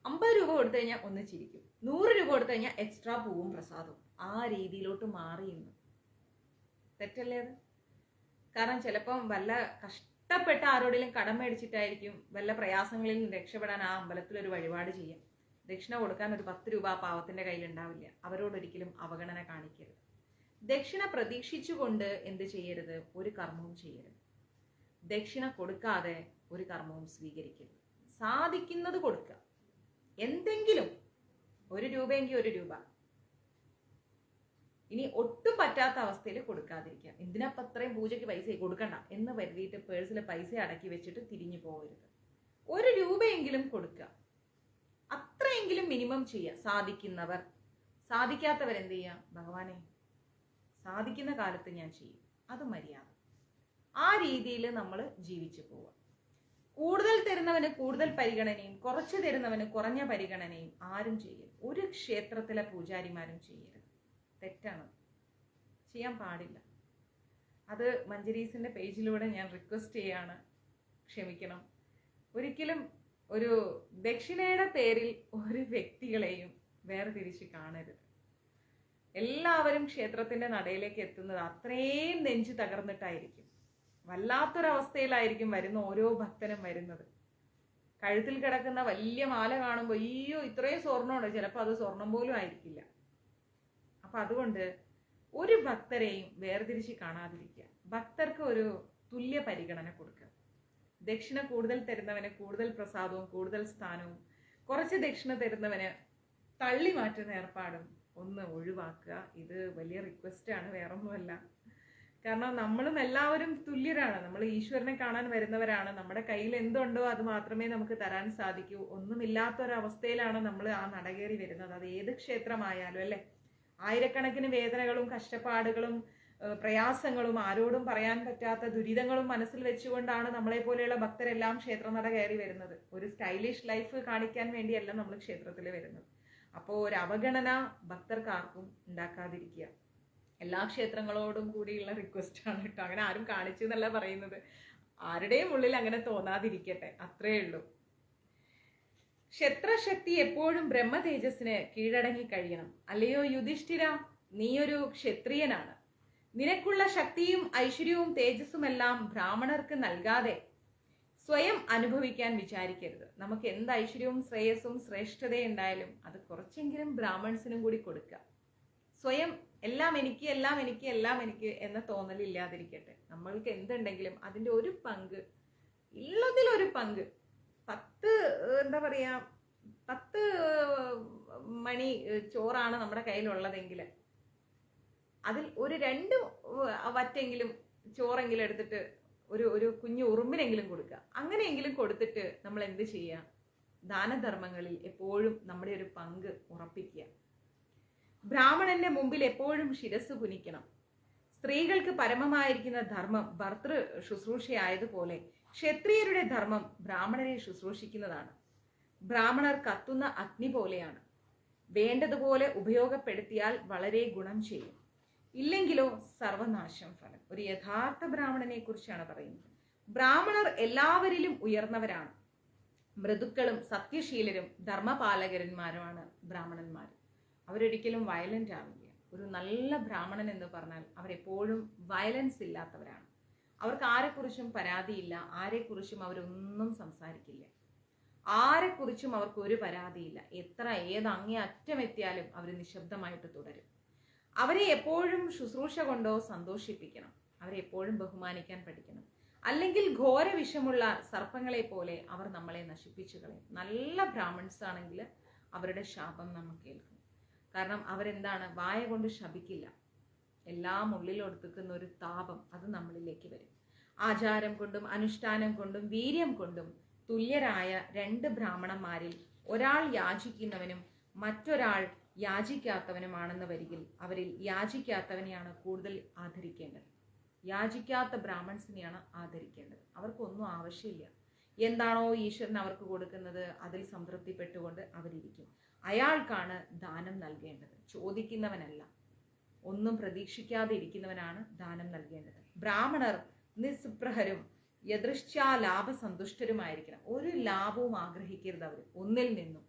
50 രൂപ കൊടുത്തു കഴിഞ്ഞാൽ ഒന്ന് ചിരിക്കും, 100 രൂപ കൊടുത്തു കഴിഞ്ഞാൽ എക്സ്ട്രാ പൂവും പ്രസാദവും. ആ രീതിയിലോട്ട് മാറിയുന്നു. തെറ്റല്ലേ അത്? കാരണം ചിലപ്പം വല്ല കഷ്ടപ്പെട്ട ആരോടെങ്കിലും കടം മേടിച്ചിട്ടായിരിക്കും വല്ല പ്രയാസങ്ങളിൽ രക്ഷപ്പെടാൻ ആ അമ്പലത്തിൽ ഒരു വഴിപാട് ചെയ്യാം. ദക്ഷിണ കൊടുക്കാൻ ഒരു 10 രൂപ ആ പാവത്തിന്റെ കയ്യിൽ ഉണ്ടാവില്ല. അവരോടൊരിക്കലും അവഗണന കാണിക്കരുത്. ദക്ഷിണ പ്രതീക്ഷിച്ചുകൊണ്ട് എന്ത് ചെയ്യരുത്? ഒരു കർമ്മവും ചെയ്യരുത്. ദക്ഷിണ കൊടുക്കാതെ ഒരു കർമ്മവും സ്വീകരിക്കരുത്. സാധിക്കുന്നത് കൊടുക്കുക. എന്തെങ്കിലും 1 രൂപയെങ്കിൽ 1 രൂപ. ഇനി ഒട്ടും പറ്റാത്ത അവസ്ഥയിൽ കൊടുക്കാതിരിക്കുക. എന്തിനപ്പം അത്രയും പൂജയ്ക്ക് പൈസ കൊടുക്കണ്ട എന്ന് കരുതിയിട്ട് പേഴ്സിൽ പൈസ അടക്കി വെച്ചിട്ട് തിരിഞ്ഞു പോകരുത്. 1 രൂപയെങ്കിലും കൊടുക്കുക. അത്രയെങ്കിലും മിനിമം ചെയ്യുക. സാധിക്കുന്നവർ. സാധിക്കാത്തവർ എന്ത് ചെയ്യുക? ഭഗവാനെ സാധിക്കുന്ന കാലത്ത് ഞാൻ ചെയ്യും, അത് മര്യാദ. ആ രീതിയിൽ നമ്മൾ ജീവിച്ചു പോവുക. കൂടുതൽ തരുന്നവന് കൂടുതൽ പരിഗണനയും കുറച്ച് തരുന്നവന് കുറഞ്ഞ പരിഗണനയും ആരും ചെയ്യരുത്. ഒരു ക്ഷേത്രത്തിലെ പൂജാരിമാരും ചെയ്യരുത്. തെറ്റാണ്, ചെയ്യാൻ പാടില്ല. അത് മഞ്ജരീസിന്റെ പേജിലൂടെ ഞാൻ റിക്വസ്റ്റ് ചെയ്യാണ്, ക്ഷമിക്കണം. ഒരിക്കലും ഒരു ദക്ഷിണയുടെ പേരിൽ ഒരു വ്യക്തികളെയും വേർതിരിച്ച് കാണരുത്. എല്ലാവരും ക്ഷേത്രത്തിന്റെ നടയിലേക്ക് എത്തുന്നത് അത്രയും നെഞ്ചു തകർന്നിട്ടായിരിക്കും. വല്ലാത്തൊരവസ്ഥയിലായിരിക്കും വരുന്ന ഓരോ ഭക്തനും വരുന്നത്. കഴുത്തിൽ കിടക്കുന്ന വലിയ മാല കാണുമ്പോൾ അയ്യോ ഇത്രയും സ്വർണ്ണമുണ്ട്, ചിലപ്പോൾ അത് സ്വർണം പോലും ആയിരിക്കില്ല. അപ്പൊ അതുകൊണ്ട് ഒരു ഭക്തരെയും വേർതിരിച്ച് കാണാതിരിക്കുക. ഭക്തർക്ക് ഒരു തുല്യ പരിഗണന കൊടുക്കുക. ദക്ഷിണ കൂടുതൽ തരുന്നവന് കൂടുതൽ പ്രസാദവും കൂടുതൽ സ്ഥാനവും, കുറച്ച് ദക്ഷിണ തരുന്നവന് തള്ളി മാറ്റുന്ന ഏർപ്പാടും ഒന്ന് ഒഴിവാക്കുക. ഇത് വലിയ റിക്വസ്റ്റ് ആണ്, വേറൊന്നുമല്ല. കാരണം നമ്മളും എല്ലാവരും തുല്യരാണ്. നമ്മൾ ഈശ്വരനെ കാണാൻ വരുന്നവരാണ്. നമ്മുടെ കയ്യിൽ എന്തുണ്ടോ അത് മാത്രമേ നമുക്ക് തരാൻ സാധിക്കൂ. ഒന്നുമില്ലാത്തൊരവസ്ഥയിലാണ് നമ്മൾ ആ നടകേറി വരുന്നത്. അത് ഏത് ക്ഷേത്രമായാലും അല്ലെ. ആയിരക്കണക്കിന് വേദനകളും കഷ്ടപ്പാടുകളും പ്രയാസങ്ങളും ആരോടും പറയാൻ പറ്റാത്ത ദുരിതങ്ങളും മനസ്സിൽ വെച്ചുകൊണ്ടാണ് നമ്മളെ പോലെയുള്ള ഭക്തരെല്ലാം ക്ഷേത്രനട കയറി വരുന്നത്. ഒരു സ്റ്റൈലിഷ് ലൈഫ് കാണിക്കാൻ വേണ്ടിയല്ല നമ്മൾ ക്ഷേത്രത്തിൽ വരുന്നത്. അപ്പോൾ ഒരു അവഗണന ഭക്തർക്ക് ആർക്കും ഉണ്ടാക്കാതിരിക്കുക. എല്ലാ ക്ഷേത്രങ്ങളോടും കൂടിയുള്ള റിക്വസ്റ്റ് ആണ് കേട്ടോ. അങ്ങനെ ആരും കാണിച്ചു എന്നല്ല പറയുന്നത്. ആരുടെയും ഉള്ളിൽ അങ്ങനെ തോന്നാതിരിക്കട്ടെ, അത്രേ ഉള്ളൂ. ക്ഷത്രശക്തി എപ്പോഴും ബ്രഹ്മ തേജസ്സിന് കീഴടങ്ങി കഴിയണം. അല്ലയോ യുധിഷ്ഠിര, നീയൊരു ക്ഷത്രിയനാണ്. നിനക്കുള്ള ശക്തിയും ഐശ്വര്യവും തേജസ്സുമെല്ലാം ബ്രാഹ്മണർക്ക് നൽകാതെ സ്വയം അനുഭവിക്കാൻ വിചാരിക്കരുത്. നമുക്ക് എന്ത് ഐശ്വര്യവും ശ്രേയസ്സും ശ്രേഷ്ഠതയുണ്ടായാലും അത് കുറച്ചെങ്കിലും ബ്രാഹ്മൺസിനും കൂടി കൊടുക്കുക. സ്വയം എല്ലാം എനിക്ക് എല്ലാം എനിക്ക് എല്ലാം എനിക്ക് എന്ന തോന്നലില്ലാതിരിക്കട്ടെ. നമ്മൾക്ക് എന്തുണ്ടെങ്കിലും അതിൻ്റെ ഒരു പങ്ക്, ഉള്ളതിലൊരു പങ്ക്, 10 മണി ചോറാണ് നമ്മുടെ കയ്യിലുള്ളതെങ്കിൽ അതിൽ ഒരു 2 വറ്റെങ്കിലും ചോറെങ്കിലും എടുത്തിട്ട് ഒരു കുഞ്ഞു ഉറുമ്പിനെങ്കിലും കൊടുക്കുക. അങ്ങനെയെങ്കിലും കൊടുത്തിട്ട് നമ്മൾ എന്ത് ചെയ്യുക? ദാനധർമ്മങ്ങളിൽ എപ്പോഴും നമ്മുടെ ഒരു പങ്ക് ഉറപ്പിക്കുക. ബ്രാഹ്മണന്റെ മുമ്പിൽ എപ്പോഴും ശിരസ് കുനിക്കണം. സ്ത്രീകൾക്ക് പരമമായിരിക്കുന്ന ധർമ്മം ഭർതൃ ശുശ്രൂഷയായതുപോലെ ക്ഷത്രിയരുടെ ധർമ്മം ബ്രാഹ്മണരെ ശുശ്രൂഷിക്കുന്നതാണ്. ബ്രാഹ്മണർ കത്തുന്ന അഗ്നി പോലെയാണ്. വേണ്ടതുപോലെ ഉപയോഗപ്പെടുത്തിയാൽ വളരെ ഗുണം ചെയ്യും, ഇല്ലെങ്കിലോ സർവനാശം ഫലം. ഒരു യഥാർത്ഥ ബ്രാഹ്മണനെ കുറിച്ചാണ് പറയുന്നത്. ബ്രാഹ്മണർ എല്ലാവരിലും ഉയർന്നവരാണ്. മൃദുക്കളും സത്യശീലരും ധർമ്മപാലകന്മാരുമാണ് ബ്രാഹ്മണന്മാർ. അവരൊരിക്കലും വയലന്റ് ആവില്ല. ഒരു നല്ല ബ്രാഹ്മണൻ എന്ന് പറഞ്ഞാൽ അവരെപ്പോഴും വയലൻസ് ഇല്ലാത്തവരാണ്. അവർക്ക് ആരെക്കുറിച്ചും പരാതിയില്ല, ആരെക്കുറിച്ചും അവരൊന്നും സംസാരിക്കില്ല, ആരെക്കുറിച്ചും അവർക്ക് ഒരു പരാതിയില്ല. ഏത് അങ്ങേ അറ്റം എത്തിയാലും അവർ നിശബ്ദമായിട്ട് തുടരും. അവരെ എപ്പോഴും ശുശ്രൂഷ കൊണ്ടോ സന്തോഷിപ്പിക്കണം. അവരെ എപ്പോഴും ബഹുമാനിക്കാൻ പഠിക്കണം. അല്ലെങ്കിൽ ഘോര വിഷമുള്ള സർപ്പങ്ങളെ പോലെ അവർ നമ്മളെ നശിപ്പിച്ചു കളയും. നല്ല ബ്രാഹ്മൺസ് ആണെങ്കിൽ അവരുടെ ശാപം നമ്മൾ കേൾക്കും. കാരണം അവരെന്താണ്, വായ കൊണ്ട് ശപിക്കില്ല. എല്ലാം ഉള്ളിലൊടുക്കുന്ന ഒരു താപം അത് നമ്മളിലേക്ക് വരും. ആചാരം കൊണ്ടും അനുഷ്ഠാനം കൊണ്ടും വീര്യം കൊണ്ടും തുല്യരായ 2 ബ്രാഹ്മണന്മാരിൽ ഒരാൾ യാചിക്കുന്നവനും മറ്റൊരാൾ യാചിക്കാത്തവനുമാണെന്ന് വരികിൽ അവരിൽ യാചിക്കാത്തവനെയാണ് കൂടുതൽ ആദരിക്കേണ്ടത്. യാചിക്കാത്ത ബ്രാഹ്മൺസിനെയാണ് ആദരിക്കേണ്ടത്. അവർക്കൊന്നും ആവശ്യമില്ല. എന്താണോ ഈശ്വരൻ അവർക്ക് കൊടുക്കുന്നത് അതിൽ സംതൃപ്തിപ്പെട്ടുകൊണ്ട് അവരിയ്ക്കും. അയാൾക്കാണ് ദാനം നൽകേണ്ടത്, ചോദിക്കുന്നവനല്ല. ഒന്നും പ്രതീക്ഷിക്കാതെ ഇരിക്കുന്നവനാണ് ദാനം നൽകേണ്ടത്. ബ്രാഹ്മണർ നിസ്പൃഹരും യദൃശ്ചാ ലാഭസന്തുഷ്ടരുമായിരിക്കണം. ഒരു ലാഭവും ആഗ്രഹിക്കരുത് അവർ ഒന്നിൽ നിന്നും.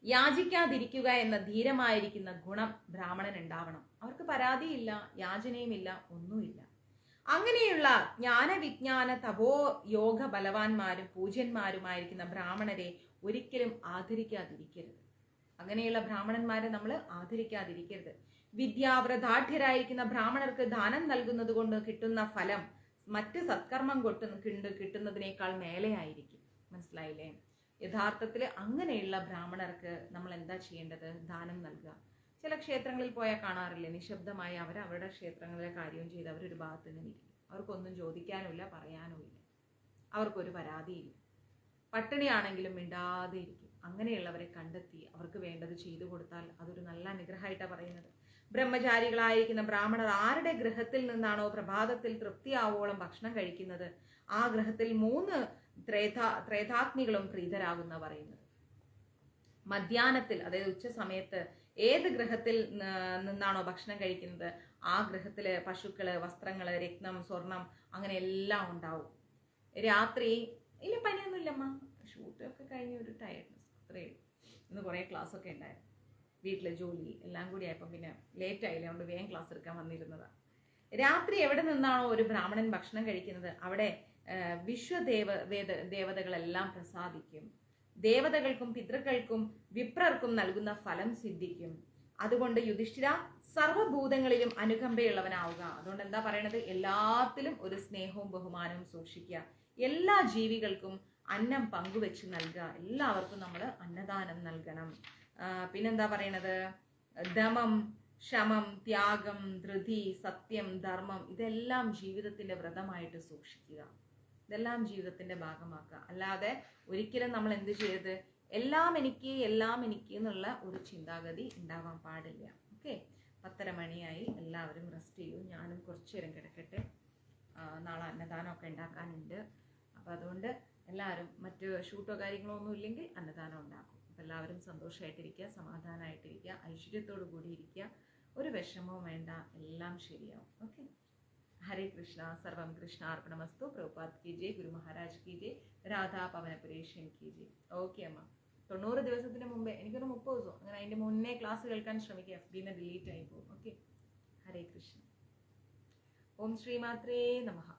യാചിക്കാതിരിക്കുക എന്ന ധീരമായിരിക്കുന്ന ഗുണം ബ്രാഹ്മണൻ ഉണ്ടാവണം. അവർക്ക് പരാതിയില്ല, യാചനയുമില്ല, ഒന്നുമില്ല. അങ്ങനെയുള്ള ജ്ഞാനവിജ്ഞാന തപോ യോഗ ബലവാന്മാരും പൂജ്യന്മാരുമായിരിക്കുന്ന ബ്രാഹ്മണരെ ഒരിക്കലും ആദരിക്കാതിരിക്കരുത്. അങ്ങനെയുള്ള ബ്രാഹ്മണന്മാരെ നമ്മൾ ആദരിക്കാതിരിക്കരുത്. വിദ്യാവ്രതാഠ്യരായിരിക്കുന്ന ബ്രാഹ്മണർക്ക് ദാനം നൽകുന്നത് കൊണ്ട് കിട്ടുന്ന ഫലം മറ്റ് സത്കർമ്മം കിട്ടുന്നതിനേക്കാൾ മേലെയായിരിക്കും. മനസ്സിലായില്ലേ? യഥാർത്ഥത്തിൽ അങ്ങനെയുള്ള ബ്രാഹ്മണർക്ക് നമ്മൾ എന്താ ചെയ്യേണ്ടത്? ദാനം നൽകുക. ചില ക്ഷേത്രങ്ങളിൽ പോയാൽ കാണാറില്ലേ, നിശബ്ദമായി അവരുടെ ക്ഷേത്രങ്ങളിലെ കാര്യവും ചെയ്ത് അവരൊരു ഭാഗത്ത് നിന്ന് ഇരിക്കും. അവർക്കൊന്നും ചോദിക്കാനുമില്ല, പറയാനുമില്ല, അവർക്കൊരു പരാതിയില്ല. പട്ടിണിയാണെങ്കിലും മിണ്ടാതെ ഇരിക്കും. അങ്ങനെയുള്ളവരെ കണ്ടെത്തി അവർക്ക് വേണ്ടത് ചെയ്തു കൊടുത്താൽ അതൊരു നല്ല അനുഗ്രഹമായിട്ടാണ് പറയുന്നത്. ബ്രഹ്മചാരികളായിരിക്കുന്ന ബ്രാഹ്മണർ ആരുടെ ഗൃഹത്തിൽ നിന്നാണോ പ്രഭാതത്തിൽ തൃപ്തിയാവോളം ഭക്ഷണം കഴിക്കുന്നത് ആ ഗൃഹത്തിൽ 3 ത്രേതാഗ്നികളും പ്രീതരാകുന്ന പറയുന്നത്. മധ്യാഹ്നത്തിൽ, അതായത് ഉച്ച സമയത്ത് ഏത് ഗൃഹത്തിൽ നിന്നാണോ ഭക്ഷണം കഴിക്കുന്നത് ആ ഗൃഹത്തില് പശുക്കള്, വസ്ത്രങ്ങള്, രത്നം, സ്വർണം അങ്ങനെ എല്ലാം ഉണ്ടാവും. രാത്രി ഇല്ല, പനിയൊന്നുമില്ലമ്മ, ഷൂട്ടൊക്കെ കഴിഞ്ഞ ഒരു ടയർഡ്നെസ് അത്രയേ ഉള്ളൂ. ഇന്ന് കുറേ ക്ലാസ്സൊക്കെ ഉണ്ടായിരുന്നു. വീട്ടിലെ ജോലി എല്ലാം കൂടി ആയപ്പോൾ പിന്നെ ലേറ്റ് ആയില്ല, അതുകൊണ്ട് വേഗം ക്ലാസ് എടുക്കാൻ വന്നിരുന്നതാണ്. രാത്രി എവിടെ നിന്നാണോ ഒരു ബ്രാഹ്മണൻ ഭക്ഷണം കഴിക്കുന്നത് അവിടെ ദേവതകളെല്ലാം പ്രസാദിക്കും. ദേവതകൾക്കും പിതൃക്കൾക്കും വിപ്രർക്കും നൽകുന്ന ഫലം സിദ്ധിക്കും. അതുകൊണ്ട് യുധിഷ്ഠിര, സർവ്വഭൂതങ്ങളിലും അനുകമ്പയുള്ളവനാവുക. അതുകൊണ്ട് എന്താ പറയണത്? എല്ലാത്തിലും ഒരു സ്നേഹവും ബഹുമാനവും സൂക്ഷിക്കുക. എല്ലാ ജീവികൾക്കും അന്നം പങ്കുവെച്ച് നൽകുക. എല്ലാവർക്കും നമ്മൾ അന്നദാനം നൽകണം. പിന്നെന്താ പറയണത്? ദമം, ശമം, ത്യാഗം, ധൃതി, സത്യം, ധർമ്മം ഇതെല്ലാം ജീവിതത്തിന്റെ വ്രതമായിട്ട് സൂക്ഷിക്കുക. ഇതെല്ലാം ജീവിതത്തിന്റെ ഭാഗമാക്കുക. അല്ലാതെ ഒരിക്കലും നമ്മൾ എന്ത് ചെയ്യരുത്? എല്ലാം എനിക്ക് എന്നുള്ള ഒരു ചിന്താഗതി ഉണ്ടാവാൻ പാടില്ല. ഓക്കെ, 10:30 മണിയായി. എല്ലാവരും റെസ്റ്റ് ചെയ്യൂ. ഞാനും കുറച്ചു നേരം കിടക്കട്ടെ. നാളെ അന്നദാനമൊക്കെ ഉണ്ടാക്കാനുണ്ട്. അപ്പോൾ അതുകൊണ്ട് എല്ലാവരും, മറ്റ് ഷൂട്ടോ കാര്യങ്ങളോ ഒന്നും ഇല്ലെങ്കിൽ അന്നദാനം ഉണ്ടാക്കും. അപ്പോൾ എല്ലാവരും സന്തോഷമായിട്ടിരിക്കുക, സമാധാനമായിട്ടിരിക്കുക, ഐശ്വര്യത്തോടു കൂടി ഇരിക്കുക. ഒരു വിഷമവും വേണ്ട, എല്ലാം ശരിയാവും. ഓക്കെ, ഹരേ കൃഷ്ണ. സർവം കൃഷ്ണാർപ്പണമസ്തു. പ്രഭുപാദ് കി ജയ്, ഗുരു മഹാരാജ് കി ജയ്, രാധാ പവനപുരേഷൻ കി ജയ്. ഓക്കെ അമ്മ, 90 ദിവസത്തിന് മുമ്പേ, എനിക്കൊരു 30 ദിവസം അങ്ങനെ അതിൻ്റെ മുന്നേ ക്ലാസ് കേൾക്കാൻ ശ്രമിക്കുക. FB ഡിലീറ്റ് ആയി പോകും. ഓക്കെ, ഹരേ കൃഷ്ണ. ഓം ശ്രീമാത്രേ നമഃ.